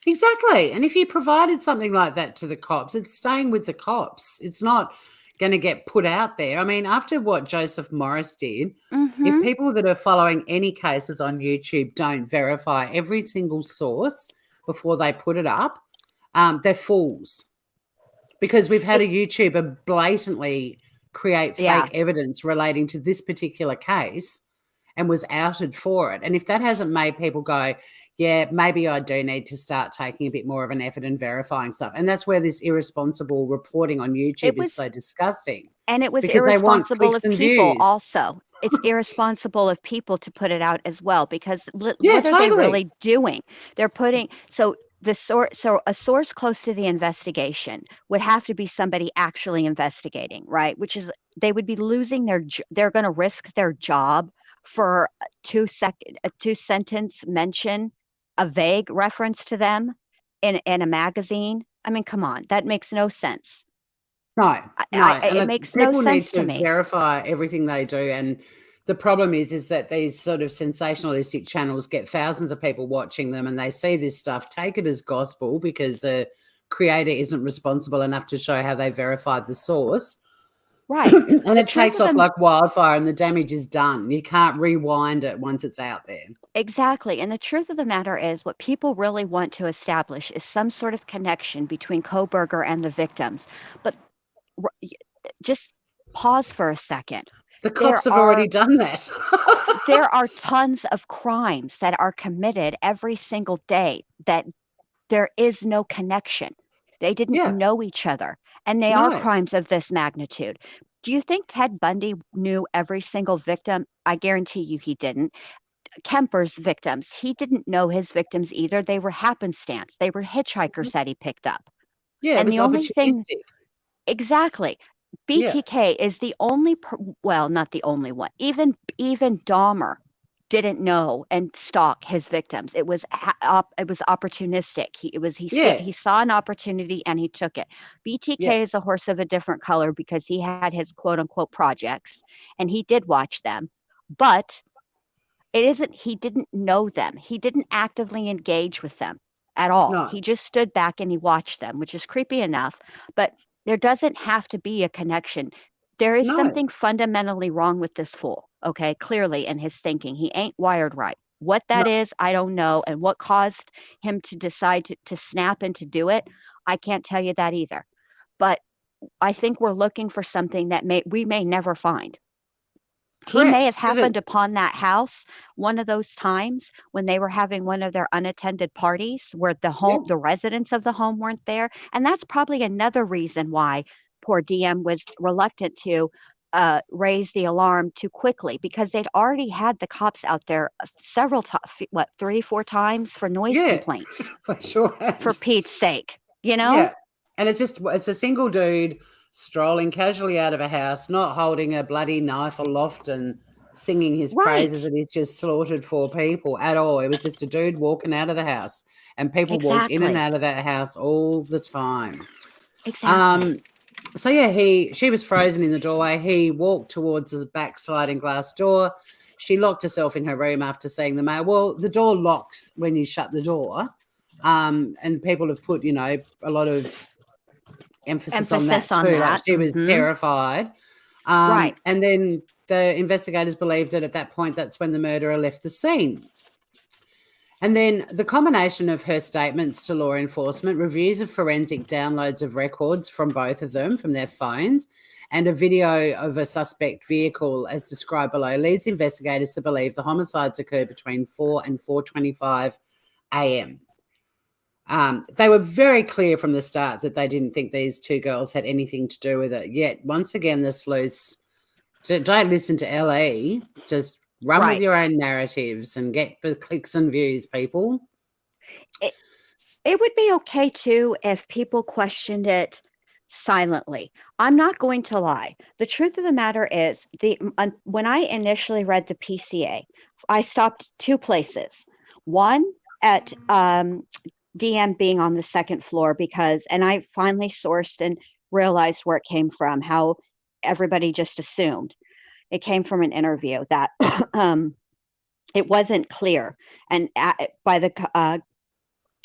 Exactly. And if you provided something like that to the cops, it's staying with the cops. It's not going to get put out there. I mean, after what Joseph Morris did, if people that are following any cases on YouTube don't verify every single source before they put it up, they're fools. Because we've had a YouTuber blatantly create fake evidence relating to this particular case and was outed for it. And if that hasn't made people go, yeah, maybe I do need to start taking a bit more of an effort and verifying stuff. And that's where this irresponsible reporting on YouTube is so disgusting. And it was irresponsible of people also. It's irresponsible of people to put it out as well, because what are they really doing? They're putting a source close to the investigation would have to be somebody actually investigating, right? Which is, they would be losing they're going to risk their job for a two-sentence mention, a vague reference to them in a magazine. I mean, come on, that makes no sense. No. It makes no sense to me. People need to verify everything they do, and the problem is that these sort of sensationalistic channels get thousands of people watching them, and they see this stuff, take it as gospel because the creator isn't responsible enough to show how they verified the source. Right. And it takes off like wildfire and the damage is done. You can't rewind it once it's out there. Exactly. And the truth of the matter is what people really want to establish is some sort of connection between Kohberger and the victims. But just pause for a second. The cops have already done that. There are tons of crimes that are committed every single day that there is no connection. They didn't know each other, and they are crimes of this magnitude. Do you think Ted Bundy knew every single victim? I guarantee you he didn't. Kemper's victims, he didn't know his victims either. They were happenstance. They were hitchhikers that he picked up. Yeah, and the only thing, exactly. BTK is the only, not the only one. Even Dahmer didn't know and stalk his victims. It was opportunistic. He saw an opportunity and he took it. BTK is a horse of a different color because he had his quote unquote projects and he did watch them, but he didn't know them. He didn't actively engage with them at all. No. He just stood back and he watched them, which is creepy enough, but there doesn't have to be a connection. There is something fundamentally wrong with this fool, okay? Clearly in his thinking. He ain't wired right. What that is, I don't know. And what caused him to decide to snap and to do it, I can't tell you that either. But I think we're looking for something that we may never find. He may have happened upon that house one of those times when they were having one of their unattended parties where the residents of the home weren't there. And that's probably another reason why poor DM was reluctant to raise the alarm too quickly, because they'd already had the cops out there several times, 3-4 times for noise complaints. For sure. For Pete's sake, you know? Yeah. And it's a single dude strolling casually out of a house, not holding a bloody knife aloft and singing his praises that he's just slaughtered 4 people at all. It was just a dude walking out of the house, and people walked in and out of that house all the time. Exactly. So yeah, she was frozen in the doorway. He walked towards the back sliding glass door. She locked herself in her room after seeing the mail. Well, the door locks when you shut the door. And people have put, a lot of emphasis on that too. Like she was terrified. Right. And then the investigators believed that at that point, that's when the murderer left the scene. And then the combination of her statements to law enforcement, reviews of forensic downloads of records from both of them, from their phones, and a video of a suspect vehicle as described below leads investigators to believe the homicides occurred between 4 and 4:25 a.m. They were very clear from the start that they didn't think these 2 girls had anything to do with it. Yet, once again, the sleuths don't listen to LE, just run with your own narratives and get the clicks and views, people. It would be okay, too, if people questioned it silently. I'm not going to lie. The truth of the matter is, when I initially read the PCA, I stopped 2 places. One, at DM being on the 2nd floor, and I finally sourced and realized where it came from, how everybody just assumed. It came from an interview that it wasn't clear. And by the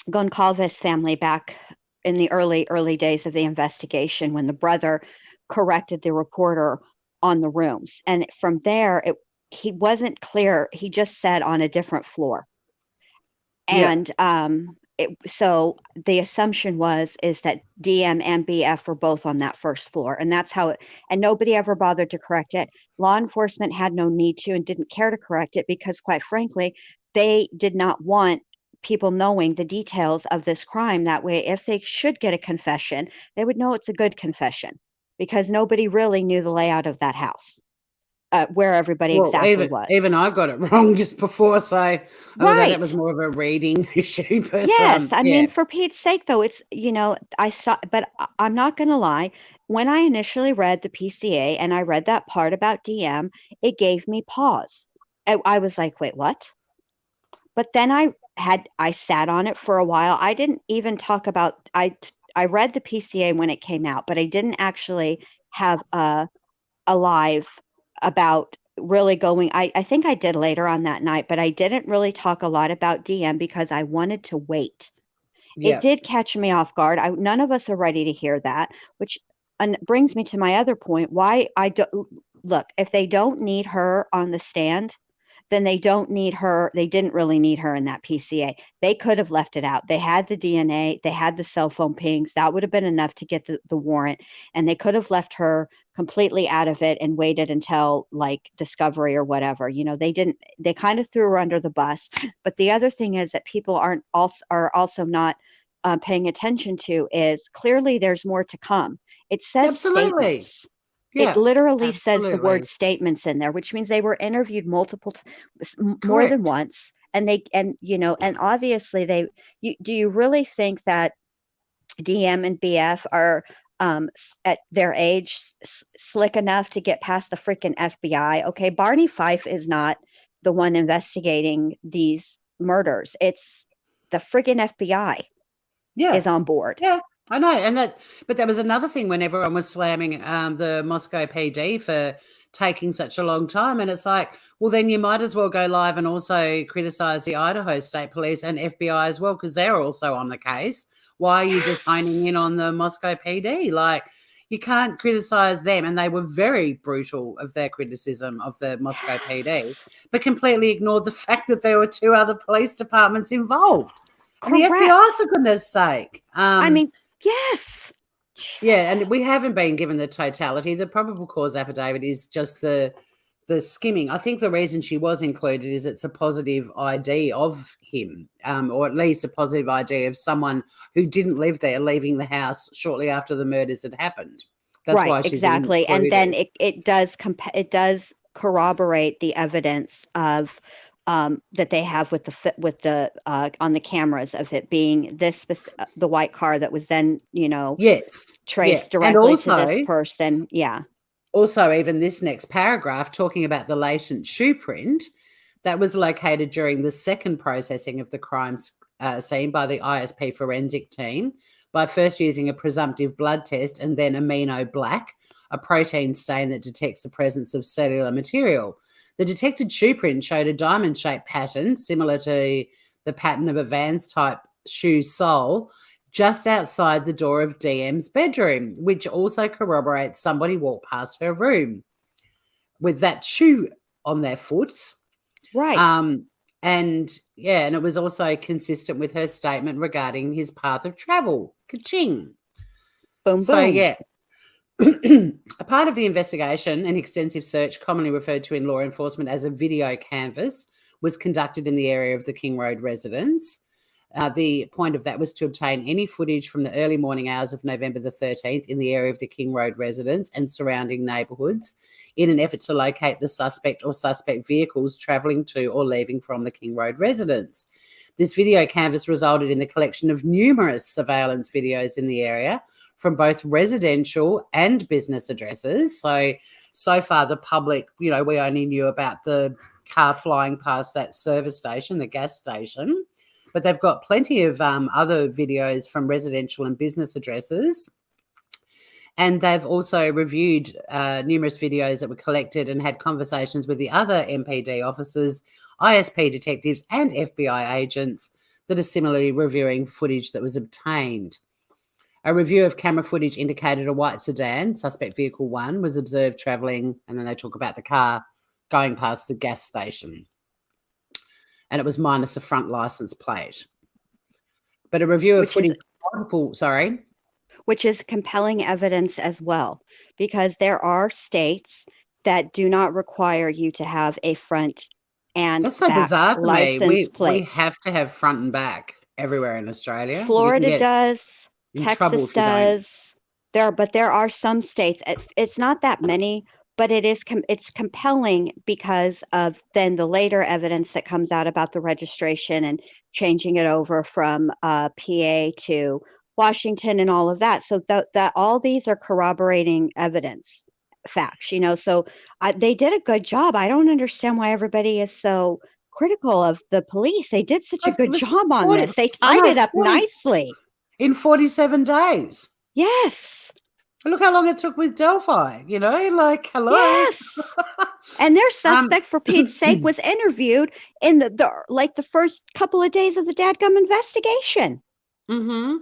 Goncalves family back in the early days of the investigation, when the brother corrected the reporter on the rooms. And from there, he wasn't clear. He just said on a different floor. And so the assumption is that DM and BF were both on that 1st floor, and that's how and nobody ever bothered to correct it. Law enforcement had no need to and didn't care to correct it because, quite frankly, they did not want people knowing the details of this crime. That way, if they should get a confession, they would know it's a good confession, because nobody really knew the layout of that house. Where everybody exactly was. Even I got it wrong just before, so that was more of a reading issue. But, yes, I mean, for Pete's sake, though, it's, I saw, but I'm not going to lie. When I initially read the PCA and I read that part about DM, it gave me pause. I was like, wait, what? But then I sat on it for a while. I didn't even talk about, I read the PCA when it came out, but I didn't actually have a live about really going. I think I did later on that night, but I didn't really talk a lot about DM because I wanted to wait. It did catch me off guard. None of us are ready to hear that, which brings me to my other point. Why look, if they don't need her on the stand, then they don't need her. They didn't really need her in that PCA. They could have left it out. They had the DNA. They had the cell phone pings. That would have been enough to get the warrant. And they could have left her completely out of it and waited until like discovery or whatever. They didn't. They kind of threw her under the bus. But the other thing is that people are also not paying attention to is clearly there's more to come. It says statements. Yeah, it literally says the word statements in there, which means they were interviewed more than once. And and obviously do you really think that DM and BF are at their age slick enough to get past the freaking FBI? Okay, Barney Fife is not the one investigating these murders. It's the freaking FBI is on board. Yeah. I know, but that was another thing when everyone was slamming the Moscow PD for taking such a long time, and it's like, well, then you might as well go live and also criticize the Idaho State Police and FBI as well, because they're also on the case. Why are you just honing in on the Moscow PD? Like, you can't criticize them, and they were very brutal of their criticism of the Moscow PD, but completely ignored the fact that there were 2 other police departments involved. And the FBI, for goodness sake. Yes. Yeah, and we haven't been given the totality. The probable cause affidavit is just the the skimming. I think the reason she was included is it's a positive ID of him, or at least a positive ID of someone who didn't live there leaving the house shortly after the murders had happened. That's why she's exactly. included. And then it does corroborate the evidence of that they have with the on the cameras of it being the white car that was then traced directly to this person. Yeah. Also, even this next paragraph talking about the latent shoe print that was located during the second processing of the crime scene by the ISP forensic team by first using a presumptive blood test and then amino black, a protein stain that detects the presence of cellular material. The detected shoe print showed a diamond-shaped pattern similar to the pattern of a Vans type shoe sole just outside the door of DM's bedroom, which also corroborates somebody walked past her room with that shoe on their foot. Right. And it was also consistent with her statement regarding his path of travel. Ka-ching. Boom, so, boom. Yeah. A part of the investigation, an extensive search commonly referred to in law enforcement as a video canvass, was conducted in the area of the King Road residence. The point of that was to obtain any footage from the early morning hours of November the 13th in the area of the King Road residence and surrounding neighbourhoods in an effort to locate the suspect or suspect vehicles travelling to or leaving from the King Road residence. This video canvass resulted in the collection of numerous surveillance videos in the area from both residential and business addresses. So far the public, we only knew about the car flying past that service station, the gas station, but they've got plenty of other videos from residential and business addresses. And they've also reviewed numerous videos that were collected and had conversations with the other MPD officers, ISP detectives and FBI agents that are similarly reviewing footage that was obtained. A review of camera footage indicated a white sedan, suspect vehicle 1, was observed travelling, and then they talk about the car going past the gas station. And it was minus a front license plate. But a review of footage... Which is compelling evidence as well, because there are states that do not require you to have a front and That's so back bizarre to license me. plate. We have to have front and back everywhere in Australia. Florida does. Texas does. There are some states. It's not that many, but it's compelling because of then the later evidence that comes out about the registration and changing it over from PA to Washington and all of that. So that all these are corroborating evidence, facts. So they did a good job. I don't understand why everybody is so critical of the police. They did such a good job on this. They tied it up nicely. In 47 days. Yes. Look how long it took with Delphi, hello. Yes. And their suspect, for Pete's sake, was interviewed in the first couple of days of the dadgum investigation. Mm-hmm.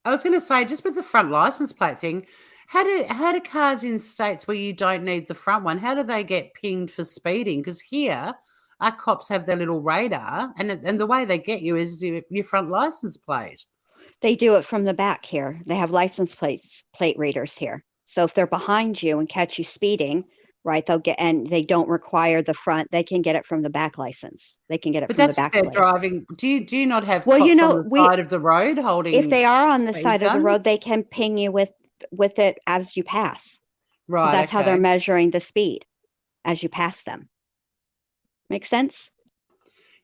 I was going to say, just with the front license plate thing, how do cars in states where you don't need the front one, how do they get pinged for speeding? Because here, our cops have their little radar, and the way they get you is your front license plate. They do it from the back here. They have license plate readers here. So if they're behind you and catch you speeding, right, and they don't require the front, they can get it from the back license. They can get it from the back. But that's if they're driving. Do you not have cops on the side of the road holding? If they are on the side of the road, they can ping you with it as you pass. Right. That's how they're measuring the speed as you pass them. Make sense?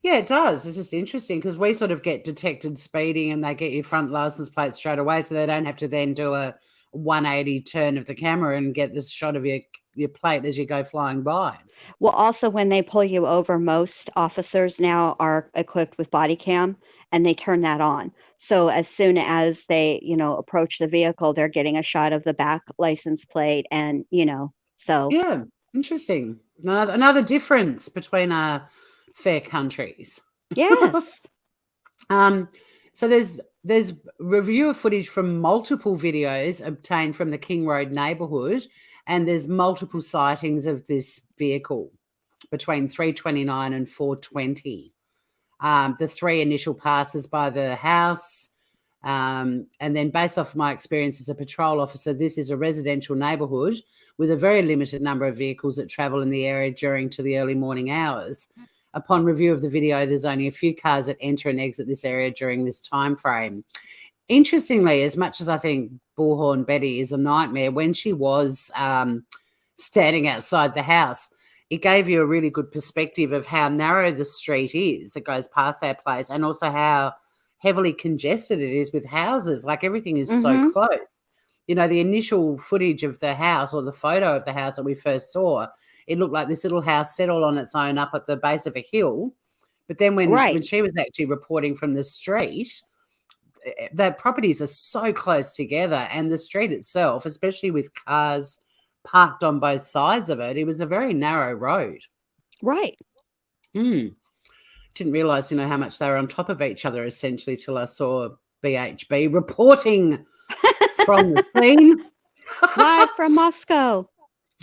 Yeah, it does. It's just interesting because we sort of get detected speeding and they get your front license plate straight away, so they don't have to then do a 180 turn of the camera and get this shot of your plate as you go flying by. Well, also when they pull you over, most officers now are equipped with body cam and they turn that on. So as soon as they, approach the vehicle, they're getting a shot of the back license plate and, so. Yeah, interesting. Another difference between fair countries. Yes. So there's review of footage from multiple videos obtained from the King Road neighbourhood, and there's multiple sightings of this vehicle between 3:29 and 4:20. The 3 initial passes by the house, And then based off my experience as a patrol officer, this is a residential neighbourhood with a very limited number of vehicles that travel in the area during to the early morning hours. Upon review of the video, there's only a few cars that enter and exit this area during this time frame. Interestingly, as much as I think Bullhorn Betty is a nightmare, when she was standing outside the house, it gave you a really good perspective of how narrow the street is that goes past our place, and also how heavily congested it is with houses. Like, everything is so close. You know, the initial footage of the house, or the photo of the house that we first saw, it looked like this little house set all on its own up at the base of a hill. But then when she was actually reporting from the street, the properties are so close together, and the street itself, especially with cars parked on both sides of it, it was a very narrow road. Right. Didn't realise, how much they were on top of each other, essentially, till I saw BHB reporting from the scene. Live from Moscow.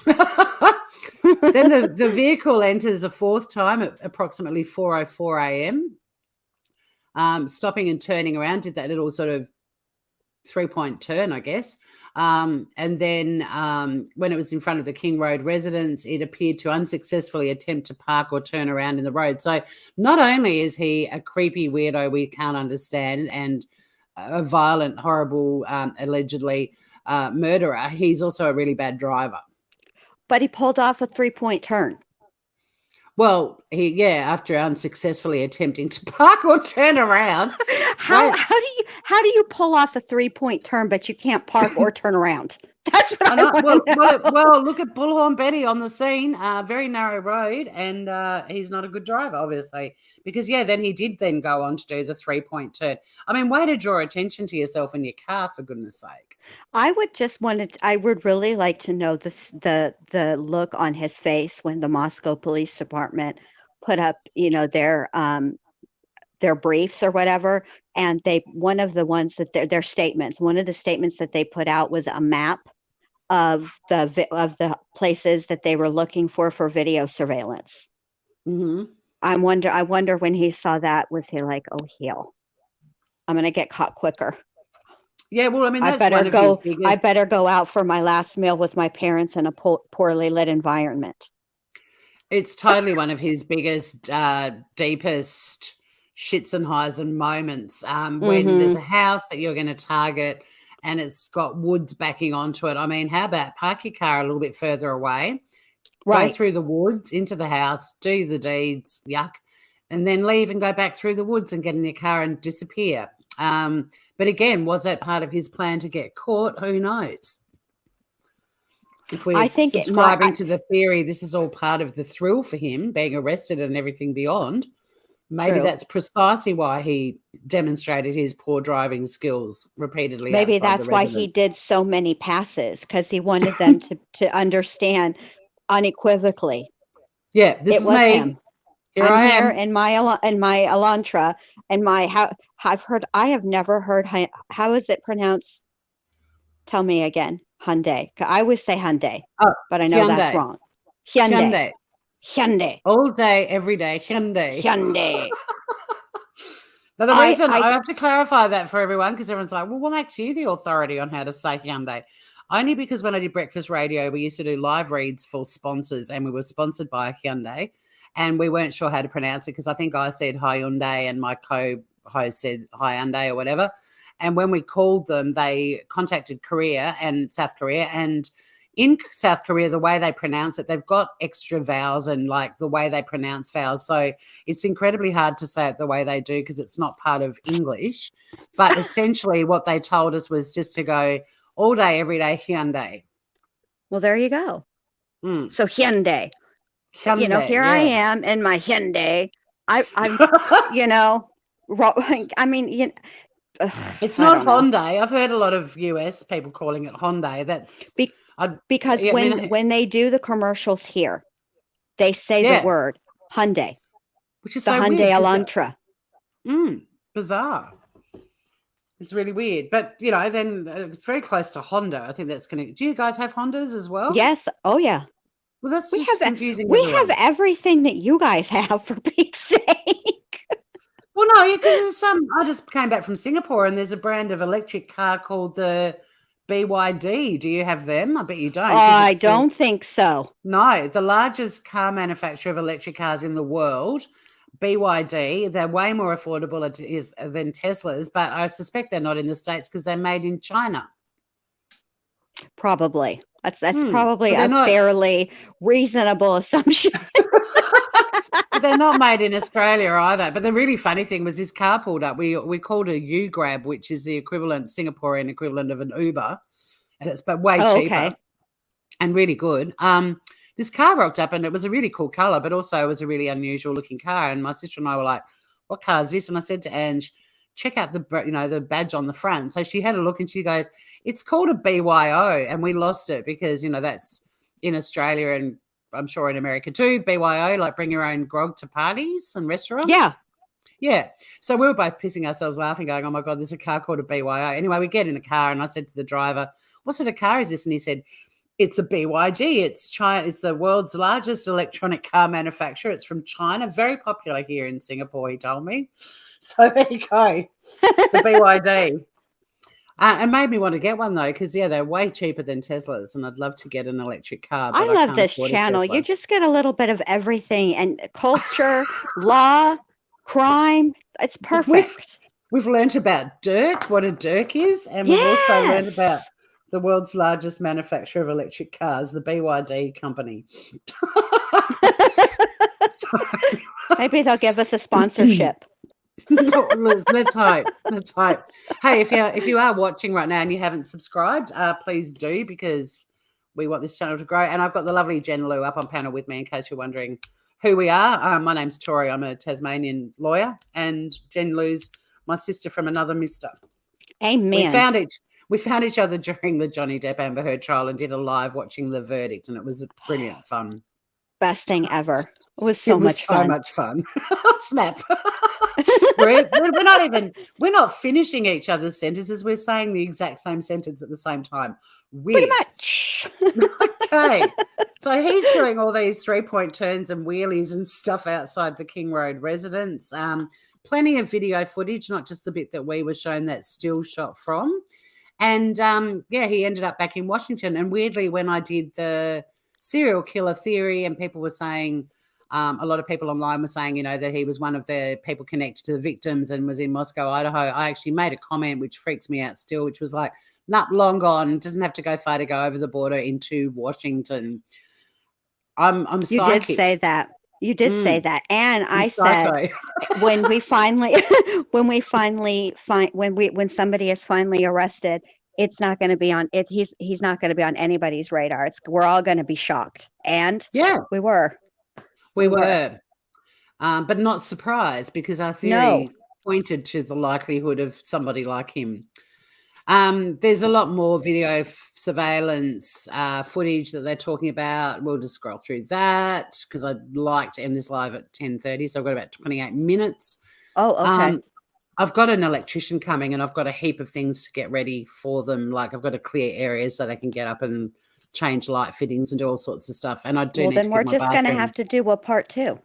Then the vehicle enters a fourth time at approximately 4:04 a.m., stopping and turning around, did that little sort of 3-point turn, I guess. And then when it was in front of the King Road residence, it appeared to unsuccessfully attempt to park or turn around in the road. So not only is he a creepy weirdo we can't understand and a violent, horrible, allegedly murderer, he's also a really bad driver. But he pulled off a 3-point turn. Well, after unsuccessfully attempting to park or turn around. How do you pull off a 3-point turn, but you can't park or turn around? That's what I want to know. Well, look at Bullhorn Betty on the scene. Very narrow road, and he's not a good driver, obviously, because then he did then go on to do the 3-point turn. I mean, way to draw attention to yourself in your car, for goodness sake. I would really like to know the look on his face when the Moscow Police Department put up, their briefs or whatever, and one of the statements that they put out was a map of the places that they were looking for video surveillance. I wonder when he saw that, was he like, oh hell, I'm gonna get caught quicker? Yeah, well, I mean, that's I better go out for my last meal with my parents in a poorly lit environment. It's totally one of his biggest, deepest shits and highs and moments, when there's a house that you're going to target and it's got woods backing onto it. I mean, how about park your car a little bit further away, go through the woods into the house, do the deeds, yuck, and then leave and go back through the woods and get in your car and disappear. But again, was that part of his plan to get caught? Who knows? If we're subscribing to the theory, this is all part of the thrill for him, being arrested and everything beyond. Maybe that's precisely why he demonstrated his poor driving skills repeatedly. Maybe that's why he did so many passes, because he wanted them to understand unequivocally. Yeah, this is me. Him. I'm here in my Elantra, and I have never heard, how is it pronounced? Tell me again. Hyundai. I always say Hyundai, but I know Hyundai. That's wrong. Hyundai. All day, every day. Hyundai. Now, the reason I have to clarify that for everyone, because everyone's like, well, what makes you the authority on how to say Hyundai? Only because when I did breakfast radio, we used to do live reads for sponsors, and we were sponsored by Hyundai, and we weren't sure how to pronounce it, because I think I said Hyundai and my co-host said Hyundai or whatever. And when we called them, they contacted Korea and South Korea, and in South Korea, the way they pronounce it, they've got extra vowels and like the way they pronounce vowels. So it's incredibly hard to say it the way they do, because it's not part of English. But essentially what they told us was just to go all day, every day, Hyundai. Well, there you go. So Hyundai. Here I am in my Hyundai. I'm, I mean, it's not Hyundai. I've heard a lot of US people calling it Hyundai. That's because when they do the commercials here, they say the word Hyundai, which is the so Hyundai weird, Elantra. Bizarre. It's really weird, but then it's very close to Honda. I think that's going to. Do you guys have Hondas as well? Yes. Oh yeah. Well, that's just confusing. We have everything that you guys have, for Pete's sake. Well, no, because I just came back from Singapore and there's a brand of electric car called the BYD. Do you have them? I bet you don't. I don't think so. No, the largest car manufacturer of electric cars in the world, BYD. They're way more affordable than Teslas, but I suspect they're not in the States because they're made in China. Probably. That's probably a fairly reasonable assumption. But they're not made in Australia either. But the really funny thing was this car pulled up. We called a U-Grab, which is the Singaporean equivalent of an Uber, and it's but way cheaper and really good. This car rocked up and it was a really cool color, but also it was a really unusual looking car. And my sister and I were like, "What car is this?" And I said to Ange, "Check out the badge on the front." So she had a look and she goes, "It's called a BYO," and we lost it because that's in Australia and I'm sure in America too. BYO, like bring your own grog to parties and restaurants. Yeah. So we were both pissing ourselves laughing, going, "Oh my God, there's a car called a BYO." Anyway, we get in the car and I said to the driver, "What sort of car is this?" And he said, "It's a BYD. It's China. It's the world's largest electronic car manufacturer. It's from China. Very popular here in Singapore," he told me. So there you go, the BYD. It made me want to get one though, because they're way cheaper than Teslas, and I'd love to get an electric car. But I love this channel. You just get a little bit of everything, and culture, law, crime. It's perfect. We've learned about Dirk, what a Dirk is, and we've also learned about the world's largest manufacturer of electric cars, the BYD company. Maybe they'll give us a sponsorship. Let's hope. Hey, if you are watching right now and you haven't subscribed, please do, because we want this channel to grow. And I've got the lovely Jen Lou up on panel with me in case you're wondering who we are. My name's Tori. I'm a Tasmanian lawyer, and Jen Lou's my sister from another mister. Amen. We found each other during the Johnny Depp Amber Heard trial and did a live watching the verdict, and it was brilliant fun. Best thing ever. It was so much fun. Snap. We're not finishing each other's sentences. We're saying the exact same sentence at the same time. Pretty much. Okay. So he's doing all these 3-point turns and wheelies and stuff outside the King Road residence. Plenty of video footage, not just the bit that we were shown that still shot from. And he ended up back in Washington. And weirdly, when I did the serial killer theory, and people were saying, a lot of people online were saying, that he was one of the people connected to the victims and was in Moscow, Idaho. I actually made a comment which freaks me out still, which was like, "Not long gone. Doesn't have to go far to go over the border into Washington." I'm psychic. You did say that. You did say that, and I said when somebody is finally arrested, it's not going to be on it. He's not going to be on anybody's radar. We're all going to be shocked, and we were, but not surprised, because our theory pointed to the likelihood of somebody like him. There's a lot more video surveillance footage that they're talking about. We'll just scroll through that because I'd like to end this live at 10:30, so I've got about 28 minutes. Oh, okay. I've got an electrician coming and I've got a heap of things to get ready for them. Like I've got to clear areas so they can get up and change light fittings and do all sorts of stuff. And I do need to then we're just going to have to do a part 2.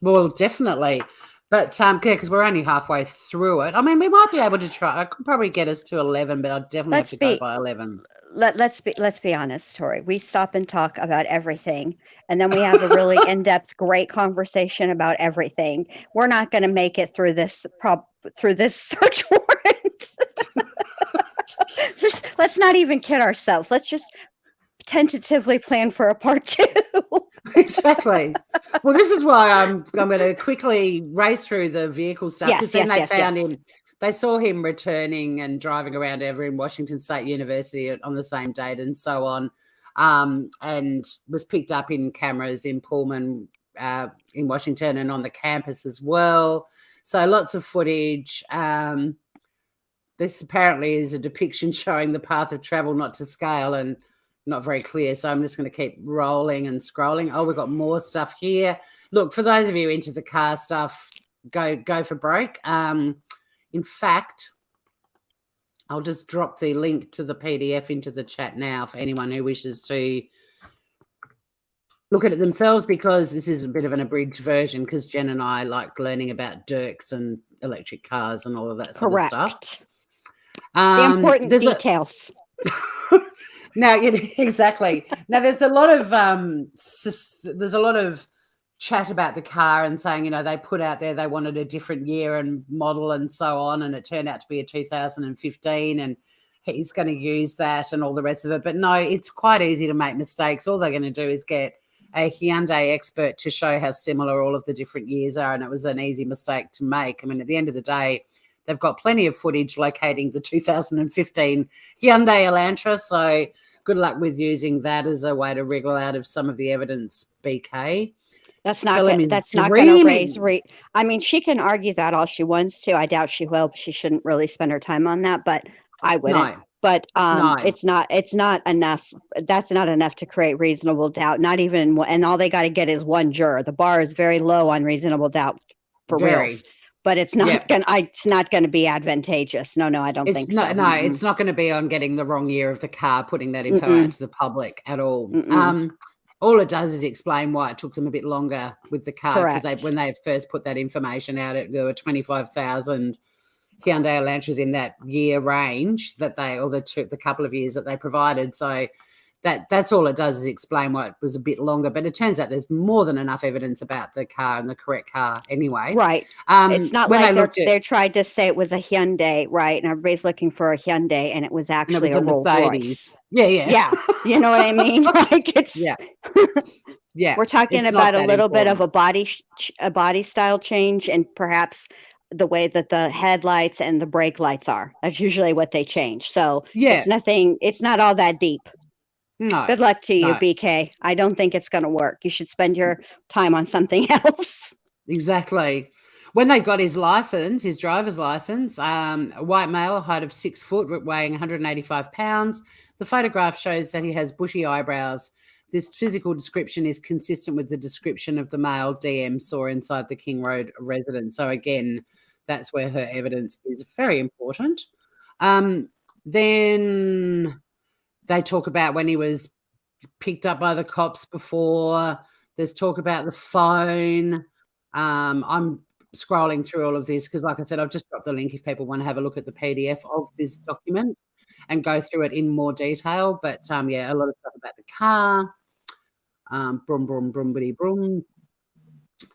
Well, definitely. But because we're only halfway through it. I mean, we might be able to try. I could probably get us to 11, but I'd definitely have to go by 11. Let's be honest, Tori. We stop and talk about everything, and then we have a really in-depth, great conversation about everything. We're not going to make it through this search warrant. Let's not even kid ourselves. Let's just tentatively plan for a part 2. Exactly. Well, this is why I'm going to quickly race through the vehicle stuff, because then they found him. They saw him returning and driving around over in Washington State University on the same date and so on, and was picked up in cameras in Pullman in Washington and on the campus as well. So lots of footage. This apparently is a depiction showing the path of travel, not to scale, and not very clear. So I'm just going to keep rolling and scrolling. Oh, we've got more stuff here. Look, for those of you into the car stuff, go for broke. In fact, I'll just drop the link to the PDF into the chat now for anyone who wishes to look at it themselves, because this is a bit of an abridged version, because Jen and I like learning about Dirks and electric cars and all of that sort of stuff. The important details. Now, exactly. Now, there's a lot of chat about the car and saying, they put out there they wanted a different year and model and so on, and it turned out to be a 2015, and he's going to use that and all the rest of it. But no, it's quite easy to make mistakes. All they're going to do is get a Hyundai expert to show how similar all of the different years are, and it was an easy mistake to make. I mean, at the end of the day, they've got plenty of footage locating the 2015 Hyundai Elantra, so good luck with using that as a way to wriggle out of some of the evidence, BK. That's not going to raise I mean, she can argue that all she wants to. I doubt she will, but she shouldn't really spend her time on that, but I wouldn't. No. But it's not enough. That's not enough to create reasonable doubt. Not even, and all they got to get is one juror. The bar is very low on reasonable doubt for reals. But it's not going to be advantageous. No, I don't think so. No, it's not going to be on getting the wrong year of the car, putting that info out to the public at all. All it does is explain why it took them a bit longer with the car, because when they first put that information out, there were 25,000 Hyundai Elantras in that year range the couple of years that they provided. So that's all it does is explain why it was a bit longer. But it turns out there's more than enough evidence about the car and the correct car anyway. Right. It's not like they tried to say it was a Hyundai, right? And everybody's looking for a Hyundai, and it was actually a Rolls Royce. Yeah. You know what I mean? Like it's yeah. We're talking about a little bit of a body style change, and perhaps the way that the headlights and the brake lights are. That's usually what they change. So it's not all that deep. No. Good luck to you, BK. I don't think it's going to work. You should spend your time on something else. Exactly. When they got his driver's license, a white male, height of 6 foot, weighing 185 pounds. The photograph shows that he has bushy eyebrows. This physical description is consistent with the description of the male DM saw inside the King Road residence. So again, that's where her evidence is very important. Then they talk about when he was picked up by the cops before. There's talk about the phone. I'm scrolling through all of this because, like I said, I've just dropped the link if people want to have a look at the PDF of this document and go through it in more detail. But, a lot of stuff about the car. Brum, brum, brumbity, brum.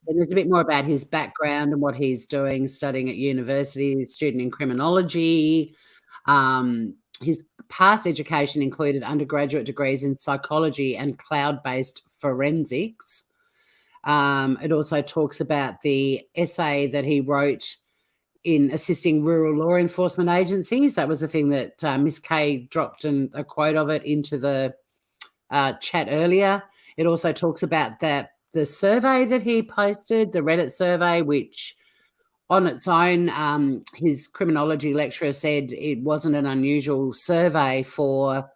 Then there's a bit more about his background and what he's doing, studying at university, student in criminology. His past education included undergraduate degrees in psychology and cloud-based forensics. It also talks about the essay that he wrote in assisting rural law enforcement agencies. That was the thing that Miss Kay dropped a quote of it into the chat earlier. It also talks about the survey that he posted, the Reddit survey, which on its own, his criminology lecturer said it wasn't an unusual survey for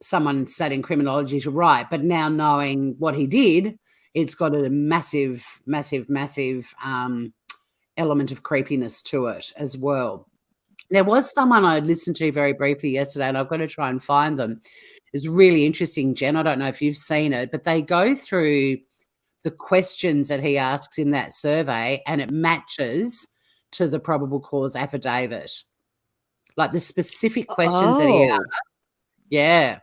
someone studying criminology to write. But now knowing what he did, it's got a massive, massive, massive element of creepiness to it as well. There was someone I listened to very briefly yesterday, and I've got to try and find them. It's really interesting, Jen. I don't know if you've seen it, but they go through the questions that he asks in that survey, and it matches to the probable cause affidavit. Like the specific questions that he asks. Yeah.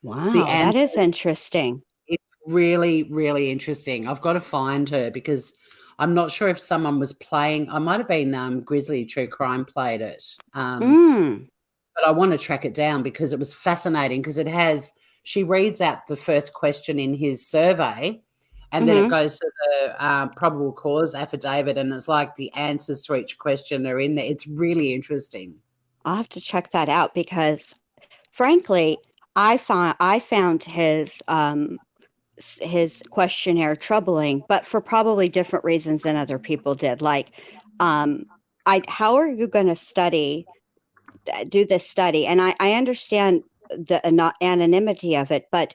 Wow, that is interesting. It's really, really interesting. I've got to find her because I'm not sure if someone was playing. I might have been Grizzly True Crime played it. But I want to track it down because it was fascinating because she reads out the first question in his survey, and then it goes to the probable cause affidavit, and it's like the answers to each question are in there. It's really interesting. I'll have to check that out because, frankly, I found his questionnaire troubling, but for probably different reasons than other people did. Like, how are you going to do this study? And I understand the anonymity of it, but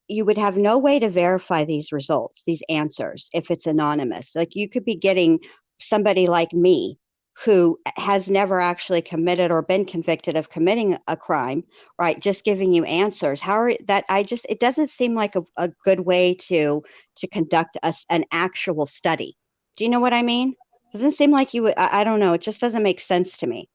you would have no way to verify these results, these answers, if it's anonymous. Like you could be getting somebody like me who has never actually committed or been convicted of committing a crime, right? Just giving you answers. It doesn't seem like a good way to conduct an actual study. Do you know what I mean? Doesn't seem like you would, I don't know. It just doesn't make sense to me,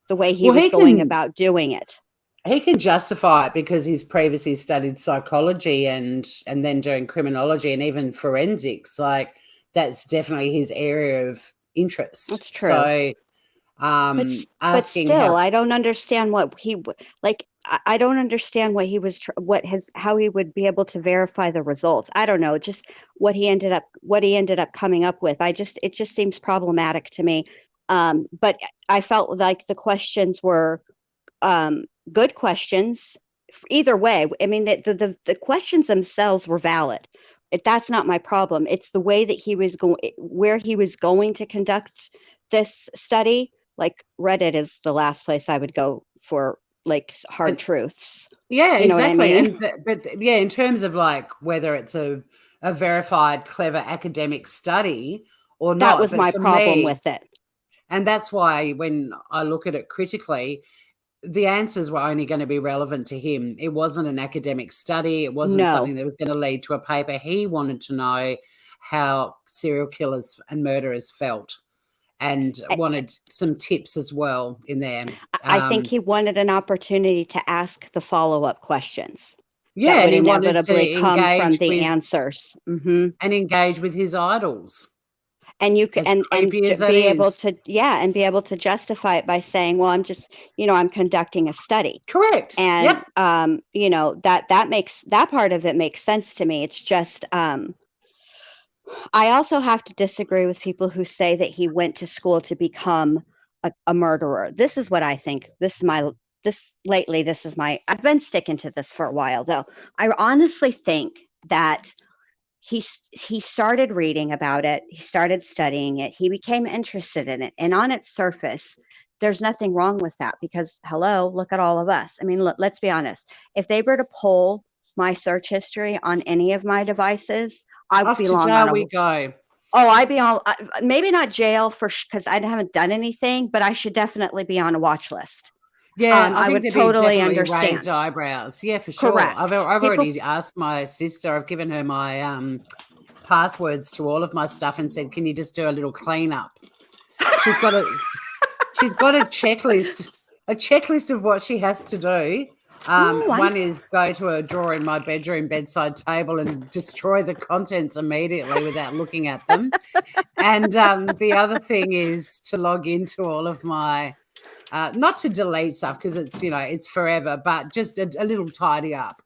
the way he was going about doing it. He can justify it because he's previously studied psychology and then doing criminology and even forensics. Like, that's definitely his area of interest. That's true. So, but still, I don't understand what he like. I don't understand what he was how he would be able to verify the results. I don't know, just what he ended up coming up with. It just seems problematic to me. But I felt like the questions were good questions either way. I mean, the questions themselves were valid. That's not my problem. It's the way that where he was going to conduct this study. Like, Reddit is the last place I would go for like hard truths. Yeah, you know exactly. What I mean? But yeah, in terms of like whether it's a verified, clever academic study or not, that was my problem with it. And that's why when I look at it critically, the answers were only going to be relevant to him. It wasn't an academic study. It wasn't something that was going to lead to a paper. He wanted to know how serial killers and murderers felt, and wanted some tips as well in there. I think he wanted an opportunity to ask the follow-up questions. Yeah, that would and he wanted inevitably to come engage from the with answers. and engage with his idols. And you can and be able to justify it by saying, well, I'm just, I'm conducting a study. Correct. And that part of it makes sense to me. It's just I also have to disagree with people who say that he went to school to become a murderer. This is what I think. I've been sticking to this for a while, though. I honestly think that he started reading about it. He started studying it. He became interested in it. And on its surface, there's nothing wrong with that because, hello, look at all of us. I mean, let's be honest. If they were to pull my search history on any of my devices, I'd be long on go. Oh, I'd be on, maybe not jail because I haven't done anything, but I should definitely be on a watch list. Yeah, I would totally understand. Raised eyebrows. Yeah, for sure. Correct. I've already asked my sister. I've given her my passwords to all of my stuff and said, "Can you just do a little cleanup?" She's got a checklist of what she has to do. One is go to a drawer in my bedroom bedside table and destroy the contents immediately without looking at them. And the other thing is to log into all of my, not to delete stuff because it's forever, but just a little tidy up.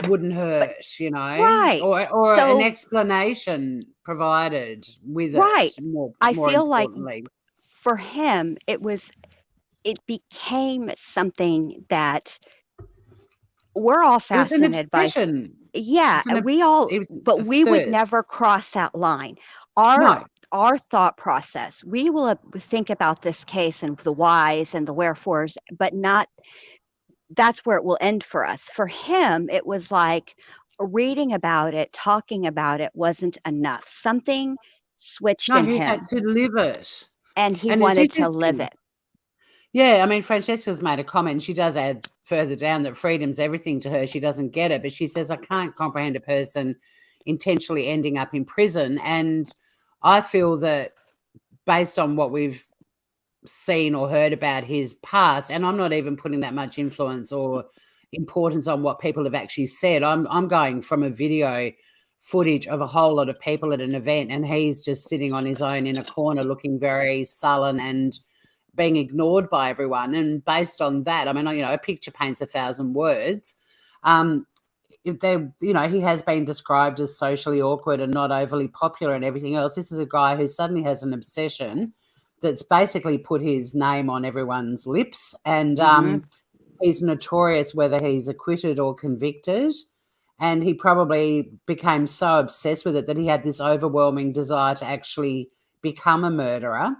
Wouldn't hurt, Right. Or an explanation provided with it. More I feel importantly. like for him, it became something that we're all fascinated by. Yeah, but we would never cross that line. Our thought process, we will think about this case and the whys and the wherefores, but not, that's where it will end for us. For him, it was like reading about it, talking about it wasn't enough. Something switched in him. He had to live it. And he wanted to live it. Yeah, I mean, Francesca's made a comment. She does add further down that freedom's everything to her. She doesn't get it, but she says, I can't comprehend a person intentionally ending up in prison. And I feel that based on what we've seen or heard about his past, and I'm not even putting that much influence or importance on what people have actually said. I'm going from a video footage of a whole lot of people at an event, and he's just sitting on his own in a corner looking very sullen and being ignored by everyone. And based on that, I mean, a picture paints 1,000 words. He has been described as socially awkward and not overly popular and everything else. This is a guy who suddenly has an obsession that's basically put his name on everyone's lips. And he's notorious whether he's acquitted or convicted. And he probably became so obsessed with it that he had this overwhelming desire to actually become a murderer.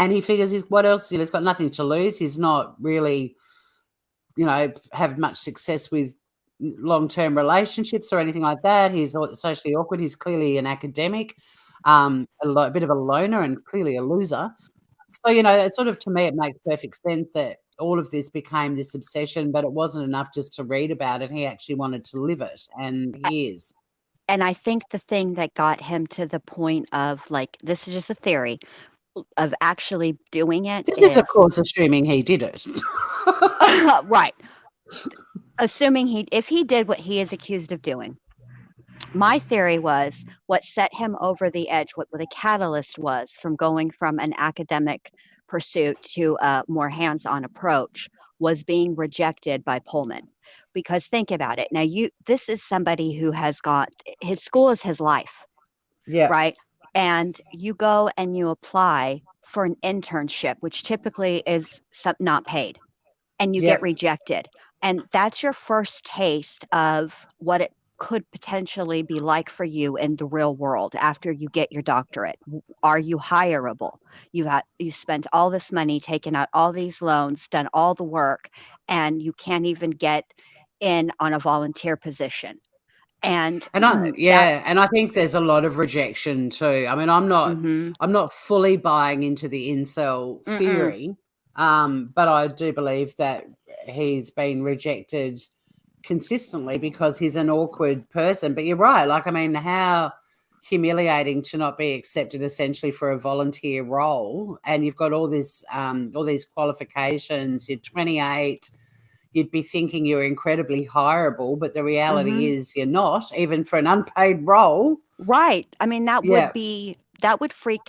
And he figures, what else? He's got nothing to lose. He's not really, have much success with long-term relationships or anything like that. He's socially awkward. He's clearly an academic. a bit of a loner and clearly a loser. So, it sort of, to me, it makes perfect sense that all of this became this obsession, but it wasn't enough just to read about it. He actually wanted to live it, and he is. And I think the thing that got him to the point of, like, this is just a theory, of actually doing it This is, of course, assuming he did it. right. Assuming if he did what he is accused of doing. My theory was what set him over the edge, what the catalyst was from going from an academic pursuit to a more hands-on approach, was being rejected by Pullman. Because think about it. Now, this is somebody who has got, his school is his life. Yeah. Right. And you go and you apply for an internship, which typically is not paid, and you get rejected. And that's your first taste of what it could potentially be like for you in the real world after you get your doctorate. Are you hireable? You spent all this money, taken out all these loans, done all the work, and you can't even get in on a volunteer position. And I think there's a lot of rejection too. I mean, I'm not fully buying into the incel theory, but I do believe that he's been rejected consistently because he's an awkward person. But you're right. Like, I mean, how humiliating to not be accepted essentially for a volunteer role, and you've got all these qualifications. You're 28. You'd be thinking you're incredibly hireable, but the reality is you're not, even for an unpaid role. Right. I mean, that would freak.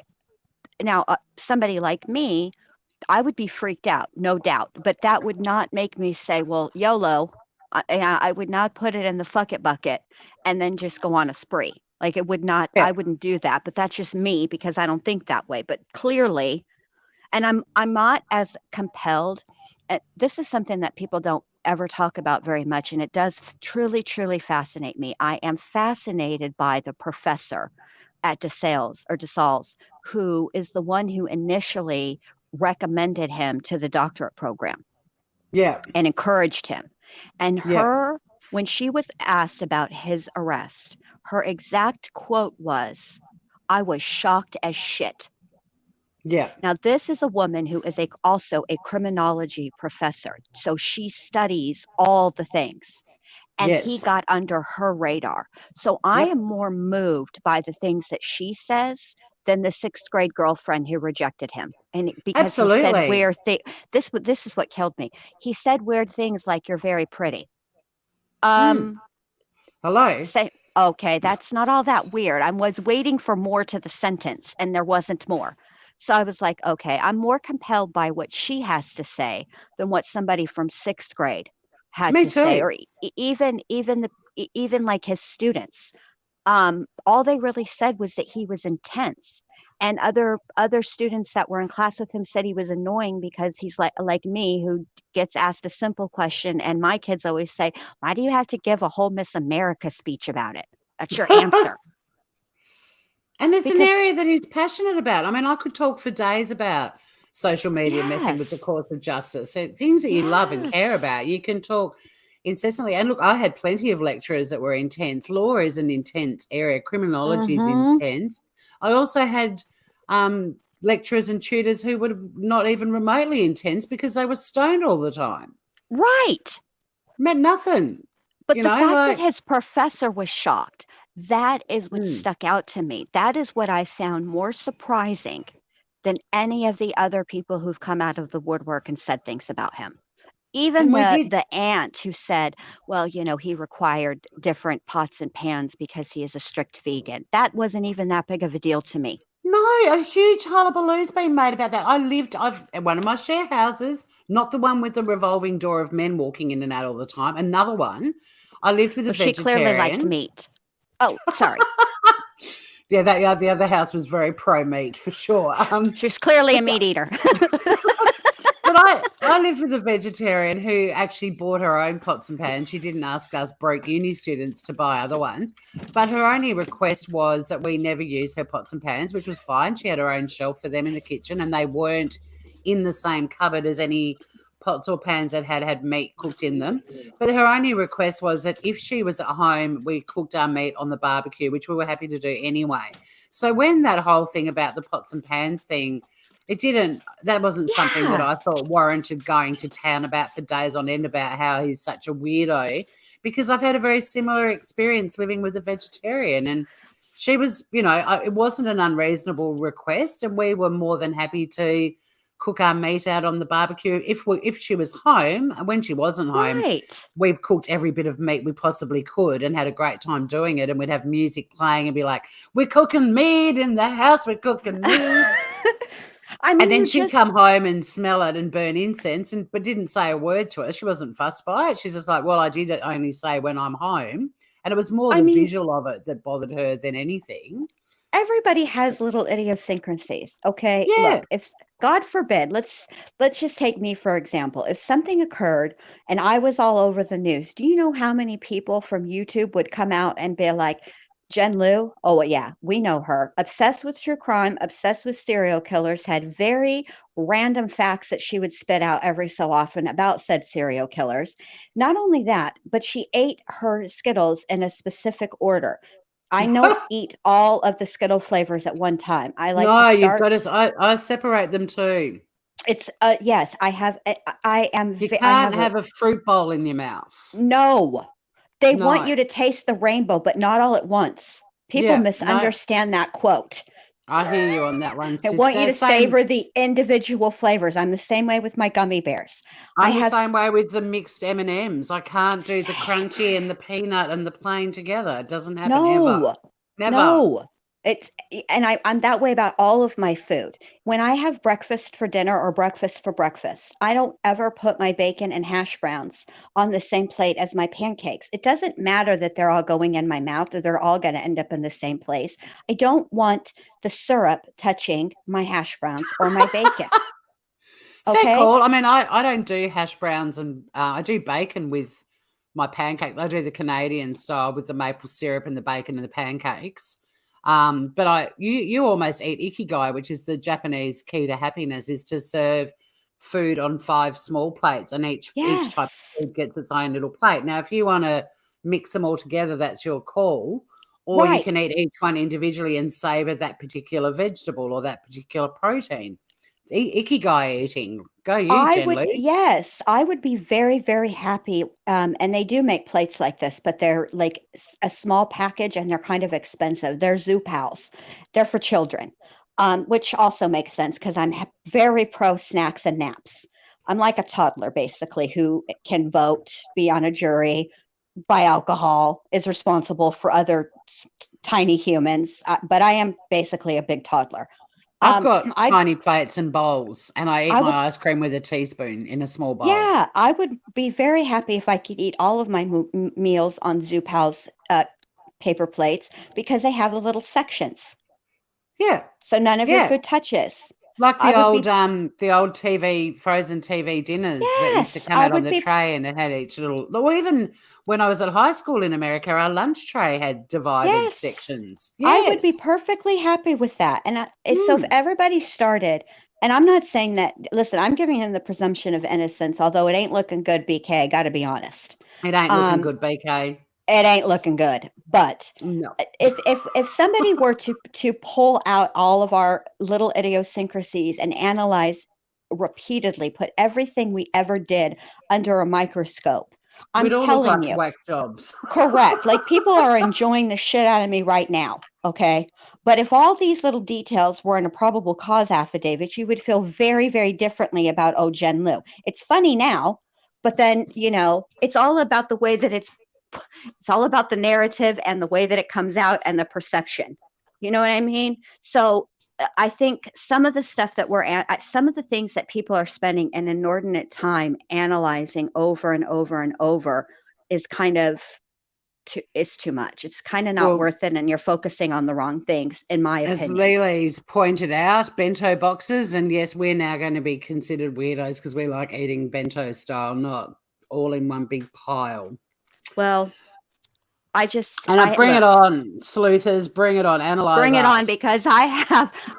Now, somebody like me, I would be freaked out, no doubt. But that would not make me say, well, YOLO. I would not put it in the fuck it bucket and then just go on a spree. Like, it would not, I wouldn't do that. But that's just me because I don't think that way. But clearly, and I'm not as compelled. This is something that people don't ever talk about very much, and it does truly, truly fascinate me. I am fascinated by the professor at DeSales, who is the one who initially recommended him to the doctorate program. Yeah. And encouraged him. And when she was asked about his arrest, her exact quote was, "I was shocked as shit." Yeah. Now, this is a woman who is also a criminology professor. So she studies all the things. And he got under her radar. So I am more moved by the things that she says than the sixth grade girlfriend who rejected him. And because he said weird things. This is what killed me. He said weird things like, "You're very pretty." Hello. Okay, that's not all that weird. I was waiting for more to the sentence, and there wasn't more. So I was like, okay, I'm more compelled by what she has to say than what somebody from sixth grade had to say, or even like his students. All they really said was that he was intense, and other students that were in class with him said he was annoying because he's like me, who gets asked a simple question, and my kids always say, "Why do you have to give a whole Miss America speech about it? That's your answer." And it's an area that he's passionate about. I mean, I could talk for days about social media messing with the cause of justice. So things that you love and care about, you can talk incessantly. And look, I had plenty of lecturers that were intense. Law is an intense area. Criminology is intense. I also had lecturers and tutors who were not even remotely intense because they were stoned all the time. Right. Meant nothing. But the fact that his professor was shocked, that is what stuck out to me. That is what I found more surprising than any of the other people who've come out of the woodwork and said things about him. Even the aunt who said, well, he required different pots and pans because he is a strict vegan. That wasn't even that big of a deal to me. No, a huge hullabaloo's been made about that. I've one of my share houses, not the one with the revolving door of men walking in and out all the time. Another one. I lived with a vegetarian. She clearly liked meat. Oh, sorry. Yeah, the other house was very pro-meat for sure. She's clearly a meat eater. But I lived with a vegetarian who actually bought her own pots and pans. She didn't ask us broke uni students to buy other ones. But her only request was that we never use her pots and pans, which was fine. She had her own shelf for them in the kitchen, and they weren't in the same cupboard as any pots or pans that had meat cooked in them. But her only request was that if she was at home, we cooked our meat on the barbecue, which we were happy to do anyway. So when that whole thing about the pots and pans thing, that wasn't something that I thought warranted going to town about for days on end about how he's such a weirdo, because I've had a very similar experience living with a vegetarian, and she was, it wasn't an unreasonable request, and we were more than happy to cook our meat out on the barbecue if she was home. And when she wasn't home, we cooked every bit of meat we possibly could and had a great time doing it, and we'd have music playing and be like, we're cooking meat in the house, we're cooking meat. And then she'd come home and smell it and burn incense, but didn't say a word to us. She wasn't fussed by it. She's just like, well, I did only say when I'm home. And it was more the visual of it that bothered her than anything. Everybody has little idiosyncrasies, okay? Yeah. Look, if God forbid, let's just take me for example. If something occurred and I was all over the news, do you know how many people from YouTube would come out and be like, Jen Liu, oh yeah, we know her, obsessed with true crime, obsessed with serial killers, had very random facts that she would spit out every so often about said serial killers. Not only that, but she ate her Skittles in a specific order. I don't eat all of the Skittle flavors at one time. I like to start. You've got to. I separate them too. It's yes, I have. I am. You can't have a fruit bowl in your mouth. No, they want you to taste the rainbow, but not all at once. People misunderstand that quote. I hear you on that one. They want you to savor the individual flavors. I'm the same way with my gummy bears. I'm the same way with the mixed M&Ms. I can't do the crunchy and the peanut and the plain together. It doesn't happen ever. Never. No. I'm that way about all of my food. When I have breakfast for dinner or breakfast for breakfast, I don't ever put my bacon and hash browns on the same plate as my pancakes. It doesn't matter that they're all going in my mouth or they're all going to end up in the same place. I don't want the syrup touching my hash browns or my bacon. Okay. Fair call. I mean, I don't do hash browns, and I do bacon with my pancake. I do the Canadian style with the maple syrup and the bacon and the pancakes. But you almost eat ikigai, which is the Japanese key to happiness, is to serve food on 5 small plates, and each type of food gets its own little plate. Now, if you want to mix them all together, that's your call, or you can eat each one individually and savor that particular vegetable or that particular protein. Ikigai eating. Go you, Jen Lou. Yes, I would be very, very happy. And they do make plates like this, but they're like a small package and they're kind of expensive. They're Zoo Pals. They're for children, which also makes sense because I'm very pro snacks and naps. I'm like a toddler, basically, who can vote, be on a jury, buy alcohol, is responsible for other tiny humans. But I am basically a big toddler. I've got tiny plates and bowls, and I eat my ice cream with a teaspoon in a small bowl. Yeah, I would be very happy if I could eat all of my meals on Zoo Pal's paper plates because they have the little sections. Yeah. So none of your food touches. Like the old TV, frozen TV dinners that used to come out on the tray, and it had each little. Or even when I was at high school in America, our lunch tray had divided sections. Yes. I would be perfectly happy with that. And so if everybody started, and I'm not saying that. Listen, I'm giving him the presumption of innocence, although it ain't looking good, BK. I got to be honest. It ain't looking good, BK. It ain't looking good. But if somebody were to pull out all of our little idiosyncrasies and analyze repeatedly, put everything we ever did under a microscope, I'm telling you, whack jobs. Correct. Like people are enjoying the shit out of me right now. Okay. But if all these little details were in a probable cause affidavit, you would feel very, very differently about Jen Liu. It's funny now, but then, it's all about the way that it's all about the narrative and the way that it comes out and the perception. You know what I mean? So I think some of the stuff that some of the things that people are spending an inordinate time analyzing over and over and over is kind of too much. It's kind of not worth it, and you're focusing on the wrong things, in my opinion. As Lily's pointed out, bento boxes, and yes, we're now going to be considered weirdos because we like eating bento style, not all in one big pile. Well, Bring it on, sleuthers, bring it on, analyze Bring it us. on, because I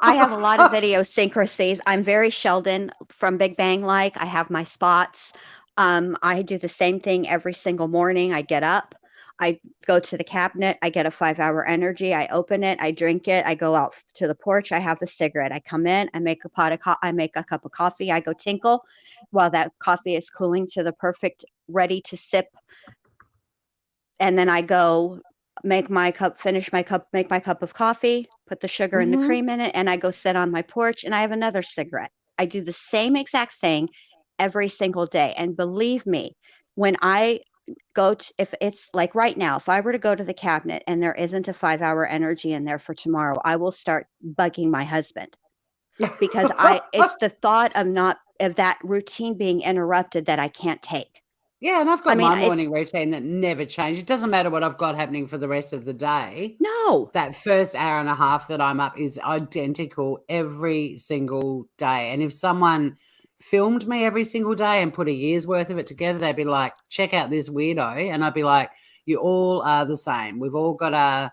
have a lot of idiosyncrasies. I'm very Sheldon from Big Bang like. I have my spots. I do the same thing every single morning. I get up, I go to the cabinet, I get a 5-hour energy, I open it, I drink it, I go out to the porch, I have a cigarette, I come in, I make I make a cup of coffee, I go tinkle while that coffee is cooling to the perfect ready to sip. And then I go make my cup of coffee, put the sugar and the cream in it, and I go sit on my porch and I have another cigarette. I do the same exact thing every single day. And believe me, when I go to, if it's like right now, if I were to go to the cabinet and there isn't a 5-hour energy in there for tomorrow, I will start bugging my husband, because it's the thought of that routine being interrupted that I can't take. Yeah, and I've got my morning routine that never changes. It doesn't matter what I've got happening for the rest of the day. No. That first hour and a half that I'm up is identical every single day. And if someone filmed me every single day and put a year's worth of it together, they'd be like, check out this weirdo. And I'd be like, you all are the same. We've all got a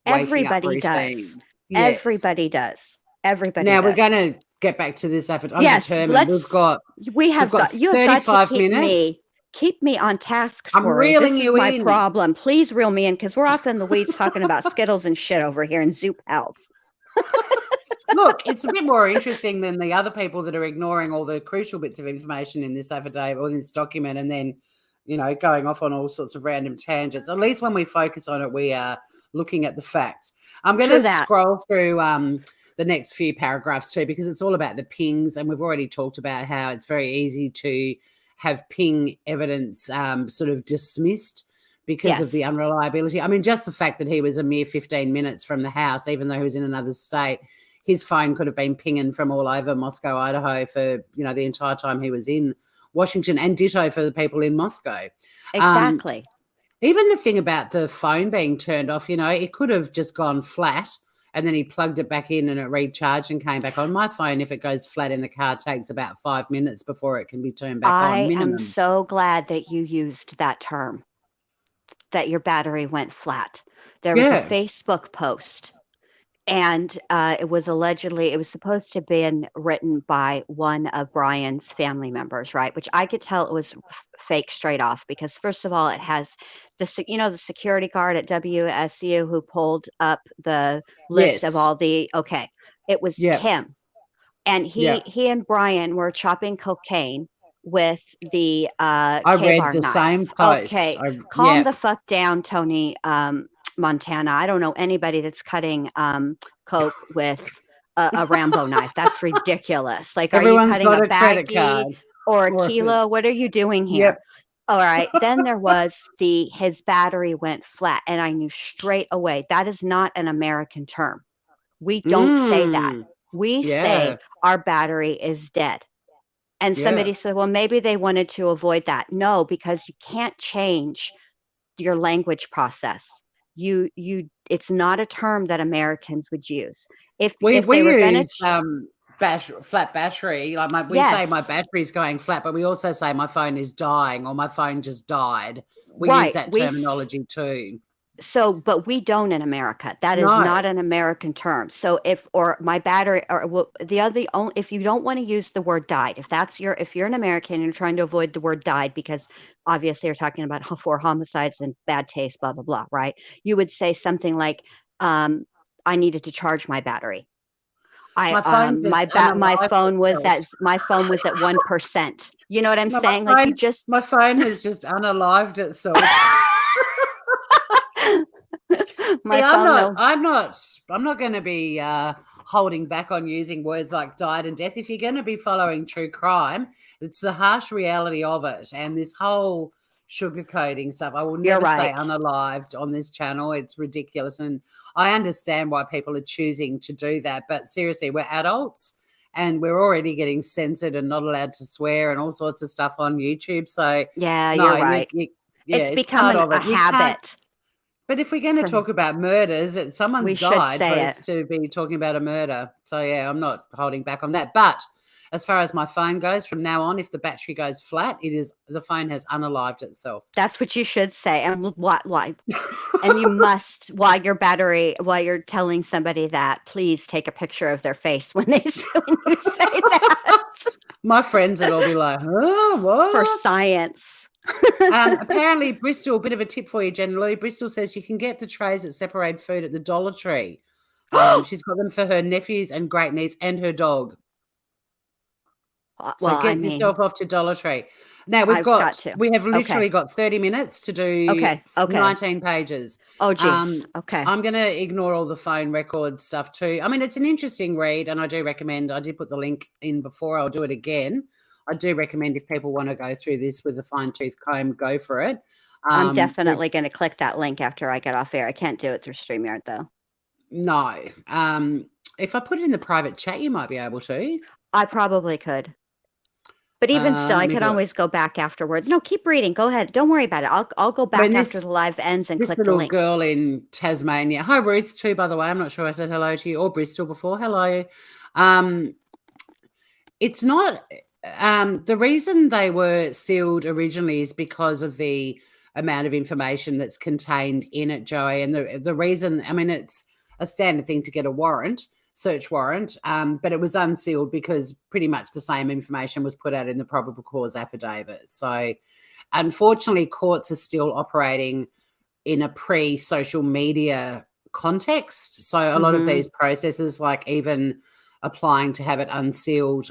Everybody does. Yes. Everybody does. Everybody now does. We're going to get back to this effort. I'm yes, determined. You have got 35 minutes. Keep me on task. I'm reeling you in. This is my problem. Please reel me in, because we're off in the weeds talking about Skittles and shit over here and Zoo Pals. Look, it's a bit more interesting than the other people that are ignoring all the crucial bits of information in this affidavit or this document, and then, going off on all sorts of random tangents. At least when we focus on it, we are looking at the facts. I'm going to scroll through the next few paragraphs too, because it's all about the pings, and we've already talked about how it's very easy to have ping evidence sort of dismissed because of the unreliability. I mean, just the fact that he was a mere 15 minutes from the house, even though he was in another state, his phone could have been pinging from all over Moscow, Idaho for, the entire time he was in Washington, and ditto for the people in Moscow. Exactly. Even the thing about the phone being turned off, it could have just gone flat and then he plugged it back in and it recharged and came back on. My phone, if it goes flat in the car, takes about 5 minutes before it can be turned back on. Minimum. I am so glad that you used that term, that your battery went flat. There was a Facebook post, and it was supposed to have been written by one of Brian's family members, right? Which I could tell it was fake straight off, because first of all, it has the security guard at WSU who pulled up the list of all the, it was him. And he and Brian were chopping cocaine with the I read the knife. same post. Okay, calm the fuck down, Tony Montana. I don't know anybody that's cutting coke with a Rambo knife. That's ridiculous. Like, everyone's are you cutting got a credit card or a kilo? What are you doing here? Yep. All right. Then there was his battery went flat, and I knew straight away that is not an American term. We don't say that. We say our battery is dead. And somebody said, well, maybe they wanted to avoid that. No, because you can't change your language process. It's not a term that Americans would use. If we were use flat battery, like we say my battery's going flat, but we also say my phone is dying or my phone just died. We use that terminology too. So, but we don't in America. That is not an American term. So if my battery, or if you don't want to use the word died, if you're an American and you're trying to avoid the word died, because obviously you're talking about 4 homicides and bad taste, blah, blah, blah, right? You would say something like, I needed to charge my battery. My phone was at 1%. You know what I'm saying? My phone has just unalived itself. I'm not going to be holding back on using words like died and death. If you're going to be following true crime, it's the harsh reality of it. And this whole sugarcoating stuff, I will never say unalived on this channel. It's ridiculous. And I understand why people are choosing to do that. But seriously, we're adults and we're already getting censored and not allowed to swear and all sorts of stuff on YouTube. So you're right. It's becoming a habit. But if we're going to talk about murders, someone's died for us to be talking about a murder. So, I'm not holding back on that. But as far as my phone goes, from now on, if the battery goes flat, the phone has unalived itself. That's what you should say. And why? And you must, while you're telling somebody that, please take a picture of their face when you say that. My friends would all be like, "Oh, what?" For science. Apparently, Bristol, a bit of a tip for you, generally. Bristol says you can get the trays that separate food at the Dollar Tree. She's got them for her nephews and great niece and her dog. So get yourself off to Dollar Tree. Now we have literally got 30 minutes to do 19 pages. Oh, geez. Okay. I'm going to ignore all the phone record stuff too. I mean, it's an interesting read, and I do recommend, I did put the link in before, I'll do it again. I do recommend if people want to go through this with a fine-tooth comb, go for it. I'm definitely going to click that link after I get off air. I can't do it through StreamYard, though. No. If I put it in the private chat, you might be able to. I probably could. But even still, I could always go back afterwards. No, keep reading. Go ahead. Don't worry about it. I'll go back after the live ends and click the link. This little girl in Tasmania. Hi, Ruth, too, by the way. I'm not sure I said hello to you, or Bristol before. Hello. It's not... the reason they were sealed originally is because of the amount of information that's contained in it, Joey. And the reason, I mean, it's a standard thing to get a warrant, search warrant, but it was unsealed because pretty much the same information was put out in the probable cause affidavit. So unfortunately, courts are still operating in a pre-social media context. So a lot of these processes, like even applying to have it unsealed,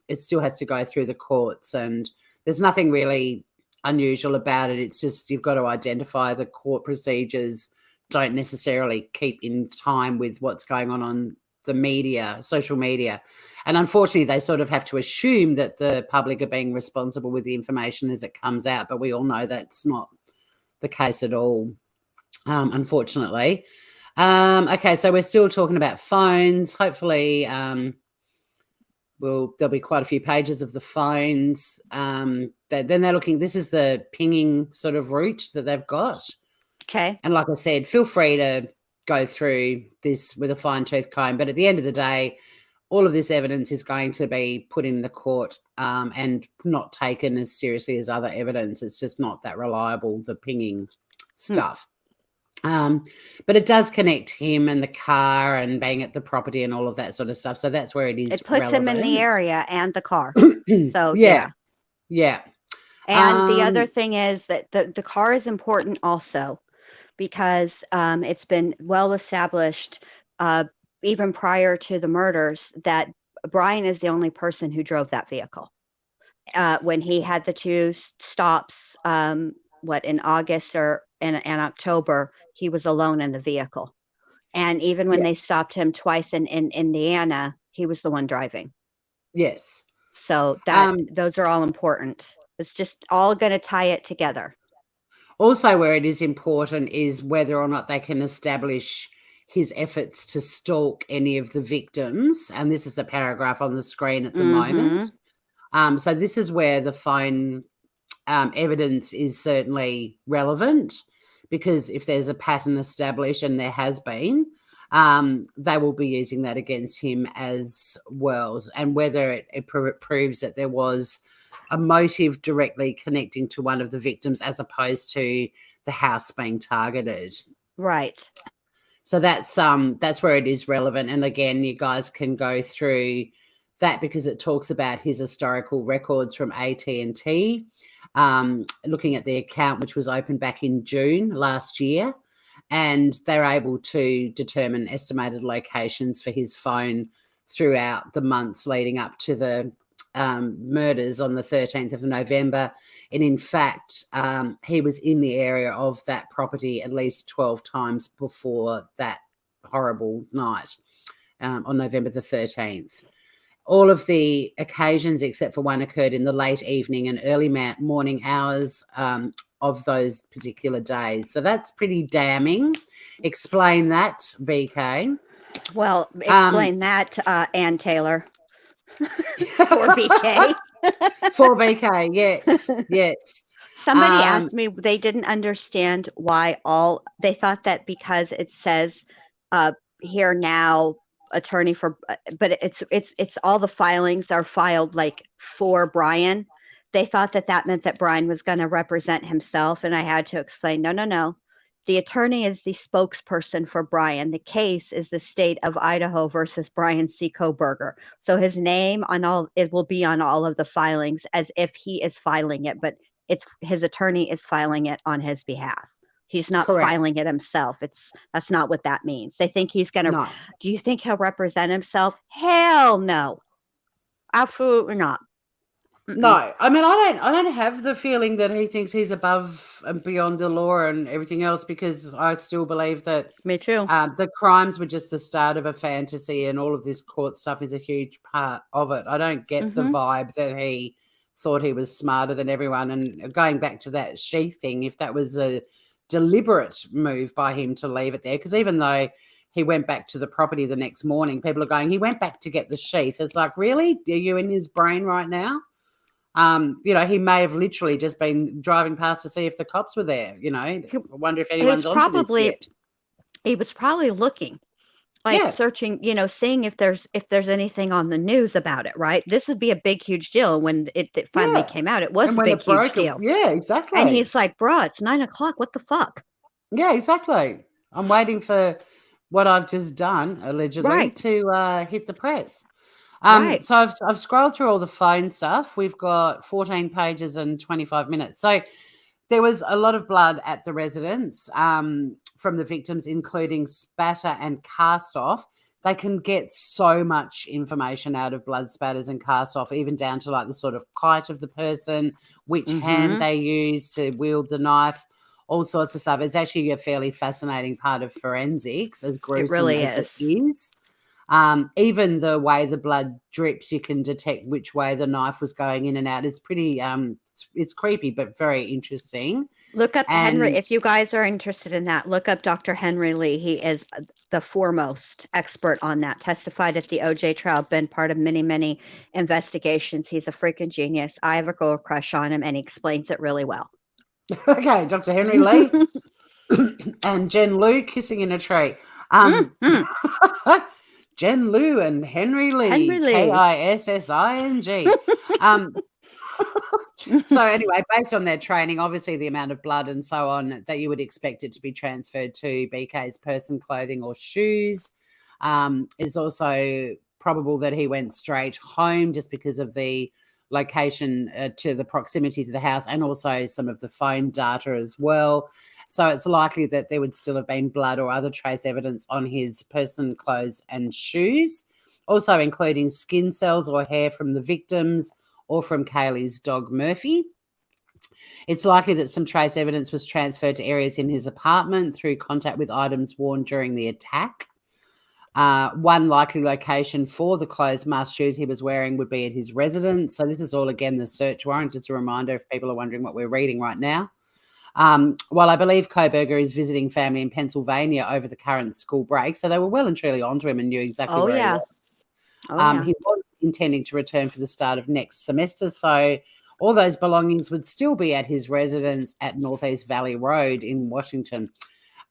it still has to go through the courts, and there's nothing really unusual about it. It's just you've got to identify the court procedures don't necessarily keep in time with what's going on the media, social media. And unfortunately, they sort of have to assume that the public are being responsible with the information as it comes out, but we all know that's not the case at all, unfortunately. Okay, so we're still talking about phones. Hopefully, there'll be quite a few pages of the phones. Then they're looking, this is the pinging sort of route that they've got. Okay. And like I said, feel free to go through this with a fine-tooth comb. But at the end of the day, all of this evidence is going to be put in the court and not taken as seriously as other evidence. It's just not that reliable, the pinging stuff. But it does connect him and the car and being at the property and all of that sort of stuff. So that's where it is. It puts him in the area and the car. So yeah. And the other thing is that the car is important also because it's been well established even prior to the murders that Brian is the only person who drove that vehicle. When he had the two stops, in August or in October, he was alone in the vehicle. And even when they stopped him twice in Indiana, he was the one driving. Yes. So those are all important. It's just all going to tie it together. Also, where it is important is whether or not they can establish his efforts to stalk any of the victims. And this is a paragraph on the screen at the moment. So this is where the phone evidence is certainly relevant, because if there's a pattern established, and there has been, they will be using that against him as well. And whether it proves that there was a motive directly connecting to one of the victims as opposed to the house being targeted. Right. So that's where it is relevant. And again, you guys can go through that because it talks about his historical records from AT&T, looking at the account, which was opened back in June last year. And they're able to determine estimated locations for his phone throughout the months leading up to the murders on the 13th of November. And in fact, he was in the area of that property at least 12 times before that horrible night on November the 13th. All of the occasions, except for one, occurred in the late evening and early morning hours of those particular days. So that's pretty damning. Explain that, BK. Well, explain that, Ann Taylor. For BK. For BK, yes. Somebody asked me, they didn't understand why they thought that because it says here now attorney for, but it's all the filings are filed like for Brian. They thought that meant that Brian was going to represent himself, and I had to explain, no. The attorney is the spokesperson for Brian. The case is the state of Idaho versus Brian C. Koberger. So his name it will be on all of the filings as if he is filing it, but it's his attorney is filing it on his behalf. He's not filing it himself. That's not what that means. They think he's going to. No. Do you think he'll represent himself? Hell no. Absolutely not. No, I mean, I don't have the feeling that he thinks he's above and beyond the law and everything else, because I still believe that. Me too. The crimes were just the start of a fantasy, and all of this court stuff is a huge part of it. I don't get the vibe that he thought he was smarter than everyone. And going back to that sheath thing, if that was a deliberate move by him to leave it there, because even though he went back to the property the next morning, people are going, he went back to get the sheath. It's like, really? Are you in his brain right now? He may have literally just been driving past to see if the cops were there. I wonder if anyone's onto this yet. He was probably looking, searching, seeing if there's anything on the news about it, right? This would be a big, huge deal when it finally came out. It was a big, huge deal. Yeah, exactly. And he's like, bro, it's 9:00. What the fuck? Yeah, exactly. I'm waiting for what I've just done, allegedly, to hit the press. So I've scrolled through all the phone stuff. We've got 14 pages and 25 minutes. So there was a lot of blood at the residence from the victims, including spatter and cast off. They can get so much information out of blood spatters and cast off, even down to like the sort of height of the person, which hand they use to wield the knife, all sorts of stuff. It's actually a fairly fascinating part of forensics, as gruesome as it is. Even the way the blood drips, you can detect which way the knife was going in and out. It's pretty, it's creepy, but very interesting. Look up Henry. If you guys are interested in that, look up Dr. Henry Lee. He is the foremost expert on that. Testified at the OJ trial, been part of many, many investigations. He's a freaking genius. I have a girl crush on him, and he explains it really well. Okay, Dr. Henry Lee and Jen Liu kissing in a tree. Jen Liu and Henry Lee, Kissing. So anyway, based on their training, obviously the amount of blood and so on, that you would expect it to be transferred to BK's person, clothing or shoes. It's also probable that he went straight home just because of the location to the proximity to the house, and also some of the phone data as well. So it's likely that there would still have been blood or other trace evidence on his person, clothes and shoes, also including skin cells or hair from the victims or from Kaylee's dog Murphy. It's likely that some trace evidence was transferred to areas in his apartment through contact with items worn during the attack. One likely location for the clothes, mask, shoes he was wearing would be at his residence. So this is all, again, the search warrant. Just a reminder if people are wondering what we're reading right now. While I believe Koberger is visiting family in Pennsylvania over the current school break, so they were well and truly onto him and knew exactly where he was. He was intending to return for the start of next semester, so all those belongings would still be at his residence at Northeast Valley Road in Washington.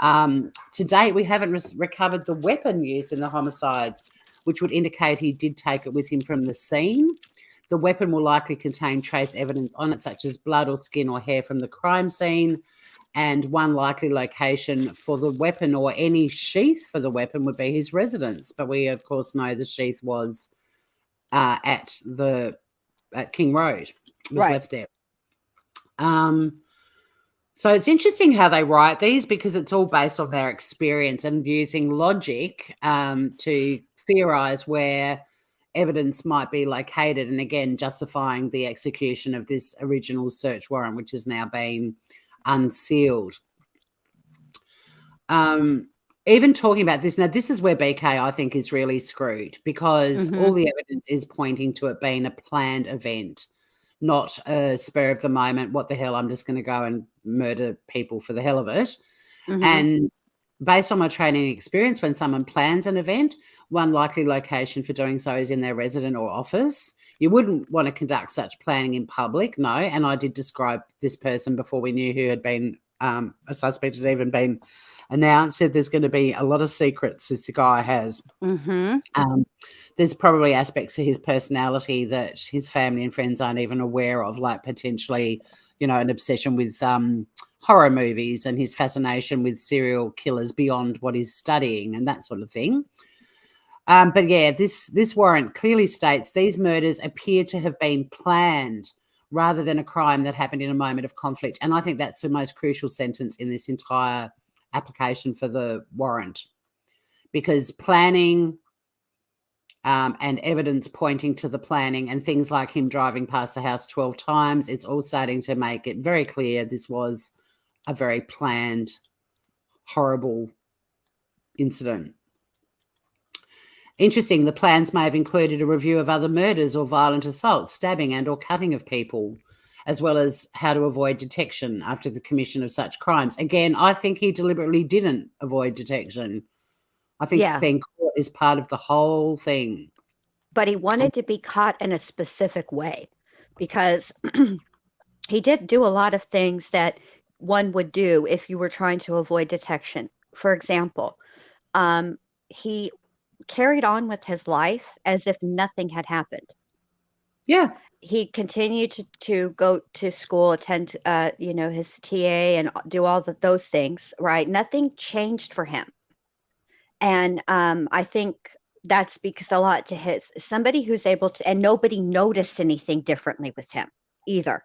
To date, we haven't recovered the weapon used in the homicides, which would indicate he did take it with him from the scene. The weapon will likely contain trace evidence on it, such as blood or skin or hair from the crime scene. And one likely location for the weapon or any sheath for the weapon would be his residence. But we, of course, know the sheath was at King Road. It was left there. So it's interesting how they write these, because it's all based on their experience and using logic to theorize where evidence might be located, and again justifying the execution of this original search warrant, which has now been unsealed. Even talking about this, now this is where BK, I think, is really screwed, because all the evidence is pointing to it being a planned event, not a spur of the moment, what the hell, I'm just going to go and murder people for the hell of it. And based on my training experience, when someone plans an event, one likely location for doing so is in their residence or office. You wouldn't want to conduct such planning in public, no. And I did describe this person before we knew who had been a suspect, had even been announced, said there's going to be a lot of secrets this guy has. There's probably aspects to his personality that his family and friends aren't even aware of, like potentially, an obsession with horror movies and his fascination with serial killers beyond what he's studying and that sort of thing. But yeah, this warrant clearly states these murders appear to have been planned rather than a crime that happened in a moment of conflict. And I think that's the most crucial sentence in this entire application for the warrant, because planning and evidence pointing to the planning and things like him driving past the house 12 times, it's all starting to make it very clear this was a very planned, horrible incident. Interesting, the plans may have included a review of other murders or violent assaults, stabbing and or cutting of people, as well as how to avoid detection after the commission of such crimes. Again, I think he deliberately didn't avoid detection. I think being caught is part of the whole thing. But he wanted to be caught in a specific way, because he did do a lot of things that one would do if you were trying to avoid detection. For example, he carried on with his life as if nothing had happened. Yeah. He continued to go to school, attend, his TA and do all those things, right? Nothing changed for him. And I think that speaks a lot to somebody who's able to, and nobody noticed anything differently with him either.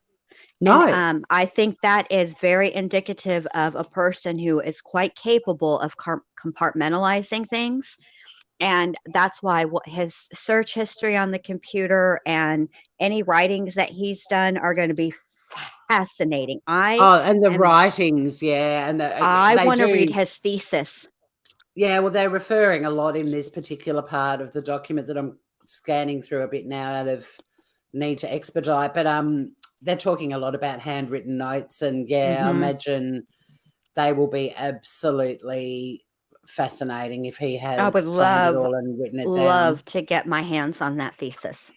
No. And, I think that is very indicative of a person who is quite capable of compartmentalizing things. And that's why his search history on the computer and any writings that he's done are going to be fascinating. And the writings, yeah. And I want to read his thesis. Yeah, well, they're referring a lot in this particular part of the document that I'm scanning through a bit now out of need to expedite. But they're talking a lot about handwritten notes. And, I imagine they will be absolutely fascinating if he has planned it all and written it down. Love to get my hands on that thesis.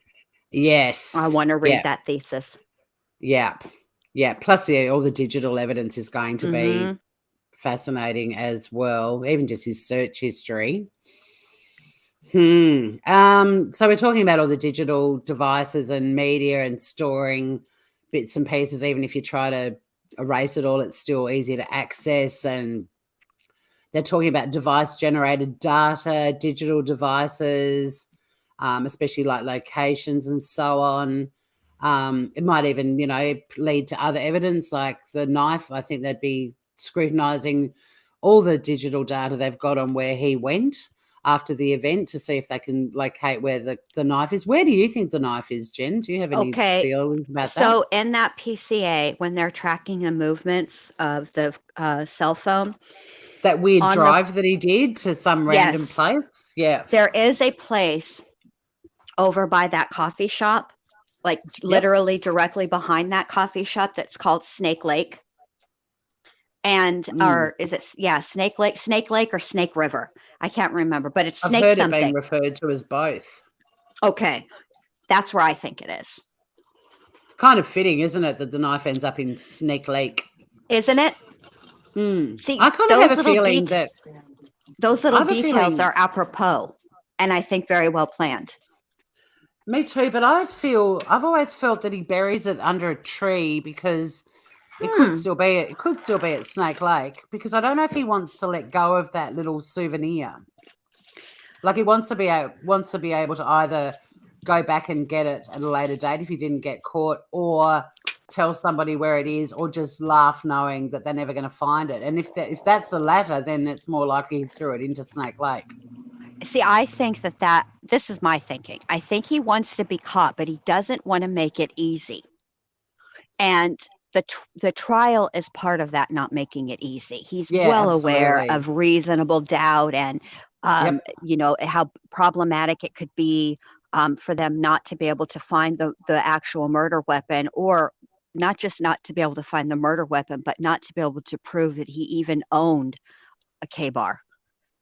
Yes. I want to read that thesis. Yeah. Yeah. Plus, all the digital evidence is going to be fascinating as well, even just his search history. So we're talking about all the digital devices and media and storing bits and pieces. Even if you try to erase it all, it's still easy to access. And they're talking about device-generated data, digital devices, especially like locations and so on. It might even, lead to other evidence like the knife. I think they'd be scrutinizing all the digital data they've got on where he went after the event to see if they can locate where the knife is. Where do you think the knife is, Jen? Do you have any feelings about that? So in that PCA, when they're tracking the movements of the cell phone, that weird drive that he did to some random place. Yeah. There is a place over by that coffee shop, like literally directly behind that coffee shop, that's called Snake Lake. And or is it Snake Lake or Snake River? I can't remember, but it's Snake something. I've heard it being referred to as both. Okay. That's where I think it is. It's kind of fitting, isn't it, that the knife ends up in Snake Lake? Isn't it? See, I kind of have a feeling that those little details are apropos and I think very well planned. Me too, but I've always felt that he buries it under a tree because it could still be at Snake Lake, because I don't know if he wants to let go of that little souvenir. Like he wants to be able to either go back and get it at a later date if he didn't get caught, or tell somebody where it is, or just laugh knowing that they're never going to find it. And if that's the latter, then it's more likely he threw it into Snake Lake. See, I think that this is my thinking. I think he wants to be caught, but he doesn't want to make it easy. And the trial is part of that, not making it easy. He's well aware of reasonable doubt and, how problematic it could be for them not to be able to find the actual murder weapon, or not just not to be able to find the murder weapon, but not to be able to prove that he even owned a K-bar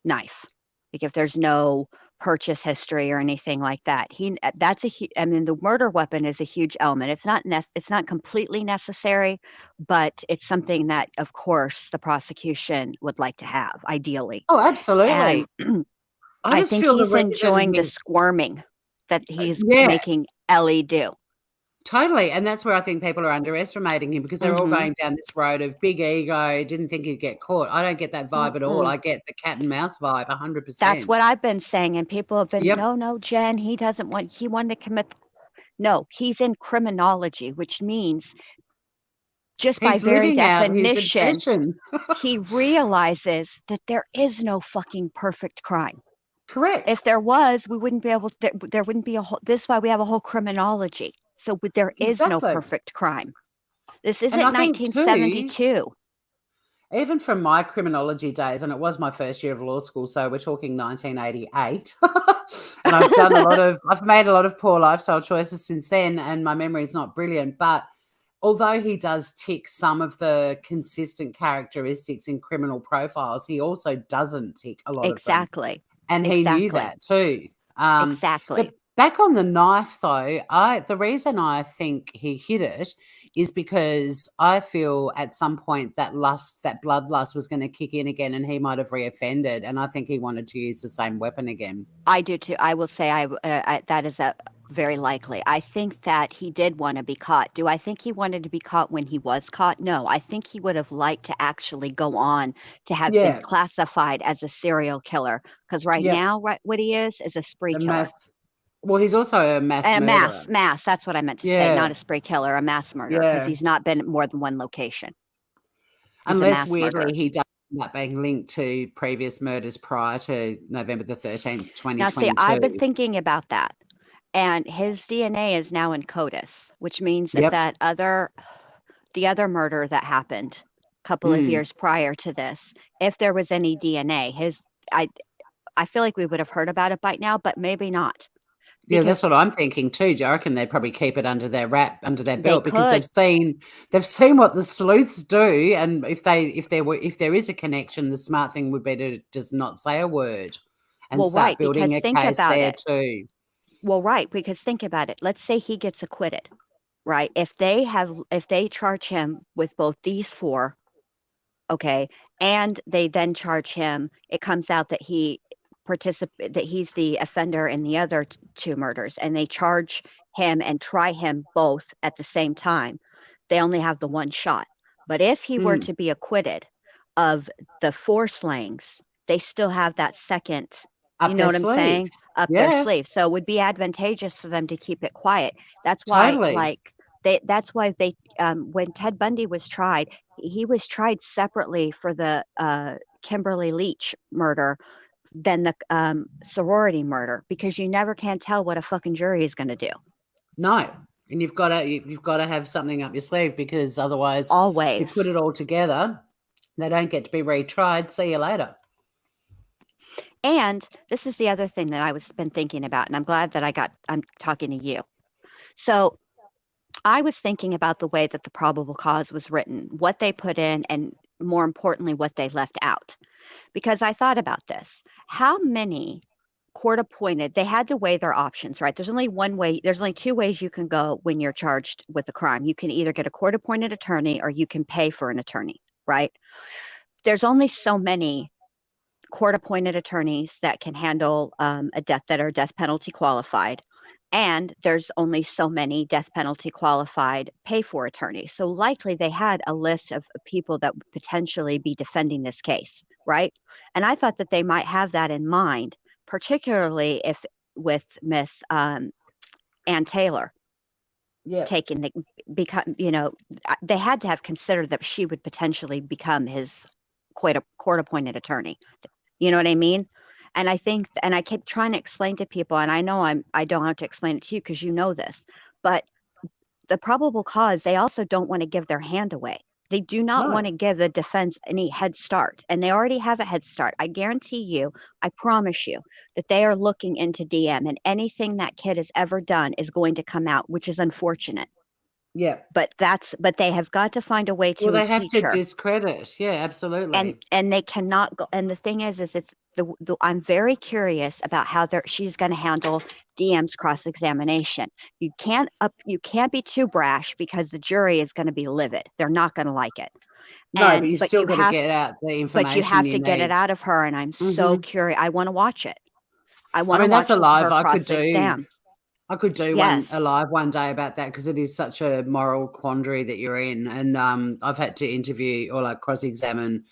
knife. Like if there's no purchase history or anything like that. I mean, the murder weapon is a huge element. It's not completely necessary, but it's something that, of course, the prosecution would like to have, ideally. Oh, absolutely. And I think he's enjoying the squirming that he's making Ellie do. Totally. And that's where I think people are underestimating him, because they're all going down this road of big ego, didn't think he'd get caught. I don't get that vibe at all. I get the cat and mouse vibe 100%. That's what I've been saying. And people have been, no, Jen, he wanted to commit. No, he's in criminology, which means just by very definition, he realizes that there is no fucking perfect crime. Correct. If there was, we wouldn't be able to, there wouldn't be this is why we have a whole criminology. So there is no perfect crime. This isn't 1972. Even from my criminology days, and it was my first year of law school, so we're talking 1988. And I've made a lot of poor lifestyle choices since then, and my memory is not brilliant. But although he does tick some of the consistent characteristics in criminal profiles, he also doesn't tick a lot of them. Exactly. And he knew that too. Exactly. Back on the knife, though, the reason I think he hid it is because I feel at some point that bloodlust was going to kick in again, and he might have reoffended, and I think he wanted to use the same weapon again. I do too. I will say that is very likely. I think that he did want to be caught. Do I think he wanted to be caught when he was caught? No. I think he would have liked to actually go on to have been classified as a serial killer, because now what he is a spree killer. Well, he's also a mass murderer. Mass. That's what I meant to say. Not a spree killer, a mass murderer, because he's not been at more than one location. Unless weirdly he does end up being linked to previous murders prior to November the 13th, 2022. Now, see, I've been thinking about that, and his DNA is now in CODIS, which means that the other murder that happened a couple of years prior to this, if there was any DNA, I feel like we would have heard about it by now, but maybe not. Because that's what I'm thinking too. I reckon they'd probably keep it under their belt, because they've seen what the sleuths do, and if there is a connection, the smart thing would be to just not say a word and start building a case there too. Well, right, because think about it. Let's say he gets acquitted, right? If they charge him with both these four, okay, and they then charge him, it comes out that that he's the offender in the other two murders, and they charge him and try him both at the same time, they only have the one shot. But if he were to be acquitted of the 4 slayings, they still have that second, you know what I'm saying, up their sleeve. So it would be advantageous for them to keep it quiet. That's why when Ted Bundy was tried, he was tried separately for the Kimberly Leach murder than the sorority murder, because you never can tell what a fucking jury is going to do. No, and you've got to have something up your sleeve, because otherwise, always, if you put it all together, they don't get to be retried. See you later. And this is the other thing that I was been thinking about, and I'm glad that I'm talking to you. So I was thinking about the way that the probable cause was written, what they put in, and more importantly, what they left out. Because I thought about this. How many court-appointed, they had to weigh their options, right? There's only 2 ways you can go when you're charged with a crime. You can either get a court-appointed attorney, or you can pay for an attorney, right? There's only so many court-appointed attorneys that can handle a death that are death penalty qualified. And there's only so many death penalty qualified pay-for attorneys. So likely they had a list of people that would potentially be defending this case, right? And I thought that they might have that in mind, particularly if with Miss Ann Taylor taking they had to have considered that she would potentially become his court-appointed attorney. You know what I mean? And I think, and I keep trying to explain to people, and I know I don't have to explain it to you because you know this, but the probable cause, they also don't want to give their hand away. They do not want to give the defense any head start, and they already have a head start. I guarantee you, I promise you, that they are looking into DM, and anything that kid has ever done is going to come out, which is unfortunate. Yeah. But they have got to find a way to they have to discredit. Yeah, absolutely. And they cannot go. And the thing is I'm very curious about how she's going to handle DM's cross-examination. You can't be too brash because the jury is going to be livid. They're not going to like it. No, but you still got to get out the information. But you have to get it out of her, and I'm so curious. I want to watch it. I mean, that's a live I could do. I could do a live one day about that, because it is such a moral quandary that you're in. And I've had to interview or like cross-examine,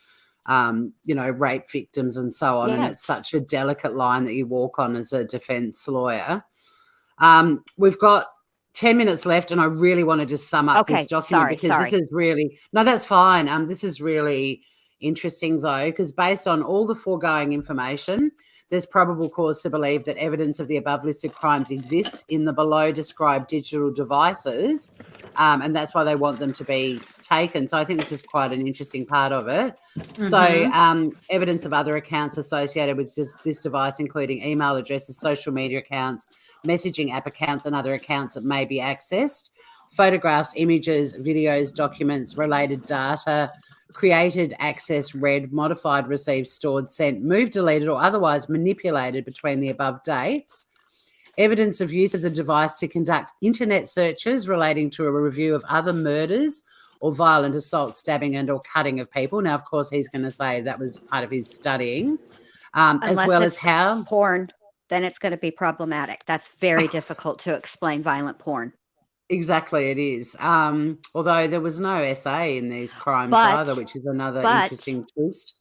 rape victims and so on. Yes. And it's such a delicate line that you walk on as a defense lawyer. We've got 10 minutes left, and I really want to just sum up this document this is really, no, that's fine. This is really interesting though, because based on all the foregoing information, there's probable cause to believe that evidence of the above listed crimes exists in the below described digital devices, and that's why they want them to be taken. So I think this is quite an interesting part of it. So evidence of other accounts associated with this device, including email addresses, social media accounts, messaging app accounts, and other accounts that may be accessed, photographs, images, videos, documents, related data, created, accessed, read, modified, received, stored, sent, moved, deleted, or otherwise manipulated between the above dates, evidence of use of the device to conduct internet searches relating to a review of other murders or violent assault, stabbing, and or cutting of people. Now, of course, he's going to say that was part of his studying, as well as how porn. Then it's going to be problematic. That's very difficult to explain violent porn. Exactly, it is. Although there was no essay in these crimes either, which is another interesting twist.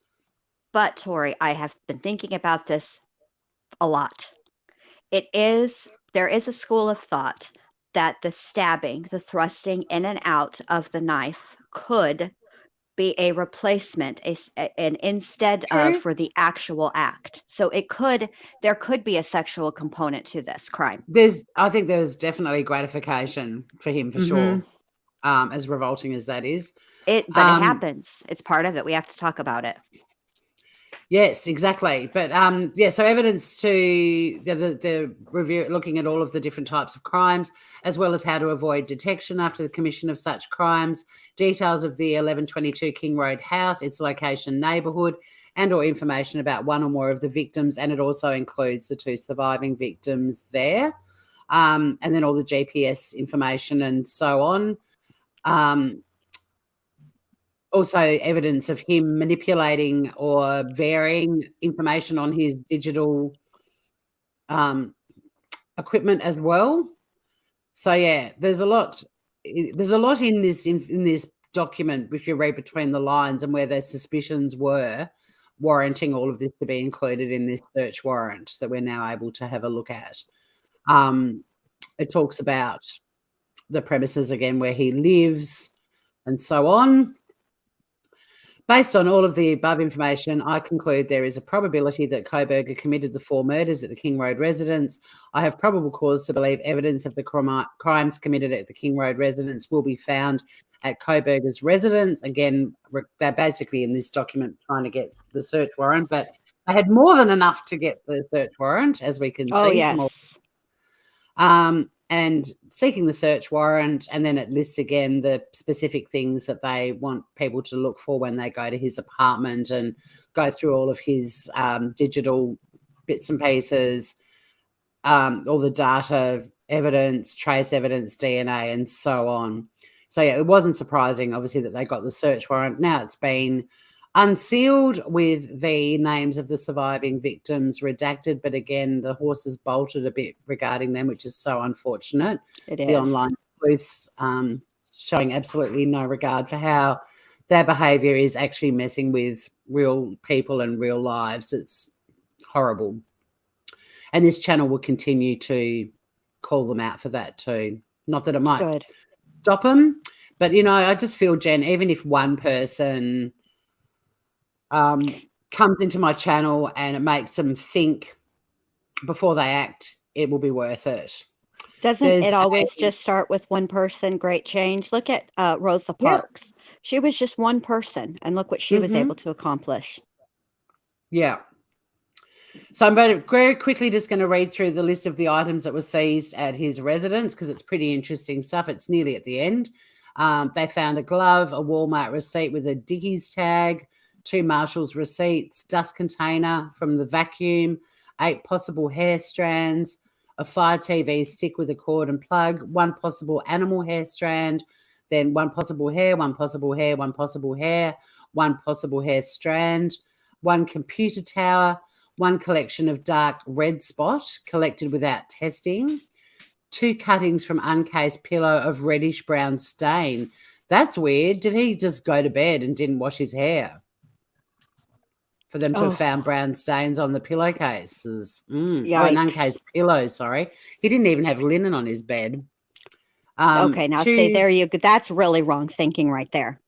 But Tori, I have been thinking about this a lot. There is a school of thought that the stabbing, the thrusting in and out of the knife could be a replacement, and instead of for the actual act. So there could be a sexual component to this crime. I think there's definitely gratification for him, for sure. As revolting as that is. But it happens. It's part of it. We have to talk about it. Yes, exactly. But so evidence to the review, looking at all of the different types of crimes, as well as how to avoid detection after the commission of such crimes, details of the 1122 King Road house, its location, neighbourhood, and or information about one or more of the victims, and it also includes the 2 surviving victims there, and then all the GPS information and so on. Also evidence of him manipulating or varying information on his digital equipment as well. So yeah, there's a lot in this document, if you read between the lines, and where their suspicions were warranting all of this to be included in this search warrant that we're now able to have a look at. It talks about the premises again where he lives and so on. Based on all of the above information, I conclude there is a probability that Koberger committed the 4 murders at the King Road residence. I have probable cause to believe evidence of the crimes committed at the King Road residence will be found at Koberger's residence. Again, they're basically in this document trying to get the search warrant, but they had more than enough to get the search warrant, as we can see. Oh, yes. And seeking the search warrant, and then it lists again the specific things that they want people to look for when they go to his apartment, and go through all of his digital bits and pieces, all the data, evidence, trace evidence, DNA, and so on. So, yeah, it wasn't surprising, obviously, that they got the search warrant. Now it's been unsealed with the names of the surviving victims redacted, but again, the horses bolted a bit regarding them, which is so unfortunate. It is. The online sleuths showing absolutely no regard for how their behaviour is actually messing with real people and real lives. It's horrible. And this channel will continue to call them out for that too. Not that it might stop them, but, I just feel, Jen, even if one person comes into my channel and it makes them think before they act, it will be worth it. Doesn't it always just start with one person? Great change. Look at Rosa Parks. Yeah. She was just one person, and look what she was able to accomplish. Yeah. So I'm very quickly just going to read through the list of the items that were seized at his residence, because it's pretty interesting stuff. It's nearly at the end. They found a glove, a Walmart receipt with a Dickies tag, 2 marshal's receipts, dust container from the vacuum, 8 possible hair strands, a Fire TV stick with a cord and plug, 1 possible animal hair strand, then 1 possible hair, 1 possible hair, 1 possible hair, 1 possible hair strand, 1 computer tower, 1 collection of dark red spot collected without testing, 2 cuttings from uncased pillow of reddish brown stain. That's weird. Did he just go to bed and didn't wash his hair for them to have found brown stains on the pillowcases? Oh, an uncased pillow, sorry. He didn't even have linen on his bed. Okay, now see, there you go. That's really wrong thinking right there.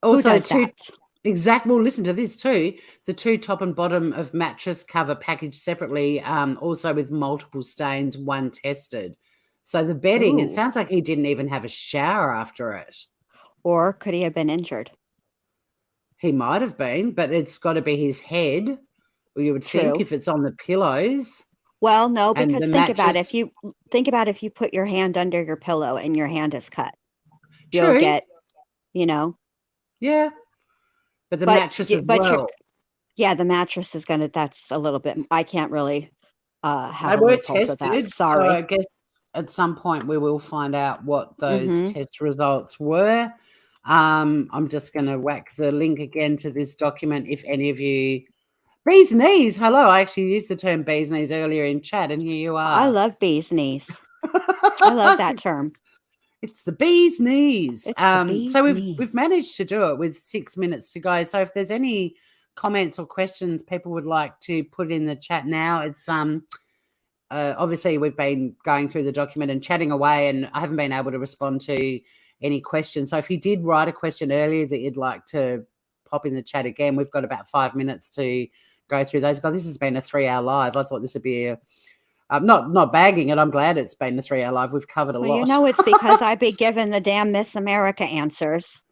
Also, well, listen to this too. The 2 top and bottom of mattress cover packaged separately, also with multiple stains, 1 tested. So the bedding, it sounds like he didn't even have a shower after it. Or could he have been injured? He might have been, but it's got to be his head. Or you would think if it's on the pillows. Well, no, because think about it, if you put your hand under your pillow and your hand is cut, you'll get, Yeah. But the mattress as well. The mattress is going to, that's a little bit, I can't really have they were tested. Sorry. So I guess at some point we will find out what those test results were. I'm just going to whack the link again to this document. If any of you, bee's knees. Hello. I actually used the term bee's knees earlier in chat, and here you are. I love bee's knees. I love that term. It's the bee's knees. So we've managed to do it with 6 minutes to go. So if there's any comments or questions people would like to put in the chat now, it's obviously we've been going through the document and chatting away, and I haven't been able to respond to any questions. So if you did write a question earlier that you'd like to pop in the chat again, we've got about 5 minutes to go through those. God, this has been a 3-hour live. I thought this would be not bagging it. I'm glad it's been a 3-hour live. We've covered a lot. It's because I'd be given the damn Miss America answers.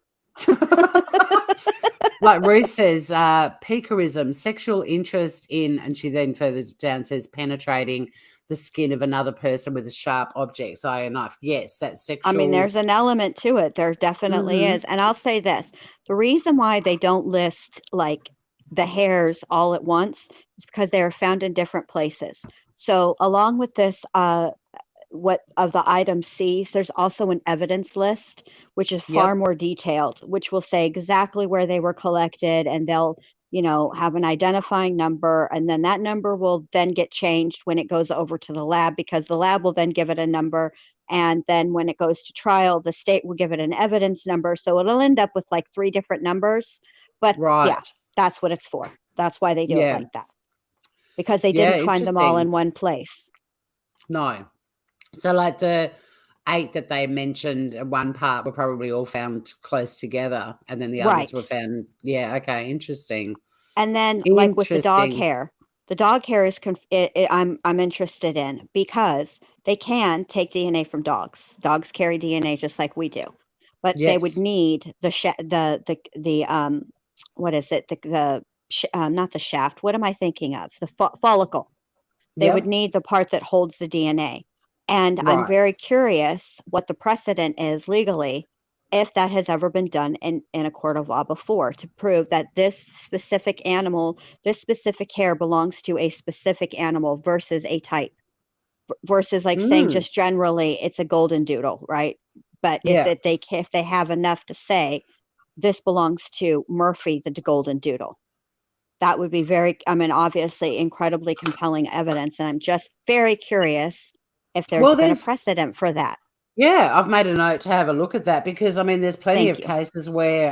Like Ruth says, piquerism, sexual interest in, and she then further down says penetrating the skin of another person with a sharp object, so a knife. Yes, that's sexual. I mean, there's an element to it. There definitely is. And I'll say this. The reason why they don't list like the hairs all at once is because they are found in different places. So along with this, what of the items seized, there's also an evidence list, which is far more detailed, which will say exactly where they were collected, and they'll, have an identifying number, and then that number will then get changed when it goes over to the lab, because the lab will then give it a number, and then when it goes to trial, the state will give it an evidence number. So it'll end up with like 3 different numbers, but that's what it's for. That's why they do it like that, because they didn't find them all in one place. No. So like the 8 that they mentioned, one part were probably all found close together, and then the others were found. Yeah. Okay. Interesting. And then like with the dog hair is I'm interested in, because they can take DNA from dogs. Dogs carry DNA just like we do, but they would need what is it? Not the shaft. What am I thinking of? The follicle. They would need the part that holds the DNA. And I'm very curious what the precedent is legally, if that has ever been done in a court of law before, to prove that this specific animal, this specific hair belongs to a specific animal versus a type, versus like saying just generally it's a golden doodle, right? But if they have enough to say this belongs to Murphy, the golden doodle, that would be obviously incredibly compelling evidence. And I'm just very curious if there's been a precedent for that. Yeah, I've made a note to have a look at that, because there's plenty of cases where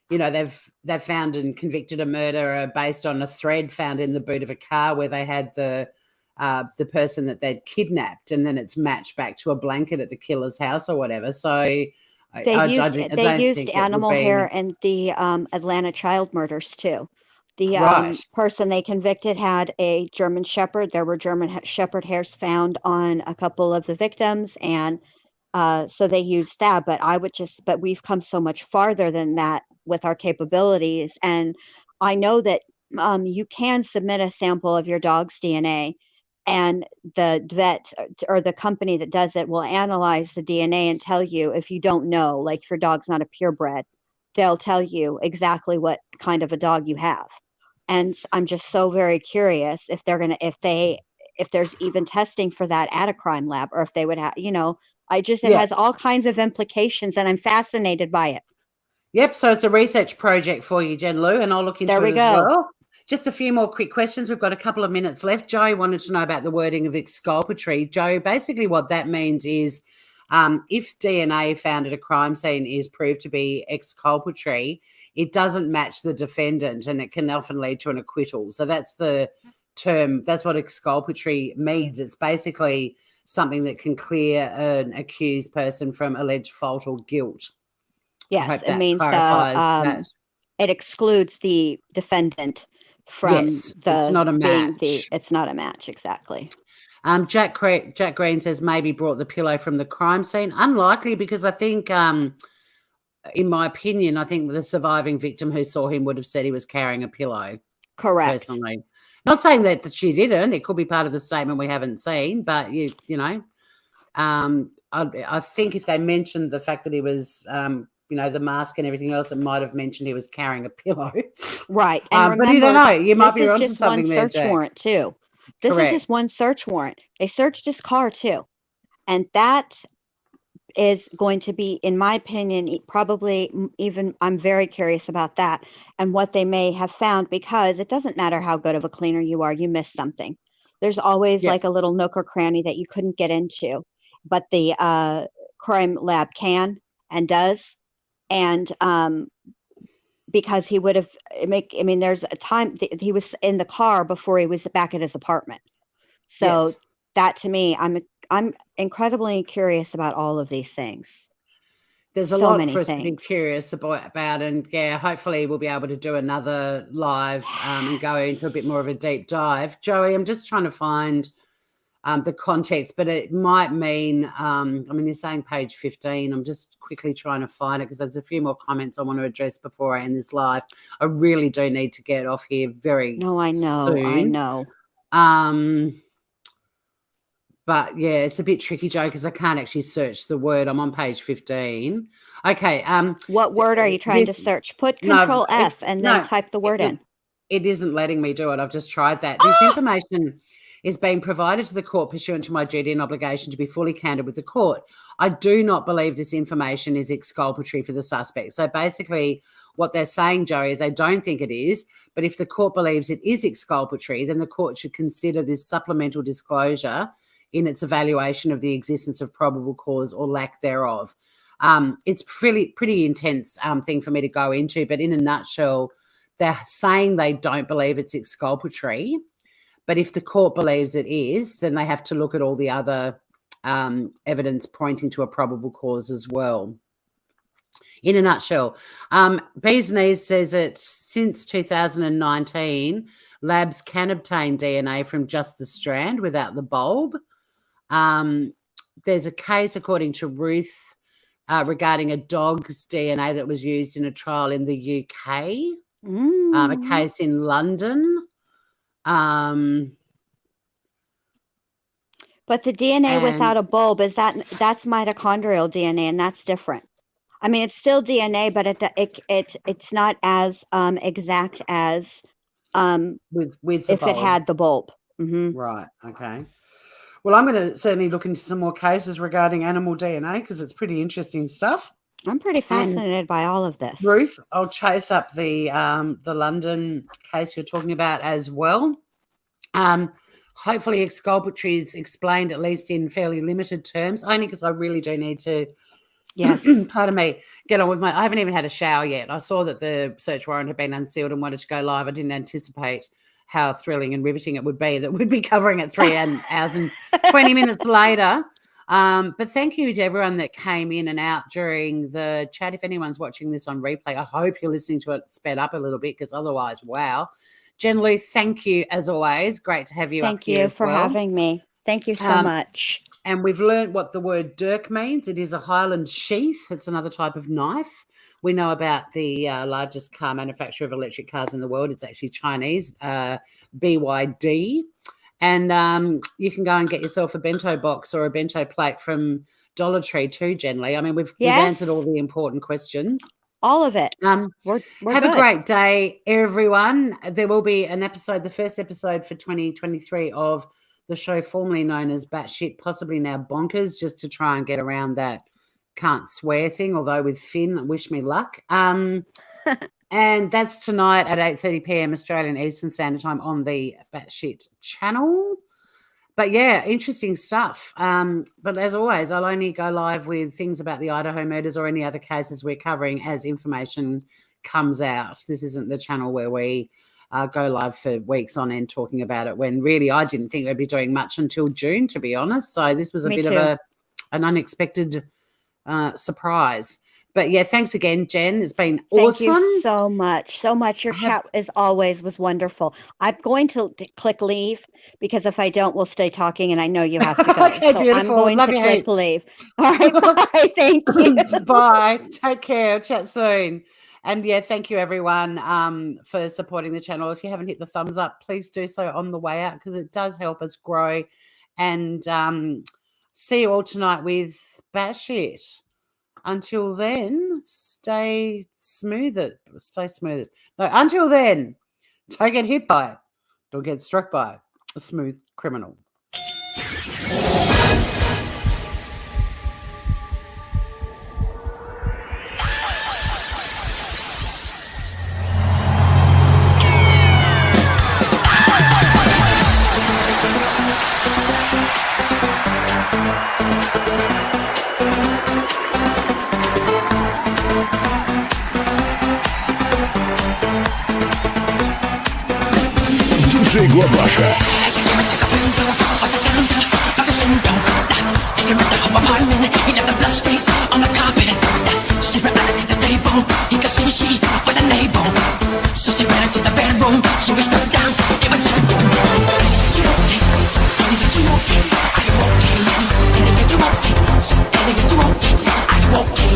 they've found and convicted a murderer based on a thread found in the boot of a car where they had the person that they'd kidnapped, and then it's matched back to a blanket at the killer's house or whatever. So they used animal hair in the Atlanta child murders too. The person they convicted had a German Shepherd. There were German Shepherd hairs found on a couple of the victims, and so they used that. But we've come so much farther than that with our capabilities, and I know that you can submit a sample of your dog's DNA, and the vet or the company that does it will analyze the DNA and tell you if you don't know, like if your dog's not a purebred, they'll tell you exactly what kind of a dog you have. And I'm just so very curious if they're going to, if there's even testing for that at a crime lab, or if they would have, it has all kinds of implications, and I'm fascinated by it. Yep. So it's a research project for you, Jen Lou, and I'll look into it as well. Just a few more quick questions. We've got a couple of minutes left. Joe wanted to know about the wording of exculpatory. Joe, basically what that means is if DNA found at a crime scene is proved to be exculpatory, it doesn't match the defendant, and it can often lead to an acquittal. So that's the term. That's what exculpatory means. It's basically something that can clear an accused person from alleged fault or guilt. Yes, it means it excludes the defendant from it's not a match. It's not a match, exactly. Jack Green says maybe brought the pillow from the crime scene. Unlikely, because I think, in my opinion, I think the surviving victim who saw him would have said he was carrying a pillow. Correct. Personally, not saying that she didn't. It could be part of the statement we haven't seen, but I think if they mentioned the fact that he was, the mask and everything else, it might have mentioned he was carrying a pillow. Right. And remember, but you don't know. You might be onto something there, Jack. Search warrant too. This is just one search warrant. They searched his car too. And that is going to be, in my opinion, probably even, I'm very curious about that and what they may have found, because it doesn't matter how good of a cleaner you are, you miss something. There's always like a little nook or cranny that you couldn't get into, but the crime lab can and does. And because he would have there's a time he was in the car before he was back at his apartment. So that, to me, I'm incredibly curious about all of these things. There's a lot for us to be curious about, and hopefully we'll be able to do another live and go into a bit more of a deep dive. Joey, I'm just trying to find the context, but it might mean, you're saying page 15. I'm just quickly trying to find it because there's a few more comments I want to address before I end this live. I really do need to get off here soon. I know. But it's a bit tricky, Joe, because I can't actually search the word. I'm on page 15. Okay. What word are you trying to search? Put Control F and then type the word in. It isn't letting me do it. I've just tried that. This information is being provided to the court pursuant to my duty and obligation to be fully candid with the court. I do not believe this information is exculpatory for the suspect. So basically what they're saying, Joey, is they don't think it is, but if the court believes it is exculpatory, then the court should consider this supplemental disclosure in its evaluation of the existence of probable cause or lack thereof. It's pretty intense thing for me to go into, but in a nutshell, they're saying they don't believe it's exculpatory. But if the court believes it is, then they have to look at all the other evidence pointing to a probable cause as well. In a nutshell, Bees Knees says that since 2019, labs can obtain DNA from just the strand without the bulb. There's a case, according to Ruth, regarding a dog's DNA that was used in a trial in the UK, a case in London. But the DNA without a bulb, that's mitochondrial DNA, and that's different. It's still DNA, but it's not as exact as with if it had the bulb. Mm-hmm. Right. Okay. Well, I'm going to certainly look into some more cases regarding animal DNA because it's pretty interesting stuff. I'm pretty fascinated by all of this. Ruth, I'll chase up the London case you're talking about as well. Hopefully exculpatory is explained at least in fairly limited terms, only because I really do need to, pardon me, get on with I haven't even had a shower yet. I saw that the search warrant had been unsealed and wanted to go live. I didn't anticipate how thrilling and riveting it would be that we'd be covering it 3 hours and 20 minutes later. But thank you to everyone that came in and out during the chat. If anyone's watching this on replay, I hope you're listening to it sped up a little bit because otherwise, wow. Jen Lou, thank you as always. Great to have you up here. Thank you for having me. Thank you so much. And we've learned what the word dirk means. It is a Highland sheath. It's another type of knife. We know about the largest car manufacturer of electric cars in the world. It's actually Chinese, BYD. And you can go and get yourself a bento box or a bento plate from Dollar Tree too, Jen Lee. We've answered all the important questions. All of it. We're have good. A great day, everyone. There will be an episode, the first episode for 2023 of the show formerly known as Batshit, possibly now Bonkers, just to try and get around that can't swear thing, although with Finn, wish me luck. And that's tonight at 8:30 p.m. Australian Eastern Standard Time on the Batshit channel. But yeah, interesting stuff. But as always, I'll only go live with things about the Idaho murders or any other cases we're covering as information comes out. This isn't the channel where we go live for weeks on end talking about it, when really I didn't think we'd be doing much until June, to be honest. So this was a bit of an unexpected surprise. But yeah, thanks again, Jen. It's been awesome. Thank you so much. So much. Your chat, as always, was wonderful. I'm going to click leave because if I don't, we'll stay talking, and I know you have to go. Okay, so beautiful. I'm going Love to click leave. All right, bye. Thank you. Bye. Take care. Chat soon. And yeah, thank you everyone for supporting the channel. If you haven't hit the thumbs up, please do so on the way out because it does help us grow. And see you all tonight with Batshit. Until then, stay smooth. No, until then, don't get hit by it. Don't get struck by a smooth criminal. Russia. So she ran to the bedroom, she was struck down, it was her doom. You okay? Are you okay? Are you okay? So, are you okay?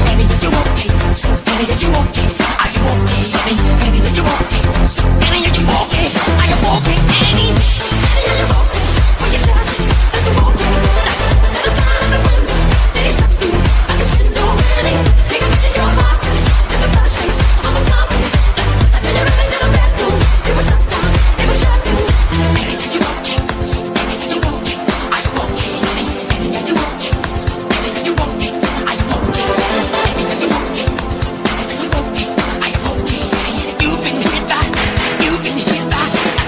Are you okay? So, are you okay?